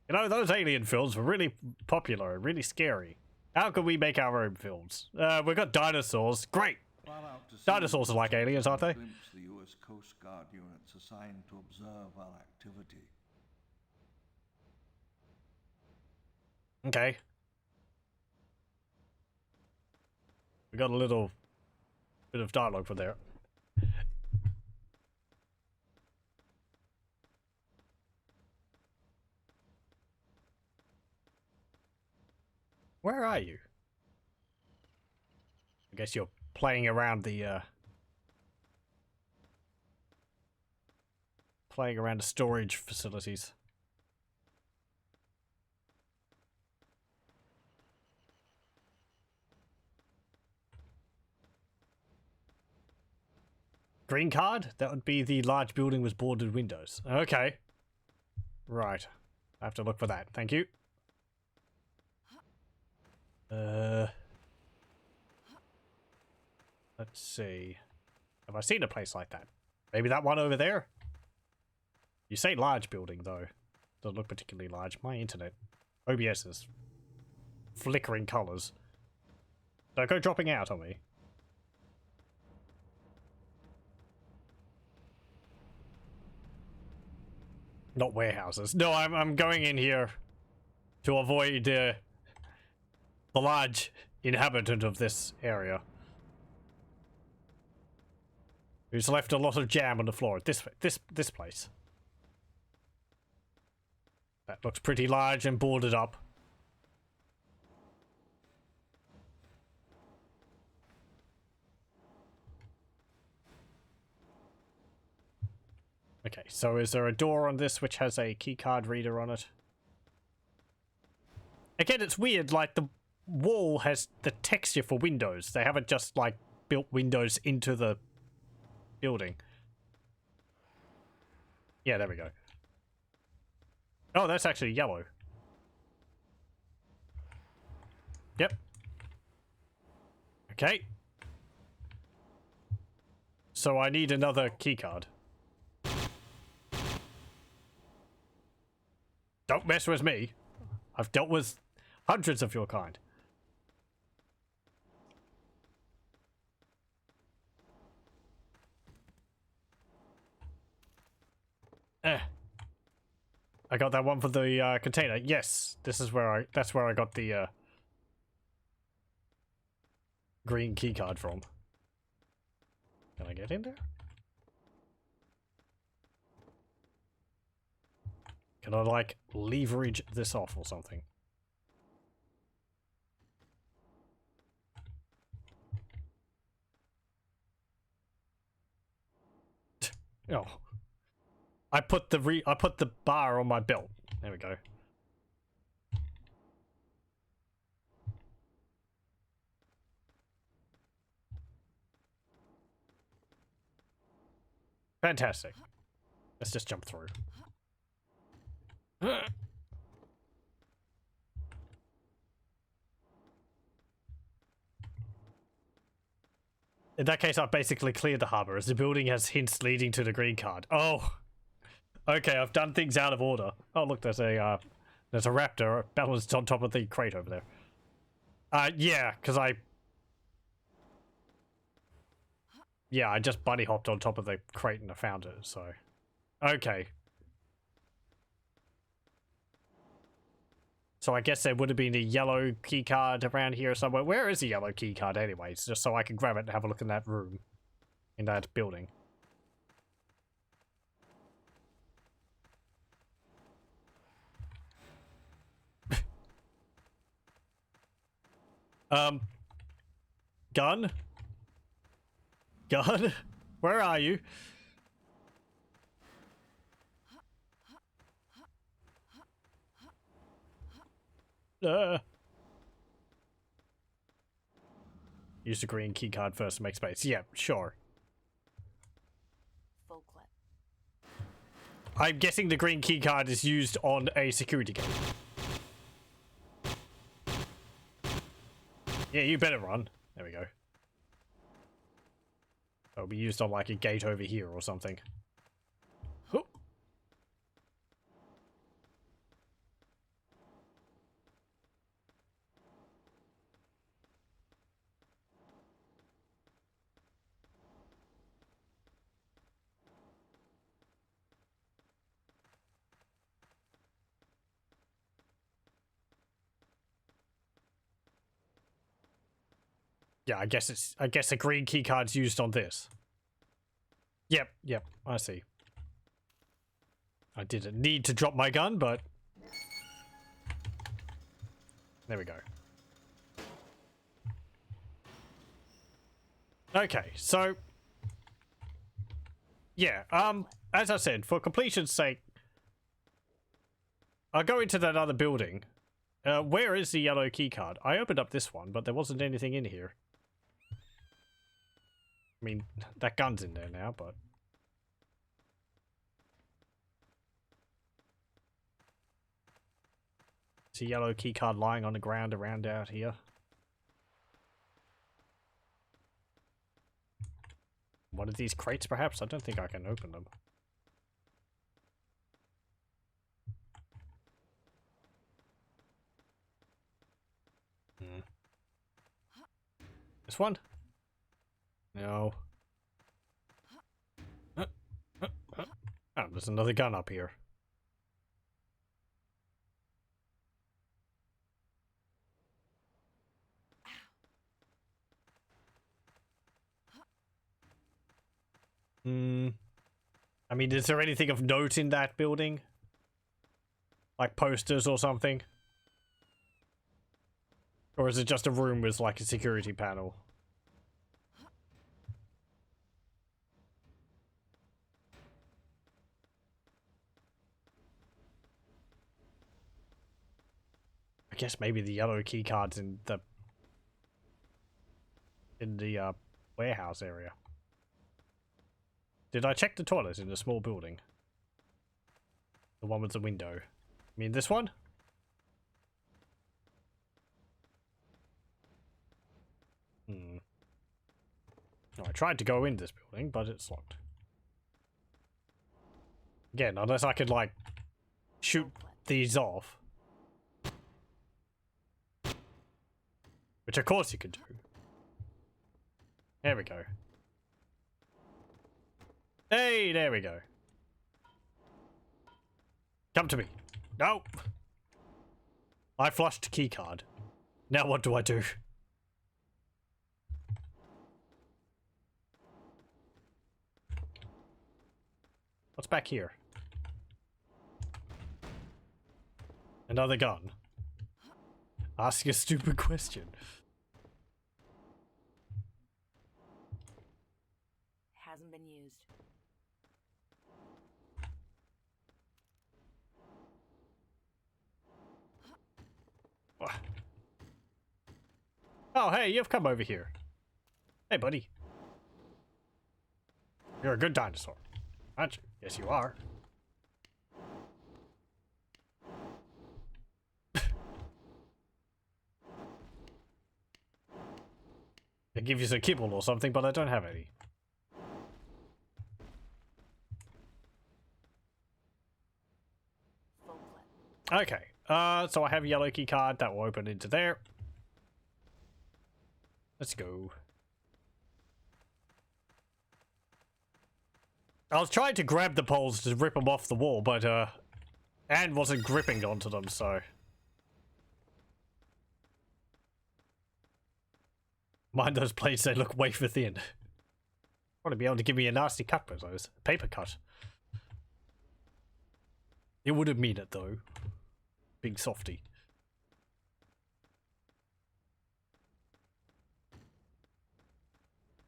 You know, those alien films were really popular and really scary. How can we make our own films? We've got dinosaurs. Great! Far out to sea, Dinosaurs are like aliens, aren't they? glimpse the US Coast Guard units assigned to observe our activity. Okay. We got a little bit of dialogue from there. Where are you? I guess you're playing around the storage facilities. Green card? That would be the large building with boarded windows. Okay. Right. I have to look for that. Thank you. Let's see. Have I seen a place like that? Maybe that one over there? You say large building, though. Doesn't look particularly large. My internet. OBS is flickering colors. Don't go dropping out on me. Not warehouses. No, I'm going in here to avoid the large inhabitant of this area, who's left a lot of jam on the floor. This place. That looks pretty large and boarded up. Okay, so is there a door on this which has a keycard reader on it? Again, it's weird, like the wall has the texture for windows. They haven't just like built windows into the building. Yeah, there we go. Oh, that's actually yellow. Yep. Okay. So I need another keycard. Don't mess with me. I've dealt with hundreds of your kind. I got that one for the container. Yes, this is where that's where I got the green key card from. Can I get in there? Can I like leverage this off or something? Oh. I put the bar on my belt. There we go. Fantastic. Let's just jump through. In that case, I've basically cleared the harbor, as the building has hints leading to the green card. Oh, okay, I've done things out of order. Oh, look, there's a raptor balanced on top of the crate over there. Yeah, because I just bunny hopped on top of the crate and I found it, so. Okay. So I guess there would have been a yellow key card around here somewhere. Where is the yellow key card anyways? Just so I can grab it and have a look in that room. In that building. Gun? Gun? Where are you? Use the green key card first to make space. Yeah, sure. Full clip. I'm guessing the green key card is used on a security gate. Yeah, you better run. There we go. That'll be used on like a gate over here or something. Oh. Yeah, I guess a green key card's used on this. Yep, I see. I didn't need to drop my gun, but there we go. Okay, so yeah, as I said, for completion's sake, I'll go into that other building. Where is the yellow key card? I opened up this one, but there wasn't anything in here. I mean, that gun's in there now, but it's a yellow key card lying on the ground around out here. One of these crates, perhaps? I don't think I can open them. This one? No. Oh, there's another gun up here. I mean, is there anything of note in that building? Like posters or something? Or is it just a room with like a security panel? I guess maybe the yellow key card's in the warehouse area. Did I check the toilet in the small building? The one with the window. I mean this one? Oh, I tried to go in this building, but it's locked. Again, unless I could, like, shoot these off. Which, of course, you could do. There we go. Hey, there we go. Come to me. No! I flushed key card. Now what do I do? What's back here? Another gun. Ask a stupid question. Hasn't been used. Oh, hey, you've come over here. Hey, buddy. You're a good dinosaur, aren't you? Yes, you are. I give you some kibble or something, but I don't have any. Okay, so I have a yellow key card that will open into there. Let's go. I was trying to grab the poles to rip them off the wall, but Anne wasn't gripping onto them, so. Mind those plates, they look wafer thin. Want to be able to give me a nasty cut with those. Paper cut. It would have mean it though. Big softy.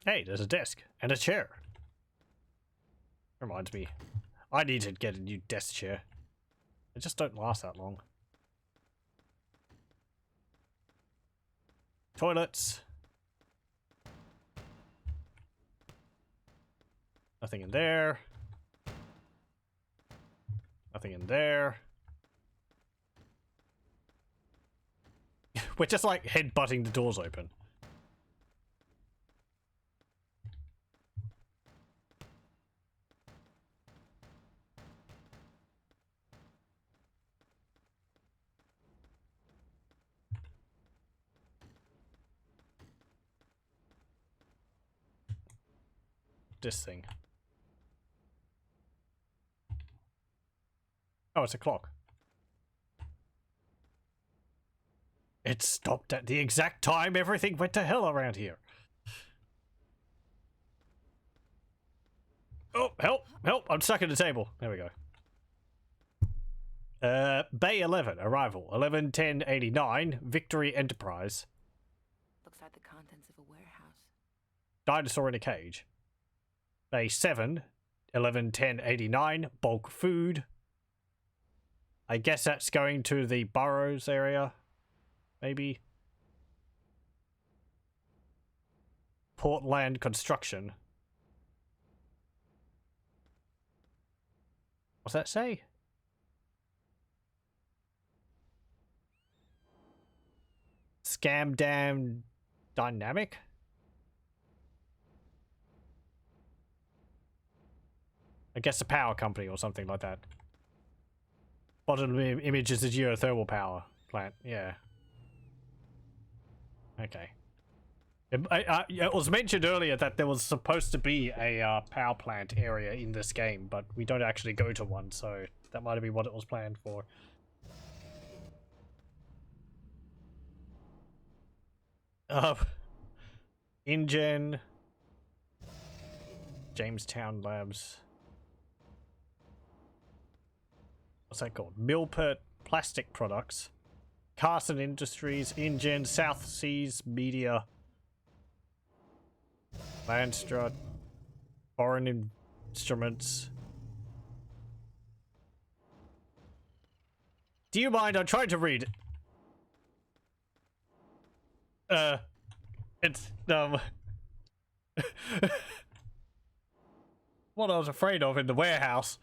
Hey, there's a desk and a chair. Reminds me, I need to get a new desk chair. They just don't last that long. Toilets. Nothing in there. Nothing in there. We're just like head-butting the doors open. This thing. Oh, it's a clock. It stopped at the exact time everything went to hell around here. Oh, help! Help! I'm stuck at the table. There we go. Bay 11, arrival. 11-10-89, Victory Enterprise. Looks like the contents of a warehouse. Dinosaur in a cage. Bay 7, 11-10-89, bulk food. I guess that's going to the Burrows area. Maybe. Portland construction. What's that say? Scam damn dynamic? I guess a power company or something like that. Bottom image is a geothermal power plant. Yeah. Okay. It was mentioned earlier that there was supposed to be a power plant area in this game, but we don't actually go to one, so that might have been what it was planned for. InGen. Jamestown Labs. What's that called? Milpert Plastic Products. Carson Industries. InGen. South Seas Media. Landstrut. Foreign Instruments. Do you mind? I'm trying to read. It's, what I was afraid of in the warehouse.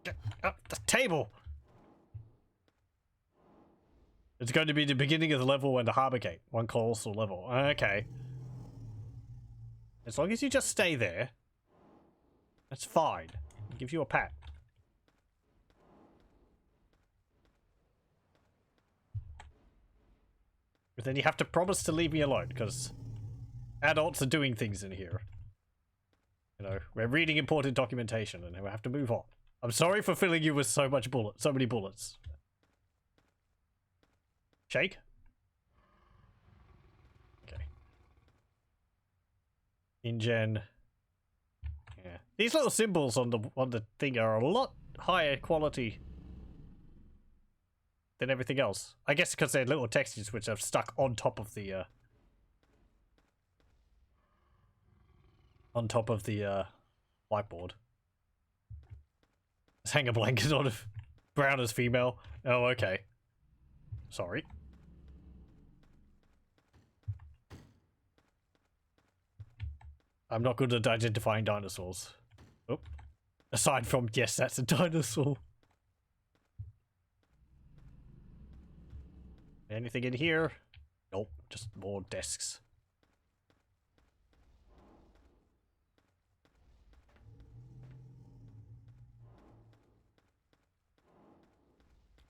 Get up the table! It's going to be the beginning of the level and the harbor gate. One colossal level. Okay. As long as you just stay there, that's fine. I'll give you a pat. But then you have to promise to leave me alone, because adults are doing things in here. You know, we're reading important documentation and we have to move on. I'm sorry for filling you with so many bullets. Shake? Okay. InGen. Yeah. These little symbols on the thing are a lot higher quality than everything else. I guess because they're little textures which are stuck on top of the whiteboard. Let's hang a blanket on of brown as female. Oh, okay. Sorry. I'm not good at identifying dinosaurs. Oh. Aside from, yes, that's a dinosaur. Anything in here? Nope, just more desks.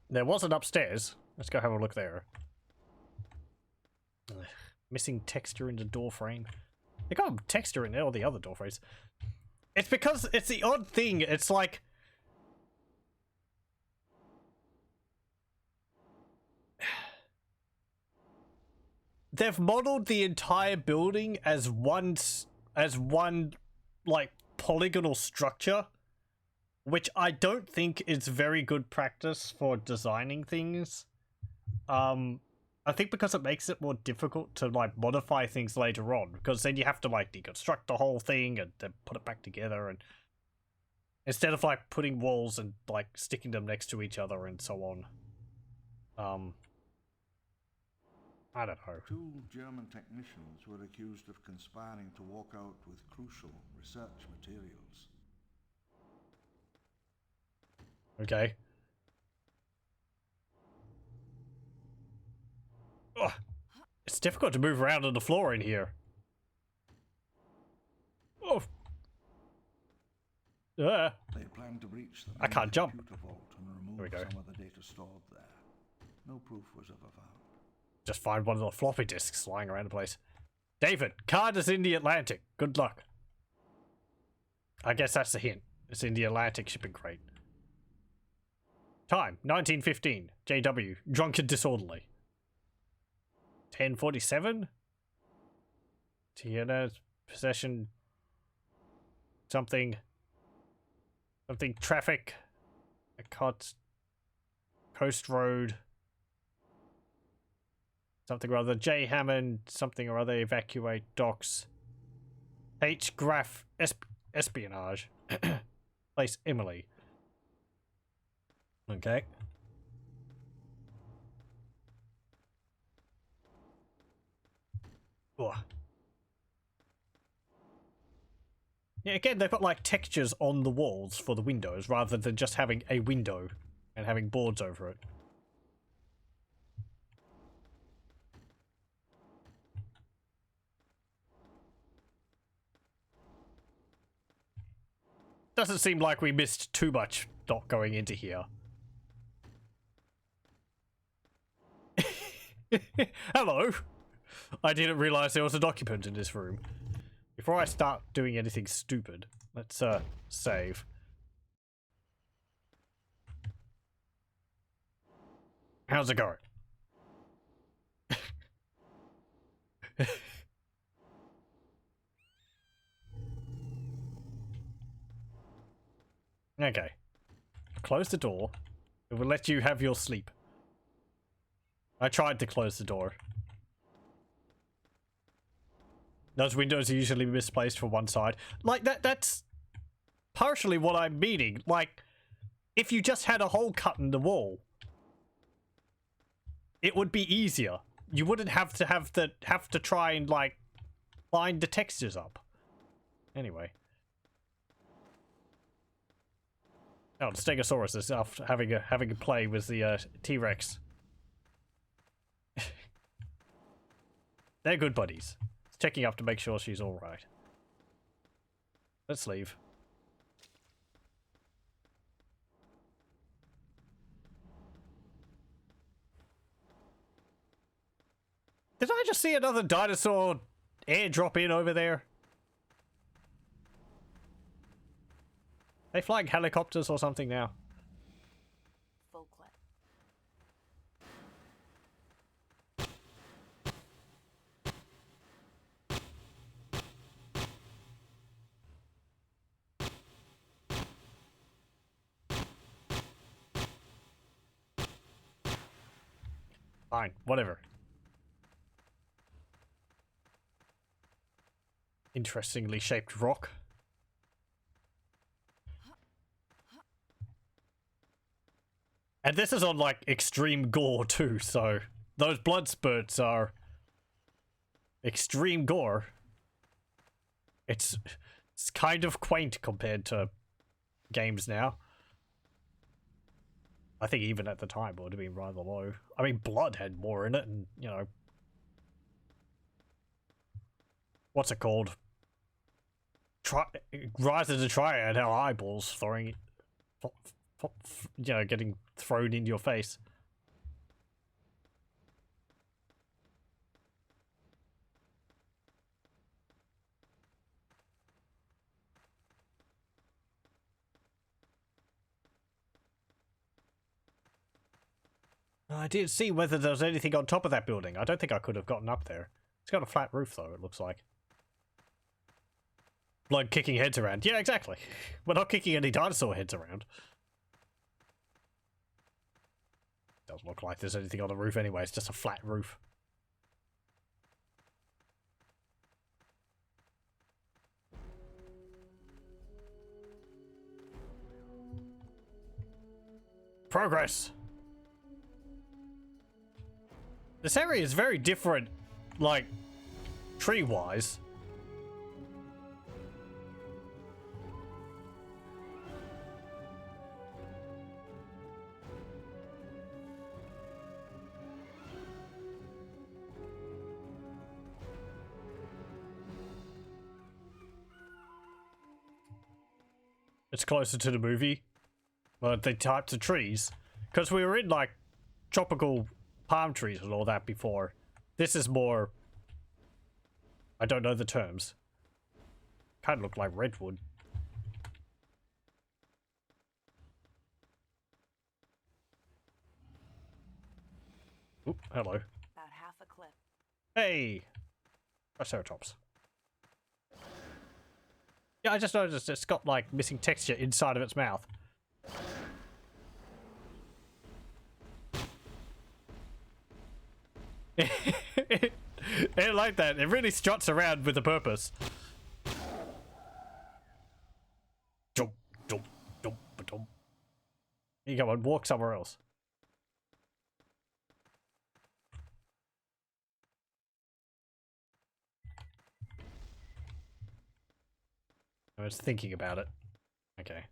There was an upstairs. Let's go have a look there. Ugh, missing texture in the door frame. They got texture in all the other door frames. It's because it's the odd thing. It's like... They've modeled the entire building as one like polygonal structure, which I don't think is very good practice for designing things. I think because it makes it more difficult to like modify things later on, because then you have to like deconstruct the whole thing and then put it back together, and instead of like putting walls and like sticking them next to each other and so on. I don't know. 2 German technicians were accused of conspiring to walk out with crucial research materials. Okay. Ugh. It's difficult to move around on the floor in here. Oh. They planned to breach the I can't jump. computer vault and remove There we go. some of the data stored there. No proof was ever found. Just find one of the floppy disks lying around the place. David, card is in the Atlantic. Good luck. I guess that's the hint. It's in the Atlantic shipping crate. Time, 1915. JW, drunk and disorderly. 10:47? Tiana possession. Something traffic. A coast road. Something or other. J Hammond. Something or other. Evacuate docks. H graph espionage. Place Emily. Okay. Ugh. Yeah, again, they've got like textures on the walls for the windows rather than just having a window and having boards over it. Doesn't seem like we missed too much not going into here. Hello! I didn't realize there was an occupant in this room. Before I start doing anything stupid, let's save. How's it going? Okay. Close the door. It will let you have your sleep. I tried to close the door. Those windows are usually misplaced from one side. Like, that's partially what I'm meaning. Like, if you just had a hole cut in the wall, it would be easier. You wouldn't have to try and, like, line the textures up. Anyway. Oh, the Stegosaurus is off having a play with the T-Rex. They're good buddies. Checking up to make sure she's all right. Let's leave. Did I just see another dinosaur airdrop in over there? They flying helicopters or something now? Full clip. Fine, whatever. Interestingly shaped rock. And this is on, like, extreme gore, too, so those blood spurts are extreme gore. It's kind of quaint compared to games now. I think even at the time it would have been rather low. I mean, blood had more in it, and, you know... What's it called? Rise of the Triad, our eyeballs throwing... You know, getting thrown into your face. I didn't see whether there was anything on top of that building. I don't think I could have gotten up there. It's got a flat roof, though, it looks like. Blood kicking heads around. Yeah, exactly. We're not kicking any dinosaur heads around. Doesn't look like there's anything on the roof anyway. It's just a flat roof. Progress. This area is very different, like, tree-wise. It's closer to the movie, but the types of trees, because we were in like tropical palm trees and all that before. This is more, I don't know the terms. Kind of look like redwood. Oop, hello. About half a clip. Hey, Triceratops. Yeah, I just noticed it's got like missing texture inside of its mouth. It like that. It really struts around with a purpose. Jump, jump, jump, jump. You go and walk somewhere else. I was thinking about it. Okay.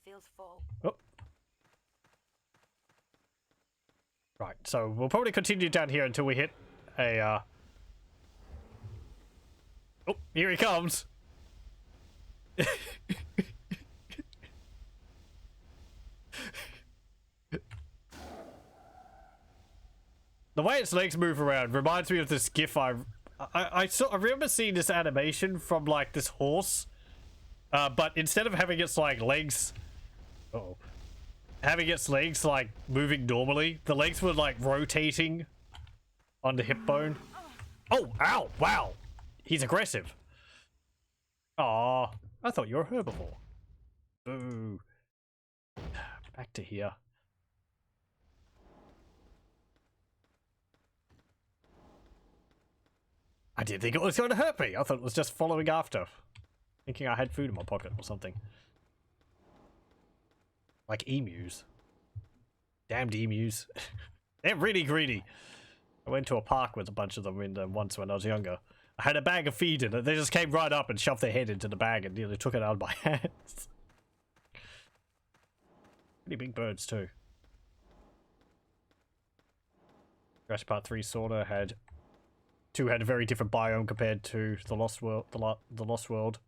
Feels full. Oh. Right, so we'll probably continue down here until we hit a, Oh, here he comes! The way its legs move around reminds me of this gif I remember seeing this animation from, like, this horse. But instead of having its, like, legs... Uh-oh. Having its legs, like, moving normally, the legs were, like, rotating on the hip bone. Oh, ow, wow. He's aggressive. Aw, I thought you were a herbivore. Ooh. Back to here. I didn't think it was going to hurt me. I thought it was just following after. Thinking I had food in my pocket or something. Like emus. Damned emus. They're really greedy. I went to a park with a bunch of them once when I was younger. I had a bag of feed in it. They just came right up and shoved their head into the bag and nearly took it out of my hands. Pretty big birds too. Jurassic Park 3 sorta had... 2 had a very different biome compared to the Lost World. The Lost World.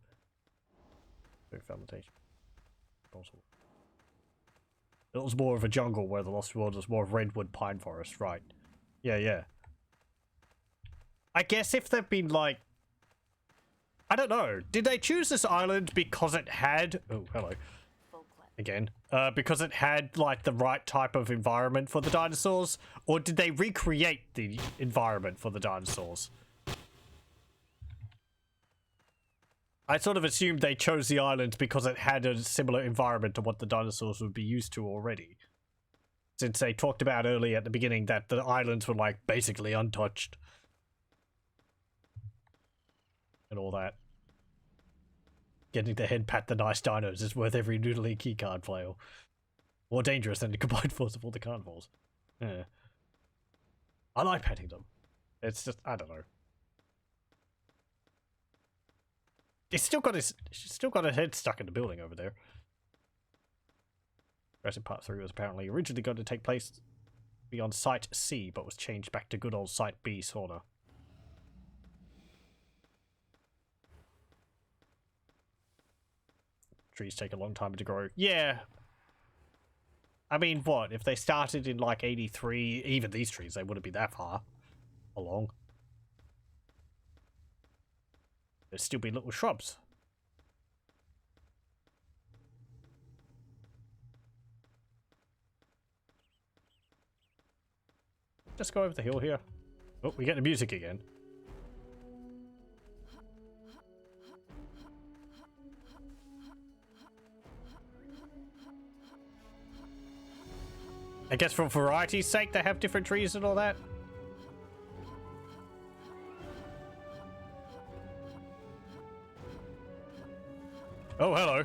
Fermentation. It was more of a jungle, where the Lost World was more of redwood pine forest, right? Yeah, yeah. I guess if they've been like... I don't know. Did they choose this island because it had... Oh, hello. Again. Because it had, like, the right type of environment for the dinosaurs? Or did they recreate the environment for the dinosaurs? I sort of assumed they chose the island because it had a similar environment to what the dinosaurs would be used to already. Since they talked about earlier at the beginning that the islands were, like, basically untouched. And all that. Getting to head pat the nice dinos is worth every noodly keycard flail. More dangerous than the combined force of all the carnivores. Yeah. I like patting them. It's just, I don't know. He's still got his head stuck in the building over there. Jurassic Park 3 was apparently originally going to take place beyond Site C, but was changed back to good old Site B, sorta. Trees take a long time to grow. Yeah. I mean, what? If they started in, like, 83, even these trees, they wouldn't be that far along. There'd still be little shrubs. Just go over the hill here. Oh, we get the music again. I guess for variety's sake, they have different trees and all that. Oh, hello.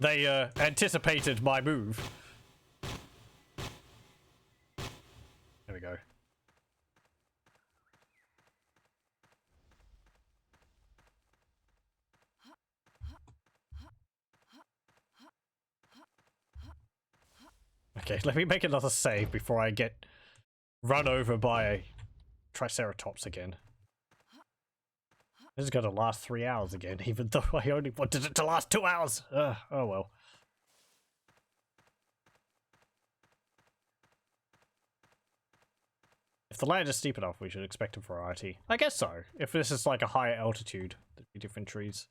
They, anticipated my move. There we go. Okay, let me make another save before I get run over by a Triceratops again. This is gonna last 3 hours again, even though I only wanted it to last 2 hours. Oh well. If the land is steep enough, we should expect a variety. I guess so. If this is like a higher altitude, there'd be different trees.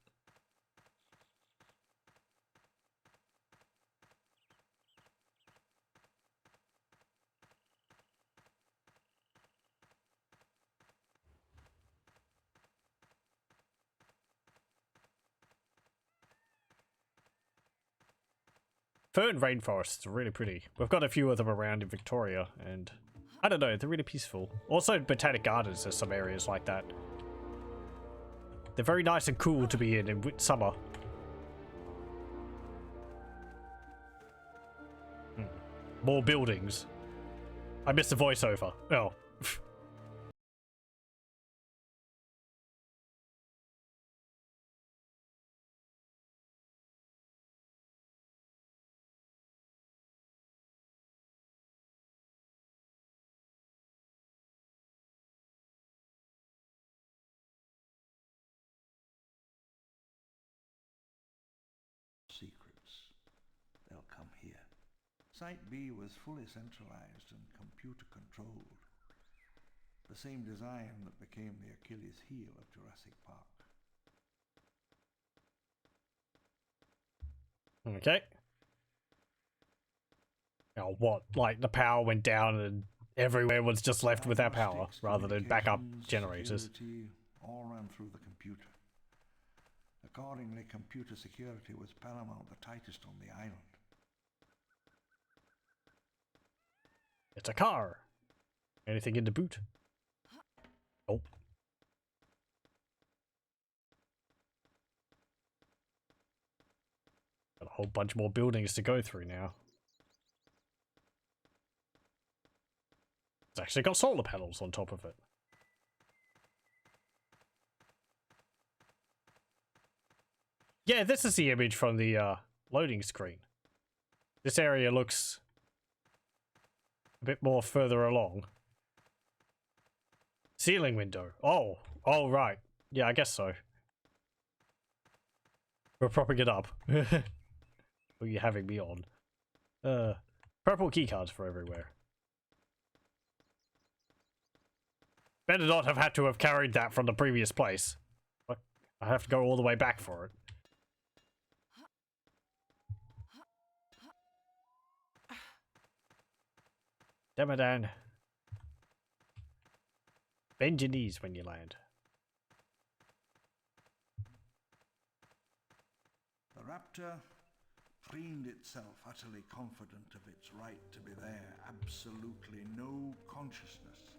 fern rainforests are really pretty. We've got a few of them around in Victoria, and I don't know, they're really peaceful. Also, Botanic Gardens, there's some areas like that. They're very nice and cool to be in summer. More buildings. I missed the voiceover. Oh. Secrets. They'll come here. Site B was fully centralized and computer controlled. The same design that became the Achilles heel of Jurassic Park. Okay. Now what? Like the power went down and everywhere was just left without power rather than backup generators. Security all ran through the computer. Accordingly, computer security was paramount, the tightest on the island. It's a car. Anything in the boot? Nope. Got a whole bunch more buildings to go through now. It's actually got solar panels on top of it. Yeah, this is the image from the loading screen. This area looks a bit more further along. Ceiling window. Oh, right. Yeah, I guess so. We're propping it up. What are you having me on? Purple keycards for everywhere. Better not have had to have carried that from the previous place. I have to go all the way back for it. Demadan. Bend your knees when you land. The raptor preened itself, utterly confident of its right to be there, absolutely no consciousness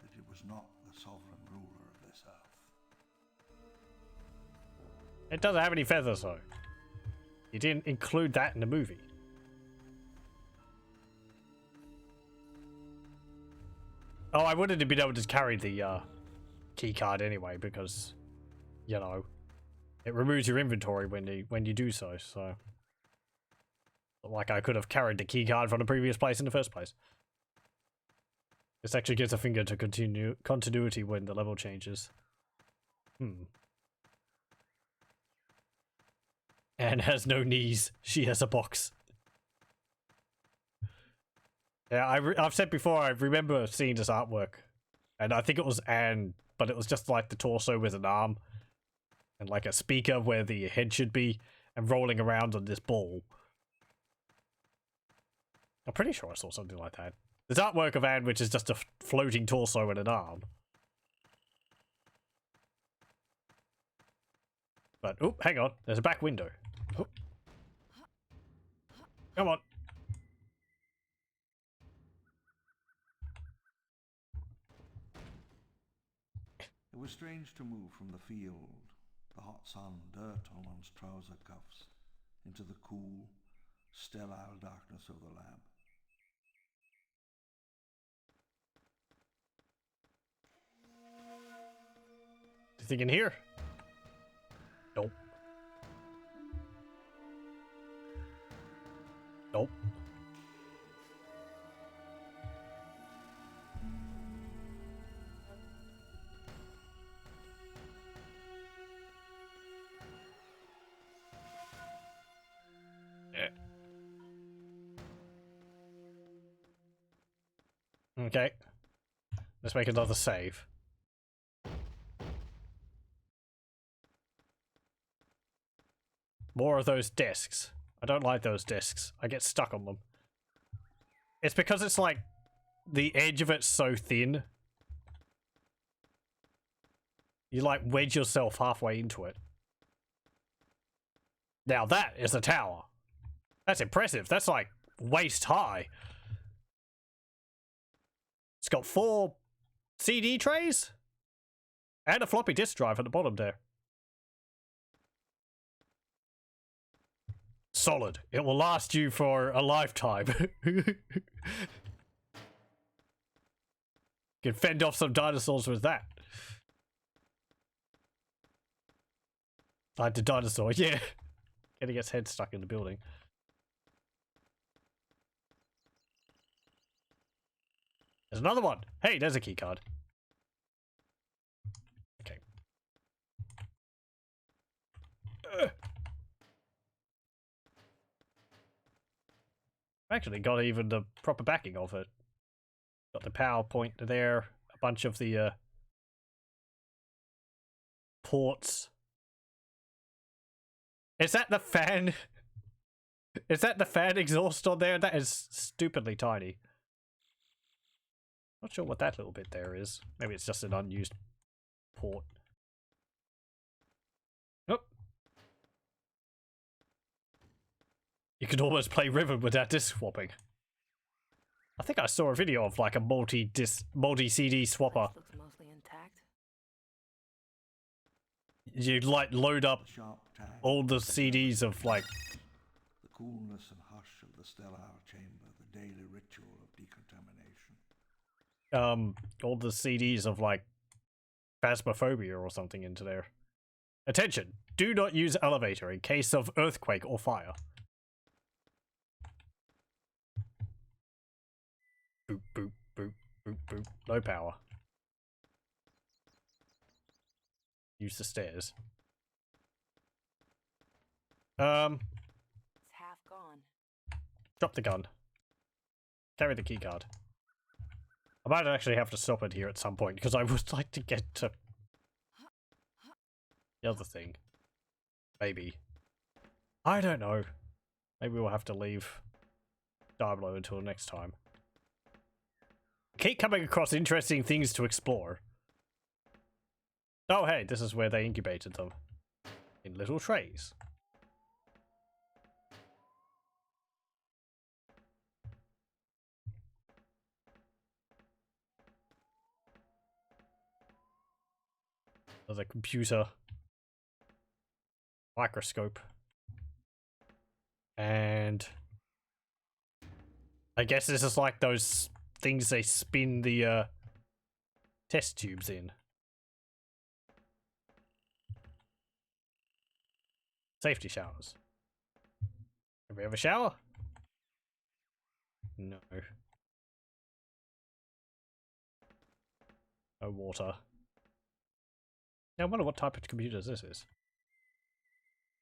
that it was not the sovereign ruler of this earth. It doesn't have any feathers though. You didn't include that in the movie. Oh, I wouldn't have been able to carry the key card anyway because, you know, it removes your inventory when you do so. So, like I could have carried the key card from the previous place in the first place. This actually gives a finger to continuity when the level changes. Anne has no knees. She has a box. Yeah, I've said before, I remember seeing this artwork. And I think it was Anne, but it was just like the torso with an arm. And like a speaker where the head should be. And rolling around on this ball. I'm pretty sure I saw something like that. There's artwork of Anne, which is just a floating torso and an arm. But, oh, hang on. There's a back window. Oh. Come on. It was strange to move from the field, the hot sun, dirt on one's trouser cuffs, into the cool, sterile darkness of the lab. Anything in here? Nope. Nope. Okay. Let's make another save. More of those discs. I don't like those discs. I get stuck on them. It's because it's like the edge of it's so thin. You like wedge yourself halfway into it. Now that is a tower. That's impressive. That's like waist high. It's got 4 CD trays and a floppy disk drive at the bottom there. Solid. It will last you for a lifetime. Can fend off some dinosaurs with that. Like the dinosaur, yeah. Getting its head stuck in the building. There's another one. Hey, there's a key card. Okay. Actually got even the proper backing of it. Got the PowerPoint there, a bunch of the ports. Is that the fan? Is that the fan exhaust on there? That is stupidly tiny. Not sure what that little bit there is. Maybe it's just an unused port. Oh. You could almost play Riven without disc swapping. I think I saw a video of like a multi-CD swapper. Looks mostly intact. You'd like load up all the CDs of like the coolness and hush of the stellar chamber, the daily ritual of decontamination. all the CDs of like Phasmophobia or something into there. Attention! Do not use elevator in case of earthquake or fire. Boop, boop, boop, boop, boop. No power. Use the stairs. It's half gone. Drop the gun. Carry the keycard. I might actually have to stop it here at some point, because I would like to get to the other thing. Maybe. I don't know. Maybe we'll have to leave Diablo until next time. Keep coming across interesting things to explore. Oh hey, this is where they incubated them. In little trays. There's a computer. Microscope. And I guess this is like those things they spin the test tubes in. Safety showers. Have we have a shower? No. No water. Now I wonder what type of computers this is.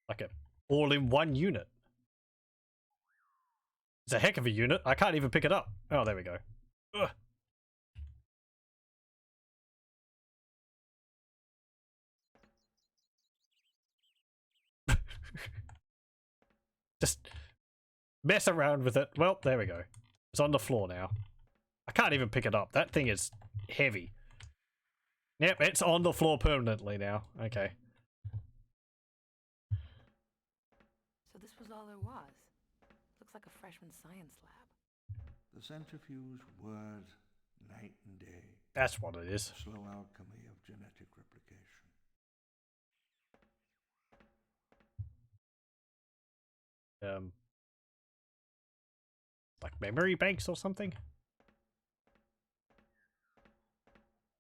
Like a all-in-one unit. It's a heck of a unit. I can't even pick it up. Oh, there we go. Ugh. Just mess around with it. Well, there we go. It's on the floor now. I can't even pick it up. That thing is heavy. Yep, it's on the floor permanently now. Okay. So this was all there was. Looks like a freshman science lab. The centrifuge whirred night and day. That's what it is. The slow alchemy of genetic replication. Like memory banks or something?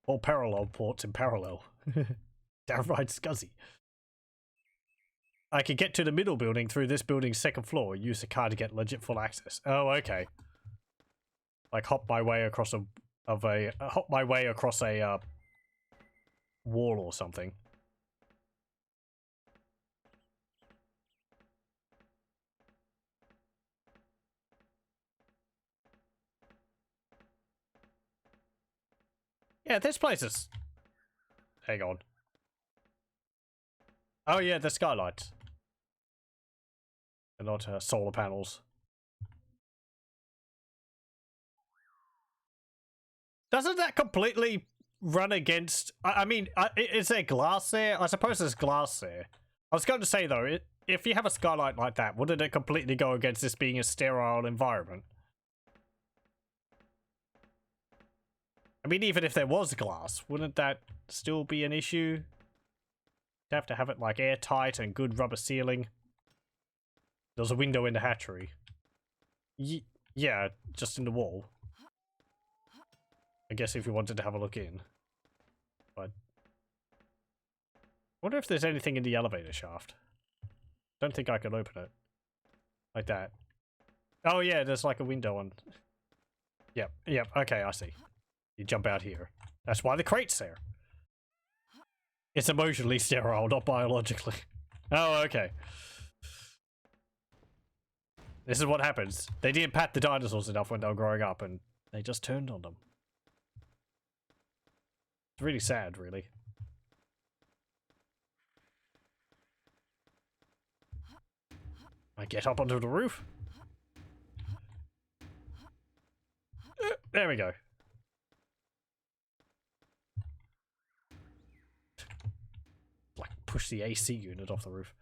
All parallel ports in parallel. Downright scuzzy. I could get to the middle building through this building's second floor and use the car to get legit full access. Oh, okay. Like hop my way across a wall or something. Yeah, this place is... Hang on. Oh yeah, the skylights. They're not solar panels. Doesn't that completely run against... I mean, is there glass there? I suppose there's glass there. I was going to say, though, if you have a skylight like that, wouldn't it completely go against this being a sterile environment? I mean, even if there was glass, wouldn't that still be an issue? You'd have to have it like airtight and good rubber sealing. There's a window in the hatchery. Yeah, just in the wall. I guess if you wanted to have a look in. But I wonder if there's anything in the elevator shaft. Don't think I can open it. Like that. Oh yeah, there's like a window on. Yep, okay, I see. You jump out here. That's why the crate's there. It's emotionally sterile, not biologically. Oh, okay. This is what happens. They didn't pat the dinosaurs enough when they were growing up, and they just turned on them. It's really sad, really. I get up onto the roof. There we go. Like, push the AC unit off the roof.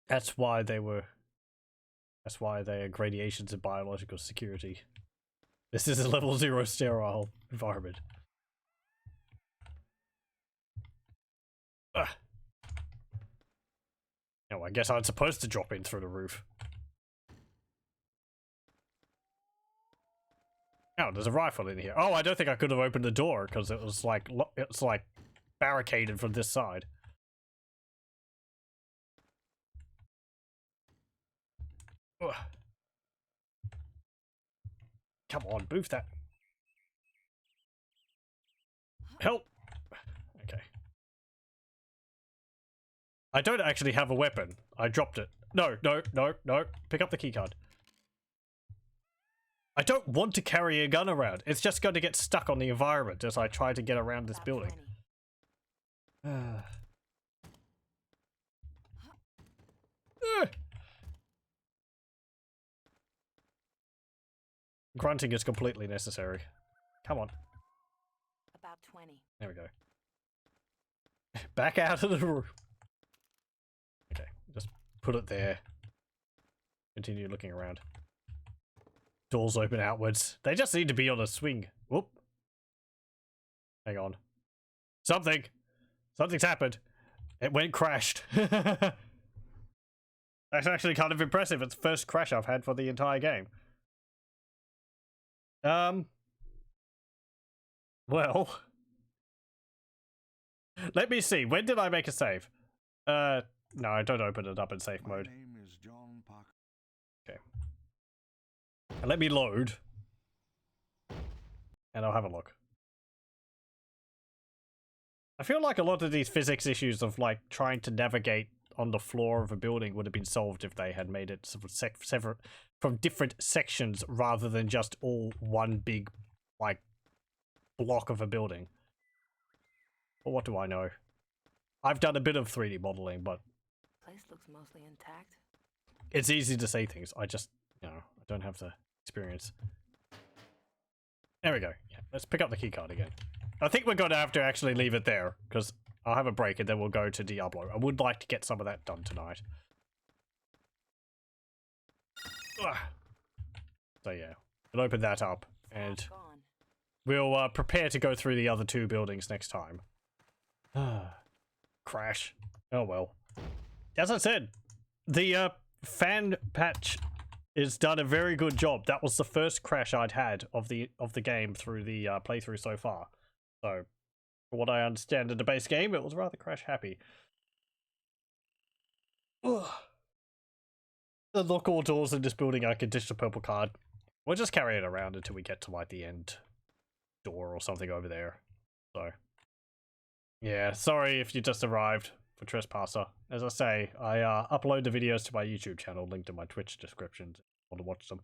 That's why they are gradations in biological security. This is a level 0 sterile environment. No, I guess I'm supposed to drop in through the roof. Oh, there's a rifle in here. Oh, I don't think I could have opened the door because it was like barricaded from this side. Ugh. Come on, move that. Help! Okay. I don't actually have a weapon. I dropped it. No. Pick up the keycard. I don't want to carry a gun around. It's just going to get stuck on the environment as I try to get around this building. Grunting is completely necessary. Come on. About 20. There we go. Back out of the room. Okay, just put it there. Continue looking around. Doors open outwards. They just need to be on a swing. Whoop. Hang on. Something's happened. It went crashed. That's actually kind of impressive. It's the first crash I've had for the entire game. Well. Let me see. When did I make a save? No, I don't open it up in safe mode. My name is John Park. Okay. Let me load. And I'll have a look. I feel like a lot of these physics issues of like trying to navigate on the floor of a building would have been solved if they had made it sort of separate from different sections rather than just all one big like block of a building. But what do I know? I've done a bit of 3D modeling, but Place looks mostly intact. it's easy to say things. I just, I don't have the experience. There we go. Yeah, let's pick up the keycard again. I think we're going to have to actually leave it there, because I'll have a break and then we'll go to Diablo. I would like to get some of that done tonight. Ugh. So yeah, we'll open that up, and we'll prepare to go through the other two buildings next time. Crash. Oh well. As I said, the fan patch has done a very good job. That was the first crash I'd had of the game through the playthrough so far. So, from what I understand in the base game, it was rather crash happy. Ugh. Unlock all doors in this building. I can ditch the purple card. We'll just carry it around until we get to like the end door or something over there. So, yeah, sorry if you just arrived for Trespasser. As I say, I upload the videos to my YouTube channel, linked in my Twitch descriptions if you want to watch them.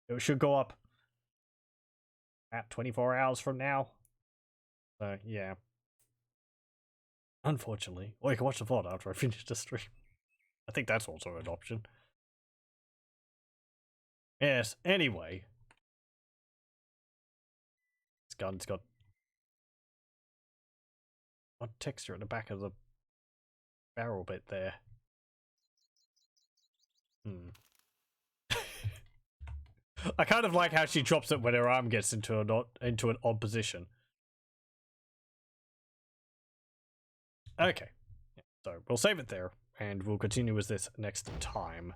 It should go up at 24 hours from now. So, yeah. Unfortunately. Or you can watch the VOD after I finish the stream. I think that's also an option. Yes, anyway. This gun's got... what texture at the back of the barrel bit there. I kind of like how she drops it when her arm gets into an odd position. Okay, so we'll save it there, and we'll continue with this next time.